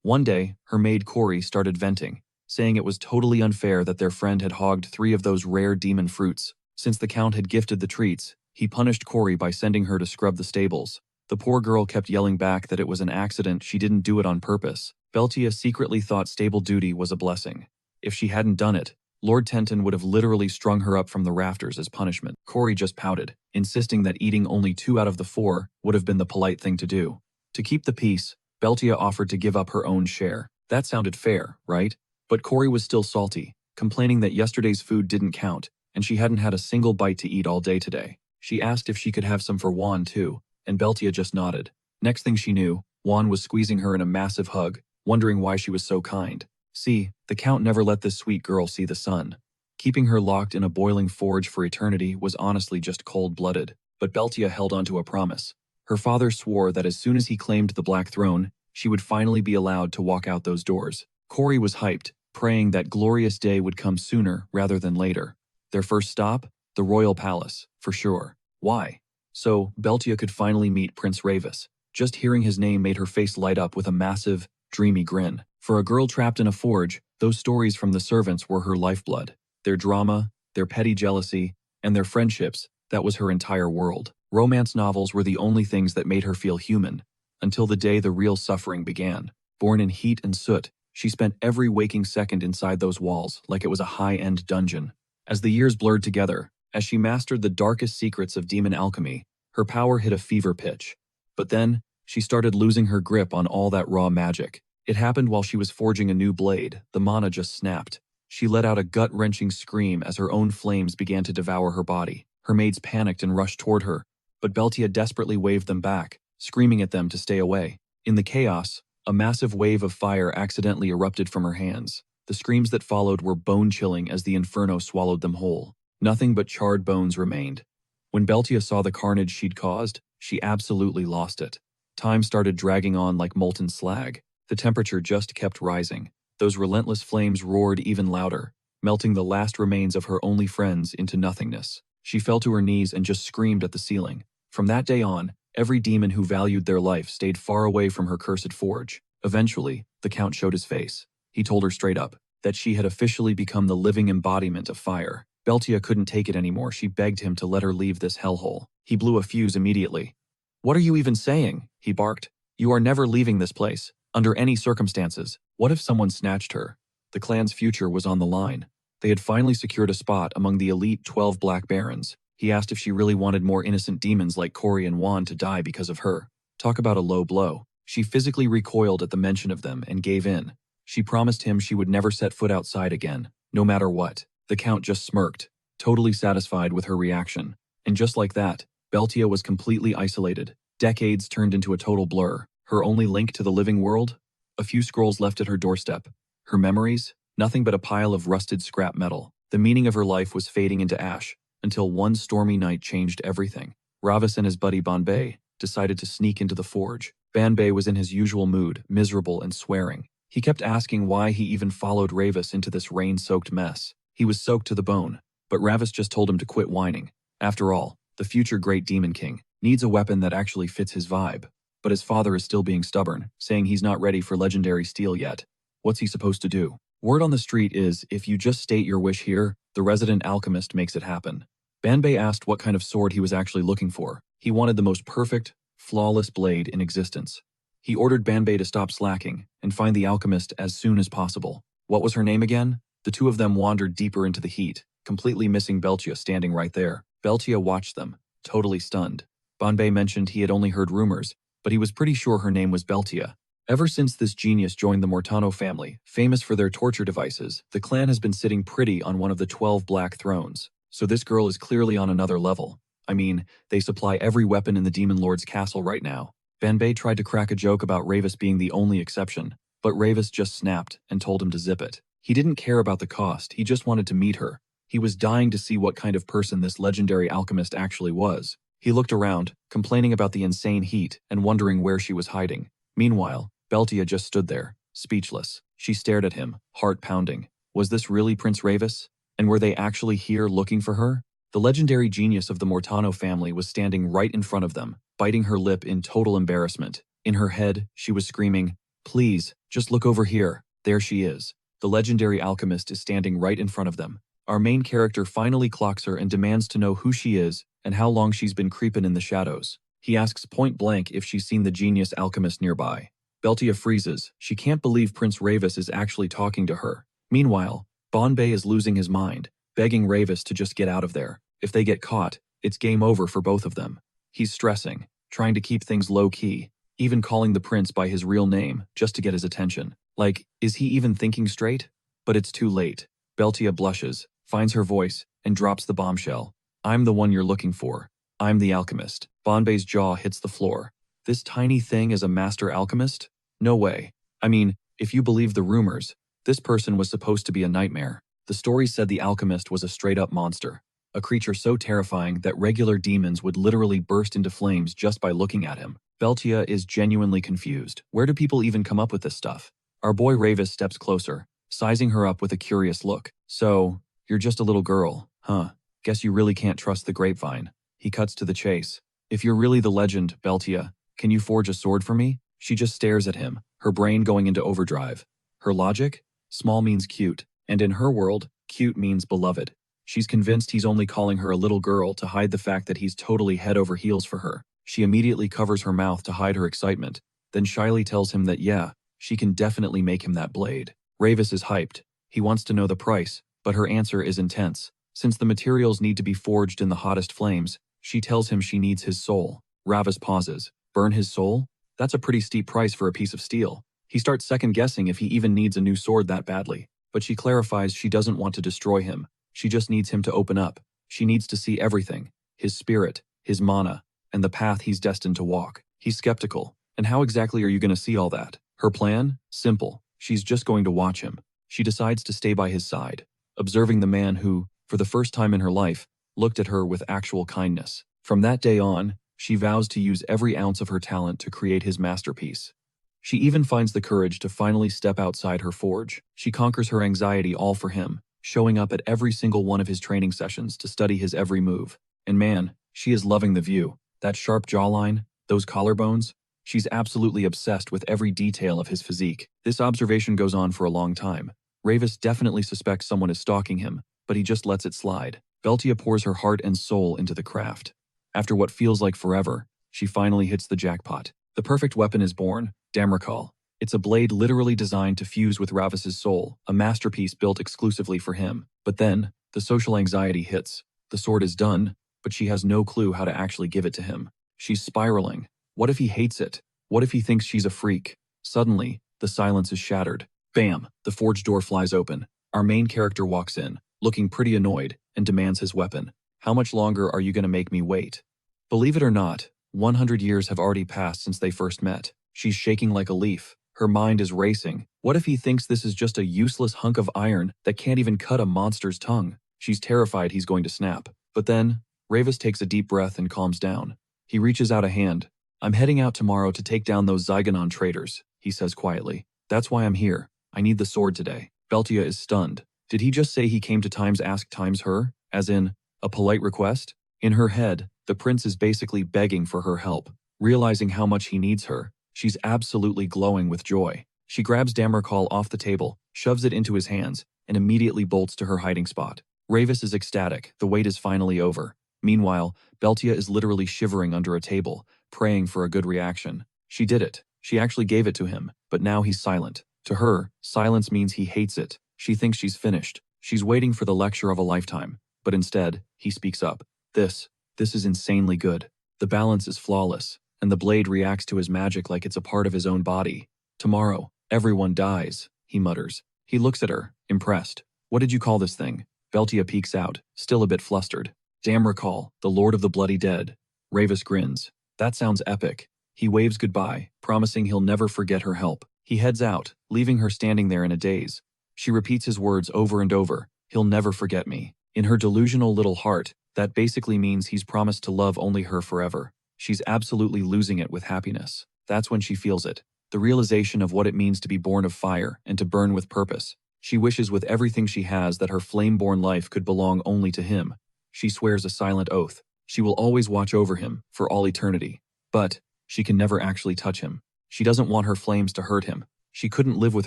Speaker 1: One day, her maid Cori started venting, saying it was totally unfair that their friend had hogged 3 of those rare demon fruits. Since the count had gifted the treats, he punished Cori by sending her to scrub the stables. The poor girl kept yelling back that it was an accident, she didn't do it on purpose. Beltia secretly thought stable duty was a blessing. If she hadn't done it, Lord Tenton would have literally strung her up from the rafters as punishment. Cori just pouted, insisting that eating only 2 out of the 4 would have been the polite thing to do. To keep the peace, Beltia offered to give up her own share. That sounded fair, right? But Cori was still salty, complaining that yesterday's food didn't count, and she hadn't had a single bite to eat all day today. She asked if she could have some for Juan too, and Beltia just nodded. Next thing she knew, Juan was squeezing her in a massive hug, wondering why she was so kind. See, the count never let this sweet girl see the sun. Keeping her locked in a boiling forge for eternity was honestly just cold-blooded, but Beltia held onto a promise. Her father swore that as soon as he claimed the Black Throne, she would finally be allowed to walk out those doors. Cori was hyped, praying that glorious day would come sooner rather than later. Their first stop? The royal palace, for sure. Why? So, Beltia could finally meet Prince Ravis. Just hearing his name made her face light up with a massive, dreamy grin. For a girl trapped in a forge, those stories from the servants were her lifeblood. Their drama, their petty jealousy, and their friendships, that was her entire world. Romance novels were the only things that made her feel human, until the day the real suffering began. Born in heat and soot, she spent every waking second inside those walls like it was a high-end dungeon. As the years blurred together, as she mastered the darkest secrets of demon alchemy, her power hit a fever pitch. But then, she started losing her grip on all that raw magic. It happened while she was forging a new blade. The mana just snapped. She let out a gut-wrenching scream as her own flames began to devour her body. Her maids panicked and rushed toward her, but Beltia desperately waved them back, screaming at them to stay away. In the chaos, a massive wave of fire accidentally erupted from her hands. The screams that followed were bone-chilling as the inferno swallowed them whole. Nothing but charred bones remained. When Beltia saw the carnage she'd caused, she absolutely lost it. Time started dragging on like molten slag. The temperature just kept rising. Those relentless flames roared even louder, melting the last remains of her only friends into nothingness. She fell to her knees and just screamed at the ceiling. From that day on, every demon who valued their life stayed far away from her cursed forge. Eventually, the Count showed his face. He told her straight up that she had officially become the living embodiment of fire. Beltia couldn't take it anymore. She begged him to let her leave this hellhole. He blew a fuse immediately. "What are you even saying?" he barked. "You are never leaving this place, under any circumstances." What if someone snatched her? The clan's future was on the line. They had finally secured a spot among the elite 12 Black Barons. He asked if she really wanted more innocent demons like Cory and Juan to die because of her. Talk about a low blow. She physically recoiled at the mention of them and gave in. She promised him she would never set foot outside again, no matter what. The Count just smirked, totally satisfied with her reaction. And just like that, Beltia was completely isolated. Decades turned into a total blur. Her only link to the living world? A few scrolls left at her doorstep. Her memories? Nothing but a pile of rusted scrap metal. The meaning of her life was fading into ash, until one stormy night changed everything. Ravis and his buddy Banbei decided to sneak into the forge. Banbei was in his usual mood, miserable and swearing. He kept asking why he even followed Ravis into this rain-soaked mess. He was soaked to the bone, but Ravis just told him to quit whining. After all, the future Great Demon King needs a weapon that actually fits his vibe. But his father is still being stubborn, saying he's not ready for legendary steel yet. What's he supposed to do? Word on the street is, if you just state your wish here, the resident alchemist makes it happen. Banbei asked what kind of sword he was actually looking for. He wanted the most perfect, flawless blade in existence. He ordered Banbei to stop slacking and find the alchemist as soon as possible. What was her name again? The two of them wandered deeper into the heat, completely missing Beltia standing right there. Beltia watched them, totally stunned. Banbei mentioned he had only heard rumors, but he was pretty sure her name was Beltia. Ever since this genius joined the Mortano family, famous for their torture devices, the clan has been sitting pretty on one of the 12 black thrones. So this girl is clearly on another level. I mean, they supply every weapon in the Demon Lord's castle right now. Banbei tried to crack a joke about Ravis being the only exception, but Ravis just snapped and told him to zip it. He didn't care about the cost, he just wanted to meet her. He was dying to see what kind of person this legendary alchemist actually was. He looked around, complaining about the insane heat and wondering where she was hiding. Meanwhile, Beltia just stood there, speechless. She stared at him, heart pounding. Was this really Prince Ravis? And were they actually here looking for her? The legendary genius of the Mortano family was standing right in front of them, biting her lip in total embarrassment. In her head, she was screaming, "Please, just look over here. There she is." The legendary alchemist is standing right in front of them. Our main character finally clocks her and demands to know who she is and how long she's been creeping in the shadows. He asks point blank if she's seen the genius alchemist nearby. Beltia freezes. She can't believe Prince Ravis is actually talking to her. Meanwhile, Banbei is losing his mind, begging Ravis to just get out of there. If they get caught, it's game over for both of them. He's stressing, trying to keep things low-key, even calling the prince by his real name just to get his attention. Like, is he even thinking straight? But it's too late. Beltia blushes, finds her voice, and drops the bombshell. "I'm the one you're looking for. I'm the alchemist." Banbei's jaw hits the floor. This tiny thing is a master alchemist? No way. I mean, if you believe the rumors, this person was supposed to be a nightmare. The story said the alchemist was a straight-up monster, a creature so terrifying that regular demons would literally burst into flames just by looking at him. Beltia is genuinely confused. Where do people even come up with this stuff? Our boy Ravis steps closer, sizing her up with a curious look. "So, you're just a little girl, huh? Guess you really can't trust the grapevine." He cuts to the chase. "If you're really the legend, Beltia, can you forge a sword for me?" She just stares at him, her brain going into overdrive. Her logic? Small means cute, and in her world, cute means beloved. She's convinced he's only calling her a little girl to hide the fact that he's totally head over heels for her. She immediately covers her mouth to hide her excitement, then shyly tells him that yeah, she can definitely make him that blade. Ravis is hyped. He wants to know the price, but her answer is intense. Since the materials need to be forged in the hottest flames, she tells him she needs his soul. Ravis pauses. Burn his soul? That's a pretty steep price for a piece of steel. He starts second-guessing if he even needs a new sword that badly. but she clarifies she doesn't want to destroy him. She just needs him to open up. She needs to see everything, his spirit, his mana, and the path he's destined to walk. He's skeptical. And how exactly are you going to see all that? Her plan? Simple. She's just going to watch him. She decides to stay by his side, observing the man who, for the first time in her life, looked at her with actual kindness. From that day on, she vows to use every ounce of her talent to create his masterpiece. She even finds the courage to finally step outside her forge. She conquers her anxiety all for him, showing up at every single one of his training sessions to study his every move. And man, she is loving the view. That sharp jawline, those collarbones, she's absolutely obsessed with every detail of his physique. This observation goes on for a long time. Ravis definitely suspects someone is stalking him, but he just lets it slide. Beltia pours her heart and soul into the craft. After what feels like forever, she finally hits the jackpot. The perfect weapon is born, Damrakal. It's a blade literally designed to fuse with Ravis's soul, a masterpiece built exclusively for him. But then, the social anxiety hits. The sword is done, but she has no clue how to actually give it to him. She's spiraling. What if he hates it? What if he thinks she's a freak? Suddenly, the silence is shattered. Bam! The forge door flies open. Our main character walks in, looking pretty annoyed, and demands his weapon. How much longer are you going to make me wait? Believe it or not, 100 years have already passed since they first met. She's shaking like a leaf. Her mind is racing. What if he thinks this is just a useless hunk of iron that can't even cut a monster's tongue? She's terrified he's going to snap. But then, Ravis takes a deep breath and calms down. He reaches out a hand. I'm heading out tomorrow to take down those Zygonon traitors, he says quietly. That's why I'm here. I need the sword today. Beltia is stunned. Did he just say he came to times ask times her? As in, a polite request? In her head, the prince is basically begging for her help. Realizing how much he needs her, she's absolutely glowing with joy. She grabs Damrakal off the table, shoves it into his hands, and immediately bolts to her hiding spot. Ravis is ecstatic. The wait is finally over. Meanwhile, Beltia is literally shivering under a table, praying for a good reaction. She did it. She actually gave it to him, but now he's silent. To her, silence means he hates it. She thinks she's finished. She's waiting for the lecture of a lifetime. But instead, he speaks up. This is insanely good. The balance is flawless, and the blade reacts to his magic like it's a part of his own body. Tomorrow, everyone dies, he mutters. He looks at her, impressed. What did you call this thing? Beltia peeks out, still a bit flustered. Damrakal, the Lord of the Bloody Dead. Ravis grins. That sounds epic. He waves goodbye, promising he'll never forget her help. He heads out, leaving her standing there in a daze. She repeats his words over and over. He'll never forget me. In her delusional little heart, that basically means he's promised to love only her forever. She's absolutely losing it with happiness. That's when she feels it. The realization of what it means to be born of fire and to burn with purpose. She wishes with everything she has that her flame-born life could belong only to him. She swears a silent oath. She will always watch over him, for all eternity. But she can never actually touch him. She doesn't want her flames to hurt him. She couldn't live with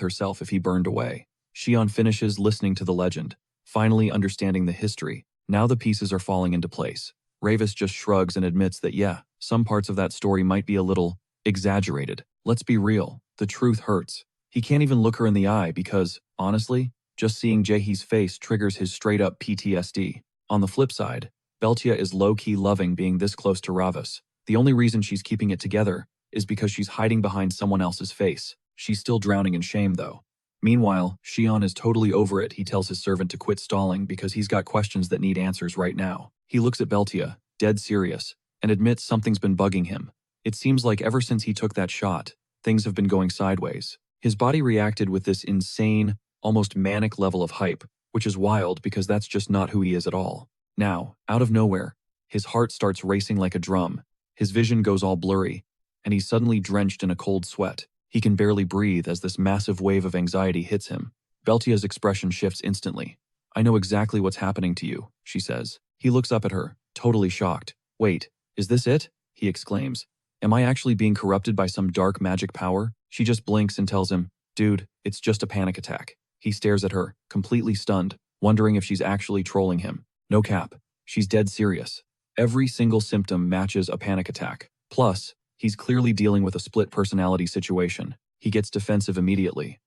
Speaker 1: herself if he burned away. Shion finishes listening to the legend, finally understanding the history. Now the pieces are falling into place. Ravis just shrugs and admits that yeah, some parts of that story might be a little exaggerated. Let's be real, the truth hurts. He can't even look her in the eye because, honestly, just seeing Jaehee's face triggers his straight-up PTSD. On the flip side, Beltia is low-key loving being this close to Ravis. The only reason she's keeping it together is because she's hiding behind someone else's face. She's still drowning in shame, though. Meanwhile, Shion is totally over it. He tells his servant to quit stalling because he's got questions that need answers right now. He looks at Beltia, dead serious, and admits something's been bugging him. It seems like ever since he took that shot, things have been going sideways. His body reacted with this insane, almost manic level of hype, which is wild because that's just not who he is at all. Now, out of nowhere, his heart starts racing like a drum, his vision goes all blurry, and he's suddenly drenched in a cold sweat. He can barely breathe as this massive wave of anxiety hits him. Beltia's expression shifts instantly. I know exactly what's happening to you, she says. He looks up at her, totally shocked. Wait, is this it? He exclaims. Am I actually being corrupted by some dark magic power? She just blinks and tells him, dude, it's just a panic attack. He stares at her, completely stunned, wondering if she's actually trolling him. No cap. She's dead serious. Every single symptom matches a panic attack. Plus, he's clearly dealing with a split personality situation. He gets defensive immediately.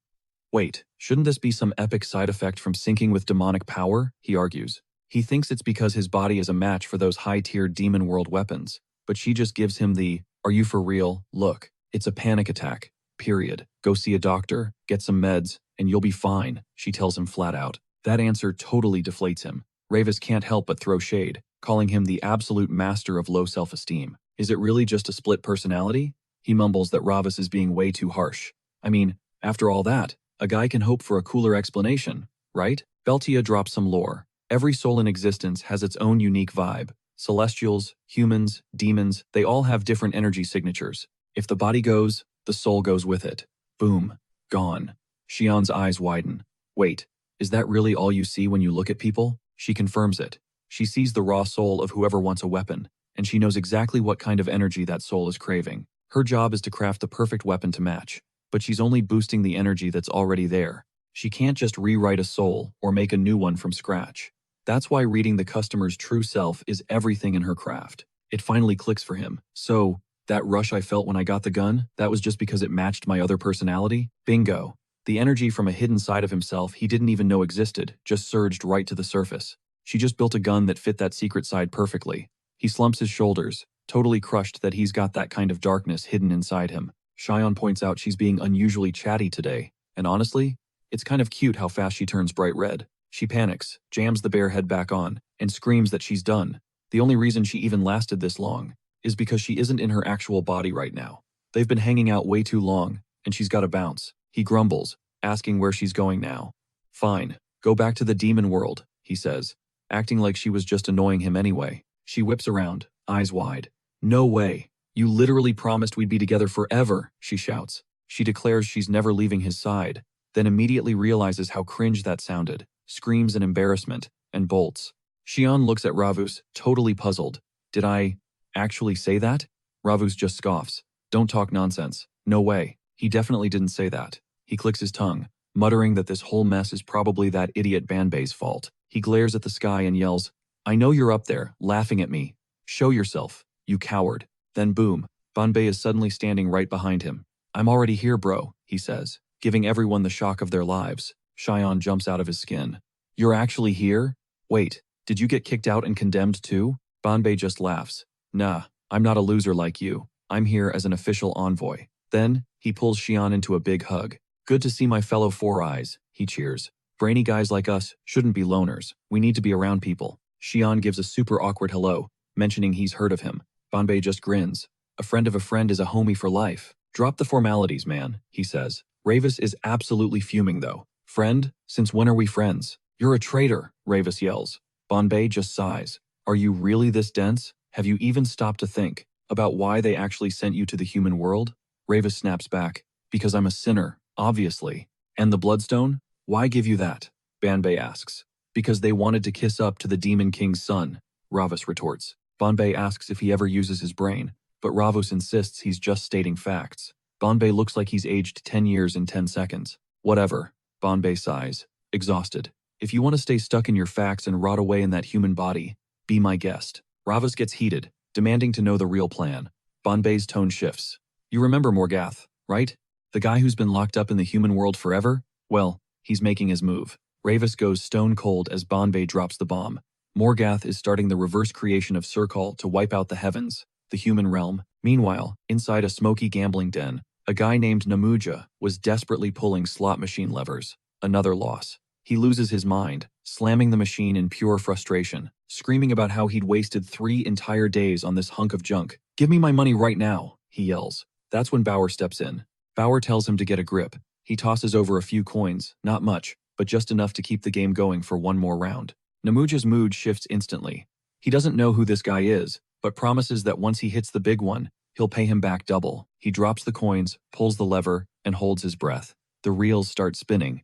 Speaker 1: Wait, shouldn't this be some epic side effect from syncing with demonic power? He argues. He thinks it's because his body is a match for those high-tier demon world weapons. But she just gives him the, are you for real? Look, it's a panic attack. Period. Go see a doctor, get some meds, and you'll be fine, she tells him flat out. That answer totally deflates him. Ravis can't help but throw shade, calling him the absolute master of low self-esteem. Is it really just a split personality? He mumbles that Ravis is being way too harsh. I mean, after all that, a guy can hope for a cooler explanation, right? Beltia drops some lore. Every soul in existence has its own unique vibe. Celestials, humans, demons, they all have different energy signatures. If the body goes, the soul goes with it. Boom. Gone. Xian's eyes widen. Wait, is that really all you see when you look at people? She confirms it. She sees the raw soul of whoever wants a weapon, and she knows exactly what kind of energy that soul is craving. Her job is to craft the perfect weapon to match, but she's only boosting the energy that's already there. She can't just rewrite a soul or make a new one from scratch. That's why reading the customer's true self is everything in her craft. It finally clicks for him. So, that rush I felt when I got the gun, that was just because it matched my other personality? Bingo. The energy from a hidden side of himself he didn't even know existed just surged right to the surface. She just built a gun that fit that secret side perfectly. He slumps his shoulders, totally crushed that he's got that kind of darkness hidden inside him. Xion points out she's being unusually chatty today, and honestly, it's kind of cute how fast she turns bright red. She panics, jams the bear head back on, and screams that she's done. The only reason she even lasted this long is because she isn't in her actual body right now. They've been hanging out way too long, and she's got to bounce. He grumbles, asking where she's going now. Fine, go back to the demon world, he says, acting like she was just annoying him anyway. She whips around, eyes wide. No way. You literally promised we'd be together forever, she shouts. She declares she's never leaving his side, then immediately realizes how cringe that sounded, screams in embarrassment, and bolts. Xion looks at Ravus, totally puzzled. Did I actually say that? Ravus just scoffs. Don't talk nonsense. No way. He definitely didn't say that. He clicks his tongue, muttering that this whole mess is probably that idiot Banbei's fault. He glares at the sky and yells, I know you're up there, laughing at me. Show yourself, you coward. Then boom, Banbei is suddenly standing right behind him. I'm already here, bro, he says, giving everyone the shock of their lives. Xion jumps out of his skin. You're actually here? Wait, did you get kicked out and condemned too? Banbei just laughs. Nah, I'm not a loser like you. I'm here as an official envoy. Then, he pulls Xion into a big hug. Good to see my fellow Four Eyes, he cheers. Brainy guys like us shouldn't be loners. We need to be around people. Xion gives a super awkward hello, mentioning he's heard of him. Banbei just grins. A friend of a friend is a homie for life. Drop the formalities, man, he says. Ravis is absolutely fuming though. Friend, since when are we friends? You're a traitor, Ravis yells. Banbei just sighs. Are you really this dense? Have you even stopped to think about why they actually sent you to the human world? Ravis snaps back. Because I'm a sinner, obviously. And the bloodstone? Why give you that? Banbei asks. Because they wanted to kiss up to the Demon King's son, Ravus retorts. Banbei asks if he ever uses his brain, but Ravus insists he's just stating facts. Banbei looks like he's aged 10 years in 10 seconds. Whatever. Banbei sighs, exhausted. If you want to stay stuck in your facts and rot away in that human body, be my guest. Ravus gets heated, demanding to know the real plan. Banbei's tone shifts. You remember Morgath, right? The guy who's been locked up in the human world forever? Well, he's making his move. Ravus goes stone cold as Banbei drops the bomb. Morgath is starting the reverse creation of Serkal to wipe out the heavens, the human realm. Meanwhile, inside a smoky gambling den, a guy named Namuja was desperately pulling slot machine levers. Another loss. He loses his mind, slamming the machine in pure frustration, screaming about how he'd wasted 3 entire days on this hunk of junk. Give me my money right now, he yells. That's when Bauer steps in. Bauer tells him to get a grip. He tosses over a few coins, not much, but just enough to keep the game going for one more round. Namuja's mood shifts instantly. He doesn't know who this guy is, but promises that once he hits the big one, he'll pay him back double. He drops the coins, pulls the lever, and holds his breath. The reels start spinning,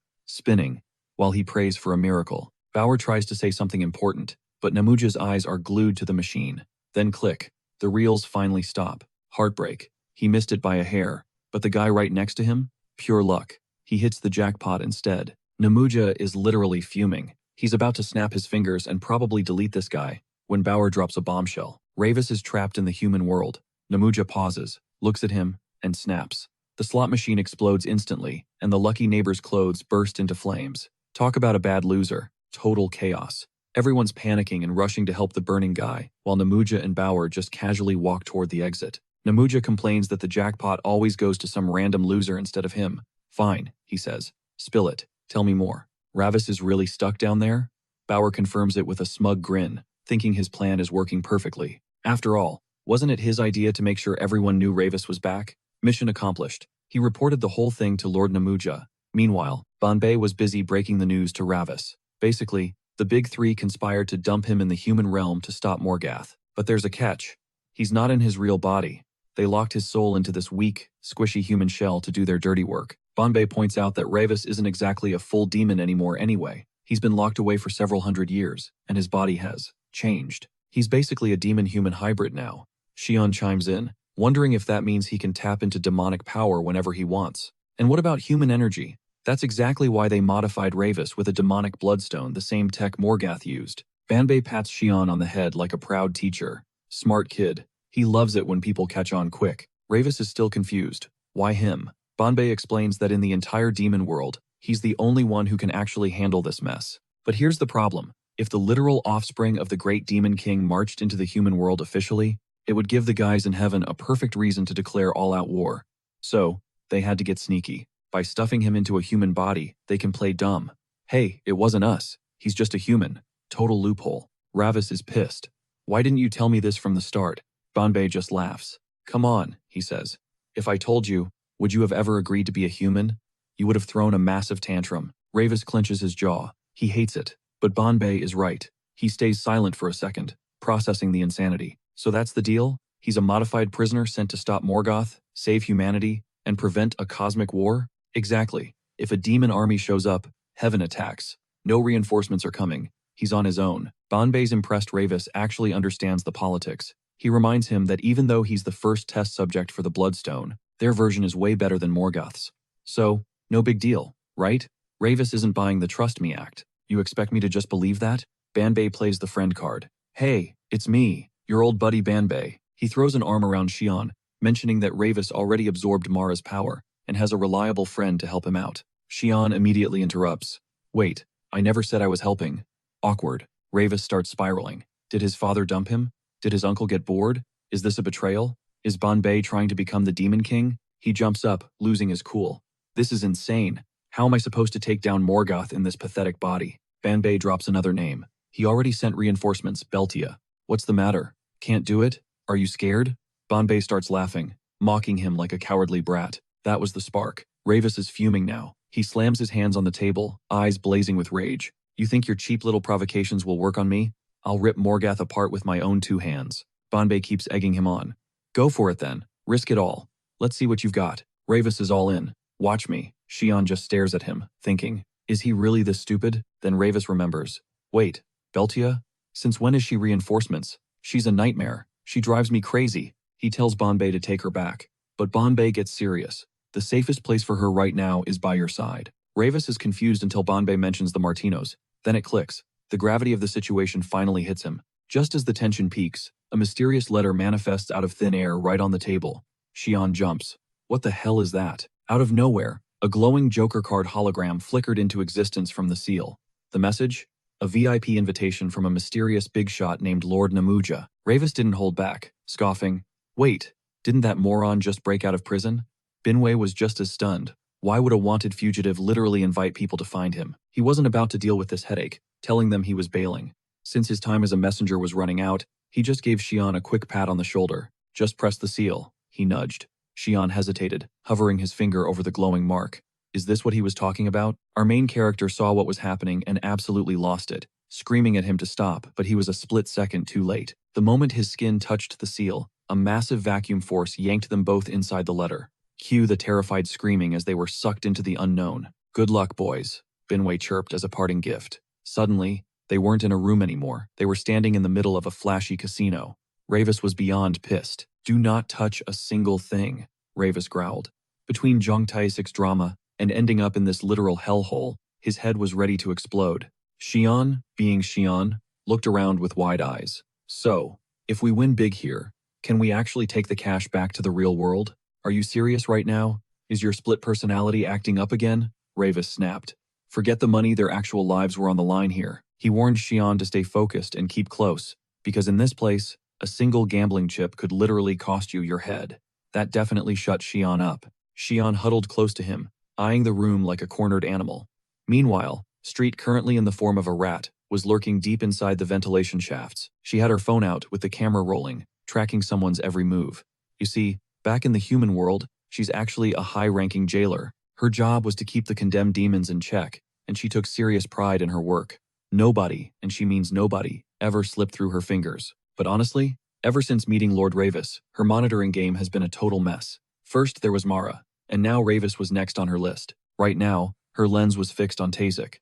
Speaker 1: while he prays for a miracle. Bauer tries to say something important, but Namuja's eyes are glued to the machine. Then click. The reels finally stop. Heartbreak. He missed it by a hair, but the guy right next to him? Pure luck. He hits the jackpot instead. Namuja is literally fuming. He's about to snap his fingers and probably delete this guy, when Bauer drops a bombshell. Ravis is trapped in the human world. Namuja pauses, looks at him, and snaps. The slot machine explodes instantly, and the lucky neighbor's clothes burst into flames. Talk about a bad loser. Total chaos. Everyone's panicking and rushing to help the burning guy, while Namuja and Bauer just casually walk toward the exit. Namuja complains that the jackpot always goes to some random loser instead of him. Fine, he says. Spill it. Tell me more. Ravis is really stuck down there? Bauer confirms it with a smug grin, thinking his plan is working perfectly. After all, wasn't it his idea to make sure everyone knew Ravis was back? Mission accomplished. He reported the whole thing to Lord Namuja. Meanwhile, Banbei was busy breaking the news to Ravis. Basically, the big three conspired to dump him in the human realm to stop Morgath. But there's a catch. He's not in his real body. They locked his soul into this weak, squishy human shell to do their dirty work. Banbei points out that Ravis isn't exactly a full demon anymore anyway. He's been locked away for several hundred years, and his body has changed. He's basically a demon-human hybrid now. Xion chimes in, wondering if that means he can tap into demonic power whenever he wants. And what about human energy? That's exactly why they modified Ravis with a demonic bloodstone, the same tech Morgath used. Banbei pats Xion on the head like a proud teacher. Smart kid. He loves it when people catch on quick. Ravis is still confused. Why him? Banbei explains that in the entire demon world, he's the only one who can actually handle this mess. But here's the problem. If the literal offspring of the great demon king marched into the human world officially, it would give the guys in heaven a perfect reason to declare all-out war. So, they had to get sneaky. By stuffing him into a human body, they can play dumb. Hey, it wasn't us. He's just a human. Total loophole. Ravis is pissed. Why didn't you tell me this from the start? Banbei just laughs. Come on, he says. If I told you, would you have ever agreed to be a human? You would have thrown a massive tantrum. Ravis clenches his jaw. He hates it. But Banbei is right. He stays silent for a second, processing the insanity. So that's the deal? He's a modified prisoner sent to stop Morgoth, save humanity, and prevent a cosmic war? Exactly. If a demon army shows up, heaven attacks. No reinforcements are coming. He's on his own. Banbei's impressed Ravis actually understands the politics. He reminds him that even though he's the first test subject for the Bloodstone, their version is way better than Morgoth's. So, no big deal, right? Ravis isn't buying the trust me act. You expect me to just believe that? Banbei plays the friend card. Hey, it's me, your old buddy Banbei. He throws an arm around Xion, mentioning that Ravis already absorbed Mara's power and has a reliable friend to help him out. Xion immediately interrupts. Wait, I never said I was helping. Awkward. Ravis starts spiraling. Did his father dump him? Did his uncle get bored? Is this a betrayal? Is Banbei trying to become the Demon King? He jumps up, losing his cool. This is insane. How am I supposed to take down Morgoth in this pathetic body? Banbei drops another name. He already sent reinforcements, Beltia. What's the matter? Can't do it? Are you scared? Banbei starts laughing, mocking him like a cowardly brat. That was the spark. Ravis is fuming now. He slams his hands on the table, eyes blazing with rage. You think your cheap little provocations will work on me? I'll rip Morgoth apart with my own 2 hands. Banbei keeps egging him on. Go for it then. Risk it all. Let's see what you've got. Ravis is all in. Watch me. Xion just stares at him, thinking, is he really this stupid? Then Ravis remembers. Wait, Beltia? Since when is she reinforcements? She's a nightmare. She drives me crazy. He tells Banbei to take her back. But Banbei gets serious. The safest place for her right now is by your side. Ravis is confused until Banbei mentions the Martinos. Then it clicks. The gravity of the situation finally hits him. Just as the tension peaks, a mysterious letter manifests out of thin air right on the table. Xion jumps. What the hell is that? Out of nowhere, a glowing Joker card hologram flickered into existence from the seal. The message? A VIP invitation from a mysterious big shot named Lord Namuja. Ravis didn't hold back, scoffing. Wait, didn't that moron just break out of prison? Binwei was just as stunned. Why would a wanted fugitive literally invite people to find him? He wasn't about to deal with this headache, telling them he was bailing. Since his time as a messenger was running out, he just gave Xion a quick pat on the shoulder. Just press the seal, he nudged. Xion hesitated, hovering his finger over the glowing mark. Is this what he was talking about? Our main character saw what was happening and absolutely lost it, screaming at him to stop, but he was a split second too late. The moment his skin touched the seal, a massive vacuum force yanked them both inside the letter. Cue the terrified screaming as they were sucked into the unknown. Good luck, boys, Binwei chirped as a parting gift. Suddenly, they weren't in a room anymore. They were standing in the middle of a flashy casino. Ravis was beyond pissed. Do not touch a single thing, Ravis growled. Between Zhang Taixic's drama and ending up in this literal hellhole, his head was ready to explode. Xion, being Xion, looked around with wide eyes. So, if we win big here, can we actually take the cash back to the real world? Are you serious right now? Is your split personality acting up again? Ravis snapped. Forget the money, their actual lives were on the line here. He warned Xion to stay focused and keep close, because in this place, a single gambling chip could literally cost you your head. That definitely shut Xion up. Xion huddled close to him, eyeing the room like a cornered animal. Meanwhile, Street, currently in the form of a rat, was lurking deep inside the ventilation shafts. She had her phone out with the camera rolling, tracking someone's every move. You see, back in the human world, she's actually a high-ranking jailer. Her job was to keep the condemned demons in check, and she took serious pride in her work. Nobody, and she means nobody, ever slipped through her fingers. But honestly, ever since meeting Lord Ravis, her monitoring game has been a total mess. First there was Mara, and now Ravis was next on her list. Right now, her lens was fixed on Tazik.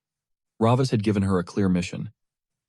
Speaker 1: Ravis had given her a clear mission.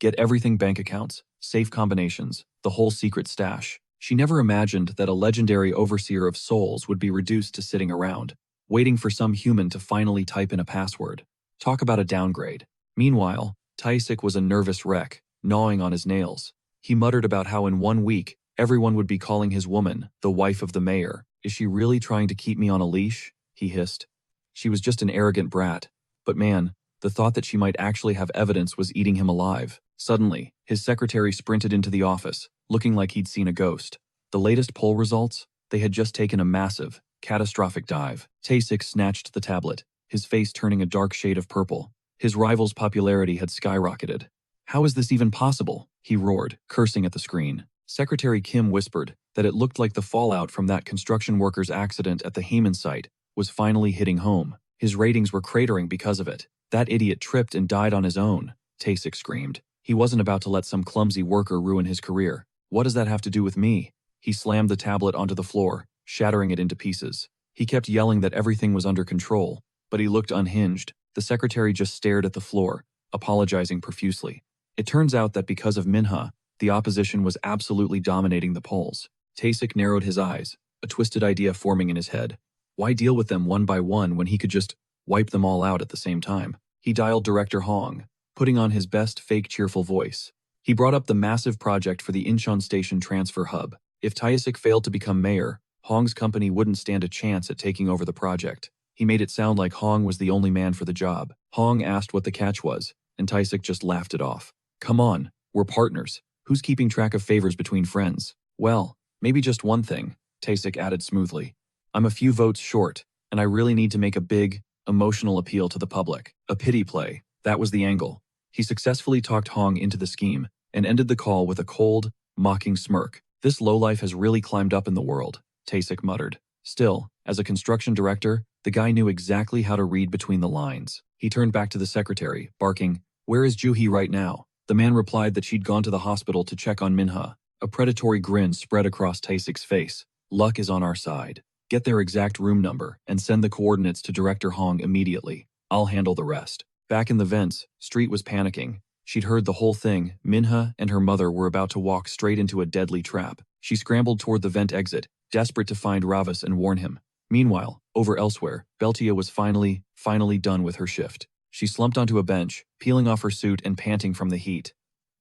Speaker 1: Get everything: bank accounts, safe combinations, the whole secret stash. She never imagined that a legendary overseer of souls would be reduced to sitting around, waiting for some human to finally type in a password. Talk about a downgrade. Meanwhile, Taisik was a nervous wreck, gnawing on his nails. He muttered about how in 1 week, everyone would be calling his woman the wife of the mayor. Is she really trying to keep me on a leash? He hissed. She was just an arrogant brat. But man, the thought that she might actually have evidence was eating him alive. Suddenly, his secretary sprinted into the office, looking like he'd seen a ghost. The latest poll results? They had just taken a massive, catastrophic dive. Taisik snatched the tablet, his face turning a dark shade of purple. His rival's popularity had skyrocketed. How is this even possible? He roared, cursing at the screen. Secretary Kim whispered that it looked like the fallout from that construction worker's accident at the Heyman site was finally hitting home. His ratings were cratering because of it. That idiot tripped and died on his own, Taisik screamed. He wasn't about to let some clumsy worker ruin his career. What does that have to do with me? He slammed the tablet onto the floor, shattering it into pieces. He kept yelling that everything was under control, but he looked unhinged. The secretary just stared at the floor, apologizing profusely. It turns out that because of Manhwa, the opposition was absolutely dominating the polls. Taisik narrowed his eyes, a twisted idea forming in his head. Why deal with them one by one when he could just wipe them all out at the same time? He dialed Director Hong, putting on his best fake cheerful voice. He brought up the massive project for the Incheon Station Transfer Hub. If Taisik failed to become mayor, Hong's company wouldn't stand a chance at taking over the project. He made it sound like Hong was the only man for the job. Hong asked what the catch was, and Taisik just laughed it off. Come on, we're partners. Who's keeping track of favors between friends? Well, maybe just one thing, Taisik added smoothly. I'm a few votes short, and I really need to make a big, emotional appeal to the public. A pity play. That was the angle. He successfully talked Hong into the scheme, and ended the call with a cold, mocking smirk. This lowlife has really climbed up in the world, Taisik muttered. Still, as a construction director, the guy knew exactly how to read between the lines. He turned back to the secretary, barking, "Where is Juhi right now?" The man replied that she'd gone to the hospital to check on Manhwa. A predatory grin spread across Taisik's face. Luck is on our side. Get their exact room number and send the coordinates to Director Hong immediately. I'll handle the rest. Back in the vents, Street was panicking. She'd heard the whole thing. Manhwa and her mother were about to walk straight into a deadly trap. She scrambled toward the vent exit, desperate to find Ravis and warn him. Meanwhile, over elsewhere, Beltia was finally done with her shift. She slumped onto a bench, peeling off her suit and panting from the heat.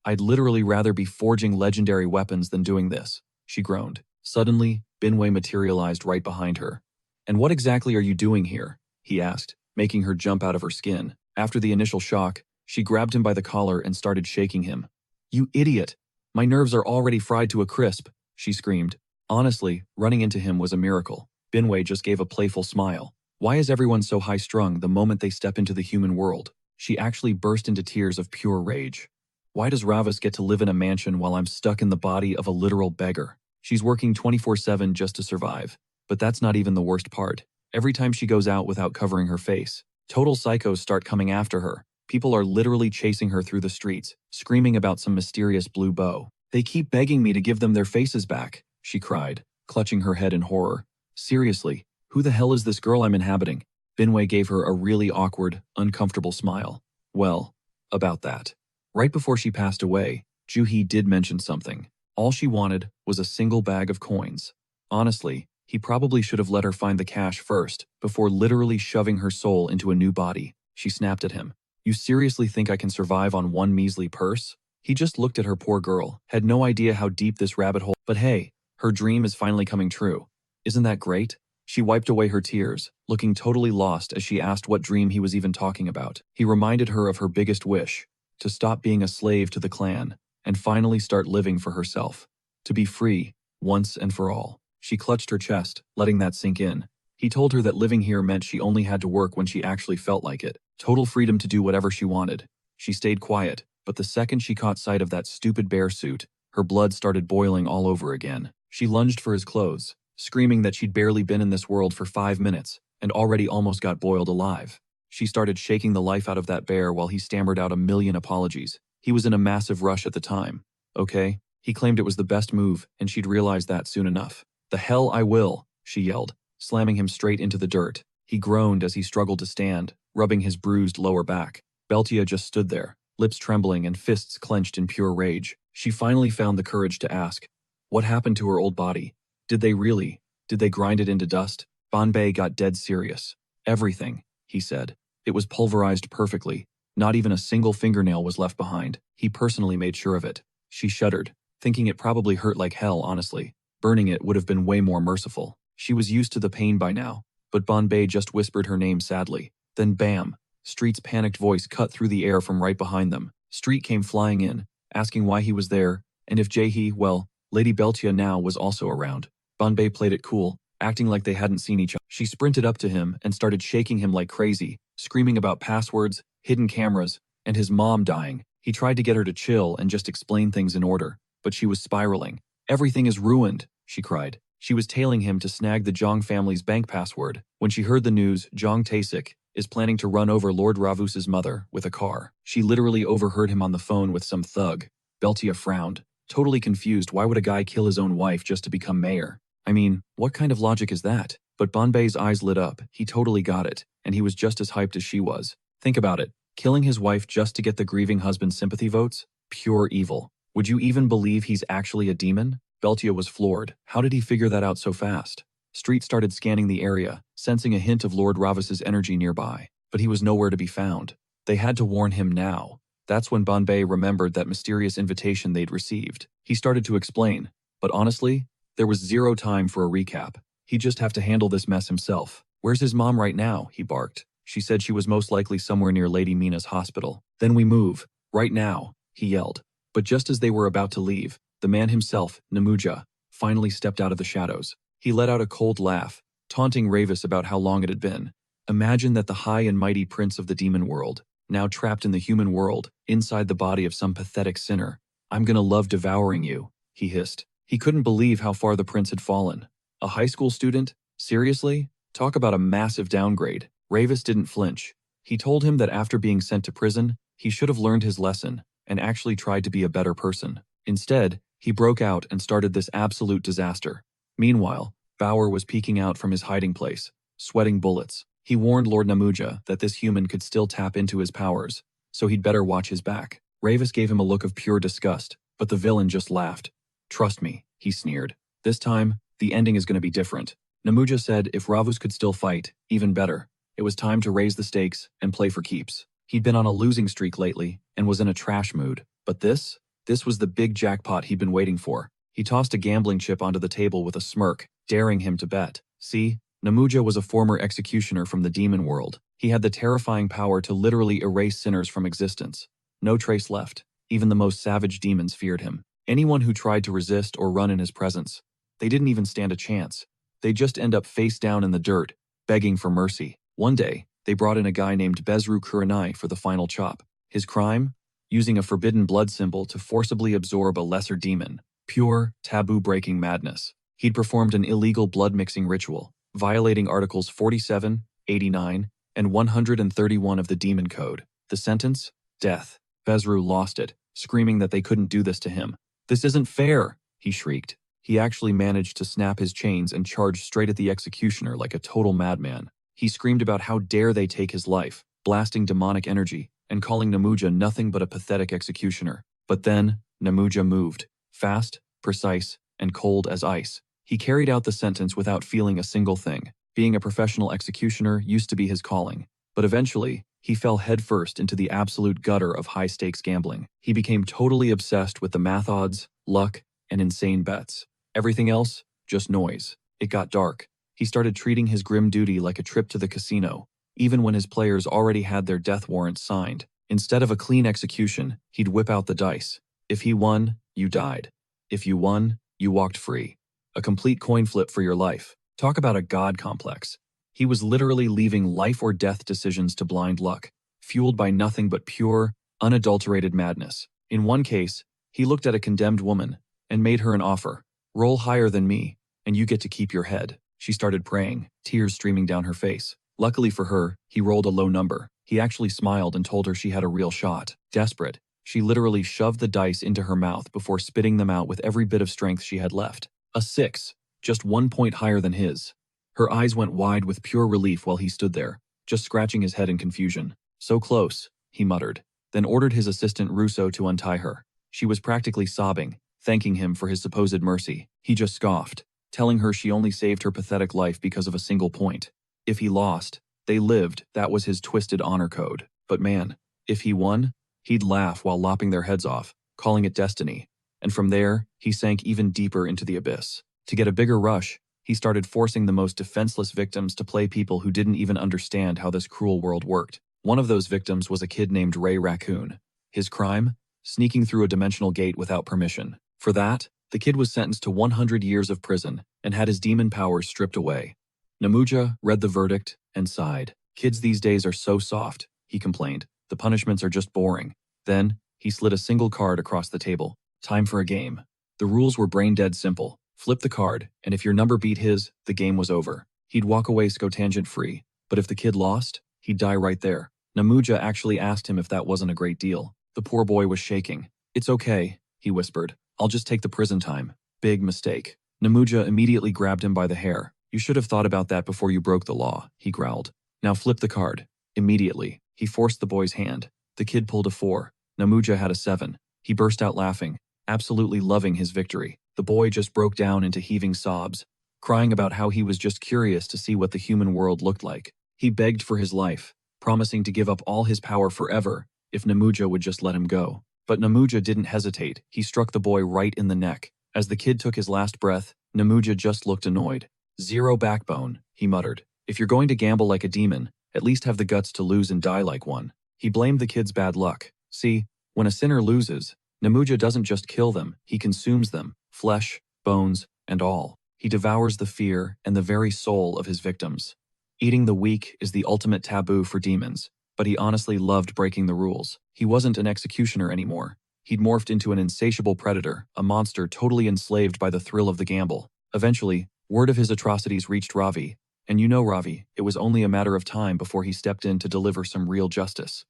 Speaker 1: I'd literally rather be forging legendary weapons than doing this, she groaned. Suddenly, Binwei materialized right behind her. And what exactly are you doing here? He asked, making her jump out of her skin. After the initial shock, she grabbed him by the collar and started shaking him. You idiot! My nerves are already fried to a crisp, she screamed. Honestly, running into him was a miracle. Binwei just gave a playful smile. Why is everyone so high-strung the moment they step into the human world? She actually burst into tears of pure rage. Why does Ravis get to live in a mansion while I'm stuck in the body of a literal beggar? She's working 24/7 just to survive. But that's not even the worst part. Every time she goes out without covering her face, total psychos start coming after her. People are literally chasing her through the streets, screaming about some mysterious blue bow. They keep begging me to give them their faces back, she cried, clutching her head in horror. Seriously, who the hell is this girl I'm inhabiting? Binwei gave her a really awkward, uncomfortable smile. Well, about that. Right before she passed away, Juhi did mention something. All she wanted was a single bag of coins. Honestly, he probably should have let her find the cash first, before literally shoving her soul into a new body. She snapped at him. You seriously think I can survive on one measly purse? He just looked at her. Poor girl, had no idea how deep this rabbit hole. But hey, her dream is finally coming true. Isn't that great? She wiped away her tears, looking totally lost as she asked what dream he was even talking about. He reminded her of her biggest wish, to stop being a slave to the clan, and finally start living for herself. To be free, once and for all. She clutched her chest, letting that sink in. He told her that living here meant she only had to work when she actually felt like it. Total freedom to do whatever she wanted. She stayed quiet, but the second she caught sight of that stupid bear suit, her blood started boiling all over again. She lunged for his clothes, screaming that she'd barely been in this world for 5 minutes and already almost got boiled alive. She started shaking the life out of that bear while he stammered out a million apologies. He was in a massive rush at the time. Okay? He claimed it was the best move, and she'd realize that soon enough. "The hell I will," she yelled, slamming him straight into the dirt. He groaned as he struggled to stand, rubbing his bruised lower back. Beltia just stood there, lips trembling and fists clenched in pure rage. She finally found the courage to ask, what happened to her old body? Did they grind it into dust? Banbei got dead serious. Everything, he said. It was pulverized perfectly. Not even a single fingernail was left behind. He personally made sure of it. She shuddered, thinking it probably hurt like hell, honestly. Burning it would have been way more merciful. She was used to the pain by now, but Banbei just whispered her name sadly. Then bam! Street's panicked voice cut through the air from right behind them. Street came flying in, asking why he was there, and if Jaehi, well, Lady Beltia now was also around. Banbei played it cool, acting like they hadn't seen each other. She sprinted up to him and started shaking him like crazy, screaming about passwords, hidden cameras, and his mom dying. He tried to get her to chill and just explain things in order, but she was spiraling. "Everything is ruined," she cried. She was tailing him to snag the Zhang family's bank password. When she heard the news, Zhang Taesik is planning to run over Lord Ravus's mother with a car. She literally overheard him on the phone with some thug. Beltia frowned, totally confused. Why would a guy kill his own wife just to become mayor? I mean, what kind of logic is that? But Banbei's eyes lit up. He totally got it, and he was just as hyped as she was. Think about it. Killing his wife just to get the grieving husband's sympathy votes? Pure evil. Would you even believe he's actually a demon? Beltia was floored. How did he figure that out so fast? Street started scanning the area, sensing a hint of Lord Ravus's energy nearby, but he was nowhere to be found. They had to warn him now. That's when Banbei remembered that mysterious invitation they'd received. He started to explain, but honestly, there was zero time for a recap. He'd just have to handle this mess himself. "Where's his mom right now?" he barked. She said she was most likely somewhere near Lady Mina's hospital. "Then we move. Right now," he yelled. But just as they were about to leave, the man himself, Namuja, finally stepped out of the shadows. He let out a cold laugh, taunting Ravis about how long it had been. Imagine that the high and mighty prince of the demon world, now trapped in the human world, inside the body of some pathetic sinner. "I'm gonna love devouring you," he hissed. He couldn't believe how far the prince had fallen. A high school student? Seriously? Talk about a massive downgrade. Ravis didn't flinch. He told him that after being sent to prison, he should have learned his lesson and actually tried to be a better person. Instead, he broke out and started this absolute disaster. Meanwhile, Bauer was peeking out from his hiding place, sweating bullets. He warned Lord Namuja that this human could still tap into his powers, so he'd better watch his back. Ravis gave him a look of pure disgust, but the villain just laughed. "Trust me," he sneered. "This time, the ending is going to be different." Namuja said if Ravus could still fight, even better. It was time to raise the stakes and play for keeps. He'd been on a losing streak lately and was in a trash mood. But this was the big jackpot he'd been waiting for. He tossed a gambling chip onto the table with a smirk, daring him to bet. See, Namuja was a former executioner from the demon world. He had the terrifying power to literally erase sinners from existence. No trace left. Even the most savage demons feared him. Anyone who tried to resist or run in his presence, they didn't even stand a chance. They'd just end up face down in the dirt, begging for mercy. One day, they brought in a guy named Bezru Kuranai for the final chop. His crime? Using a forbidden blood symbol to forcibly absorb a lesser demon. Pure, taboo-breaking madness. He'd performed an illegal blood-mixing ritual, violating Articles 47, 89, and 131 of the Demon Code. The sentence? Death. Bezru lost it, screaming that they couldn't do this to him. "This isn't fair," he shrieked. He actually managed to snap his chains and charge straight at the executioner like a total madman. He screamed about how dare they take his life, blasting demonic energy, and calling Namuja nothing but a pathetic executioner. But then, Namuja moved. Fast, precise, and cold as ice. He carried out the sentence without feeling a single thing. Being a professional executioner used to be his calling. But eventually, he fell headfirst into the absolute gutter of high-stakes gambling. He became totally obsessed with the math odds, luck, and insane bets. Everything else, just noise. It got dark. He started treating his grim duty like a trip to the casino, even when his players already had their death warrants signed. Instead of a clean execution, he'd whip out the dice. If he won, you died. If you won, you walked free. A complete coin flip for your life. Talk about a god complex. He was literally leaving life or death decisions to blind luck, fueled by nothing but pure, unadulterated madness. In one case, he looked at a condemned woman and made her an offer. Roll higher than me, and you get to keep your head. She started praying, tears streaming down her face. Luckily for her, he rolled a low number. He actually smiled and told her she had a real shot. Desperate, she literally shoved the dice into her mouth before spitting them out with every bit of strength she had left. A 6, just 1 point higher than his. Her eyes went wide with pure relief while he stood there, just scratching his head in confusion. So close, he muttered, then ordered his assistant Russo to untie her. She was practically sobbing, thanking him for his supposed mercy. He just scoffed, telling her she only saved her pathetic life because of a single point. If he lost, they lived. That was his twisted honor code. But man, if he won, he'd laugh while lopping their heads off, calling it destiny. And from there, he sank even deeper into the abyss. To get a bigger rush, he started forcing the most defenseless victims to play people who didn't even understand how this cruel world worked. One of those victims was a kid named Ray Raccoon. His crime? Sneaking through a dimensional gate without permission. For that, the kid was sentenced to 100 years of prison and had his demon powers stripped away. Namuja read the verdict and sighed. Kids these days are so soft, he complained. The punishments are just boring. Then, he slid a single card across the table. Time for a game. The rules were brain-dead simple. Flip the card, and if your number beat his, the game was over. He'd walk away scotangent-free, but if the kid lost, he'd die right there. Namuja actually asked him if that wasn't a great deal. The poor boy was shaking. It's okay, he whispered. I'll just take the prison time. Big mistake. Namuja immediately grabbed him by the hair. You should have thought about that before you broke the law, he growled. Now flip the card. Immediately, he forced the boy's hand. The kid pulled a 4. Namuja had a 7. He burst out laughing, absolutely loving his victory. The boy just broke down into heaving sobs, crying about how he was just curious to see what the human world looked like. He begged for his life, promising to give up all his power forever if Namuja would just let him go. But Namuja didn't hesitate. He struck the boy right in the neck. As the kid took his last breath, Namuja just looked annoyed. Zero backbone, he muttered. If you're going to gamble like a demon, at least have the guts to lose and die like one. He blamed the kid's bad luck. See, when a sinner loses, Namuja doesn't just kill them, he consumes them, flesh, bones, and all. He devours the fear and the very soul of his victims. Eating the weak is the ultimate taboo for demons, but he honestly loved breaking the rules. He wasn't an executioner anymore. He'd morphed into an insatiable predator, a monster totally enslaved by the thrill of the gamble. Eventually, word of his atrocities reached Ravi, and you know Ravi, it was only a matter of time before he stepped in to deliver some real justice.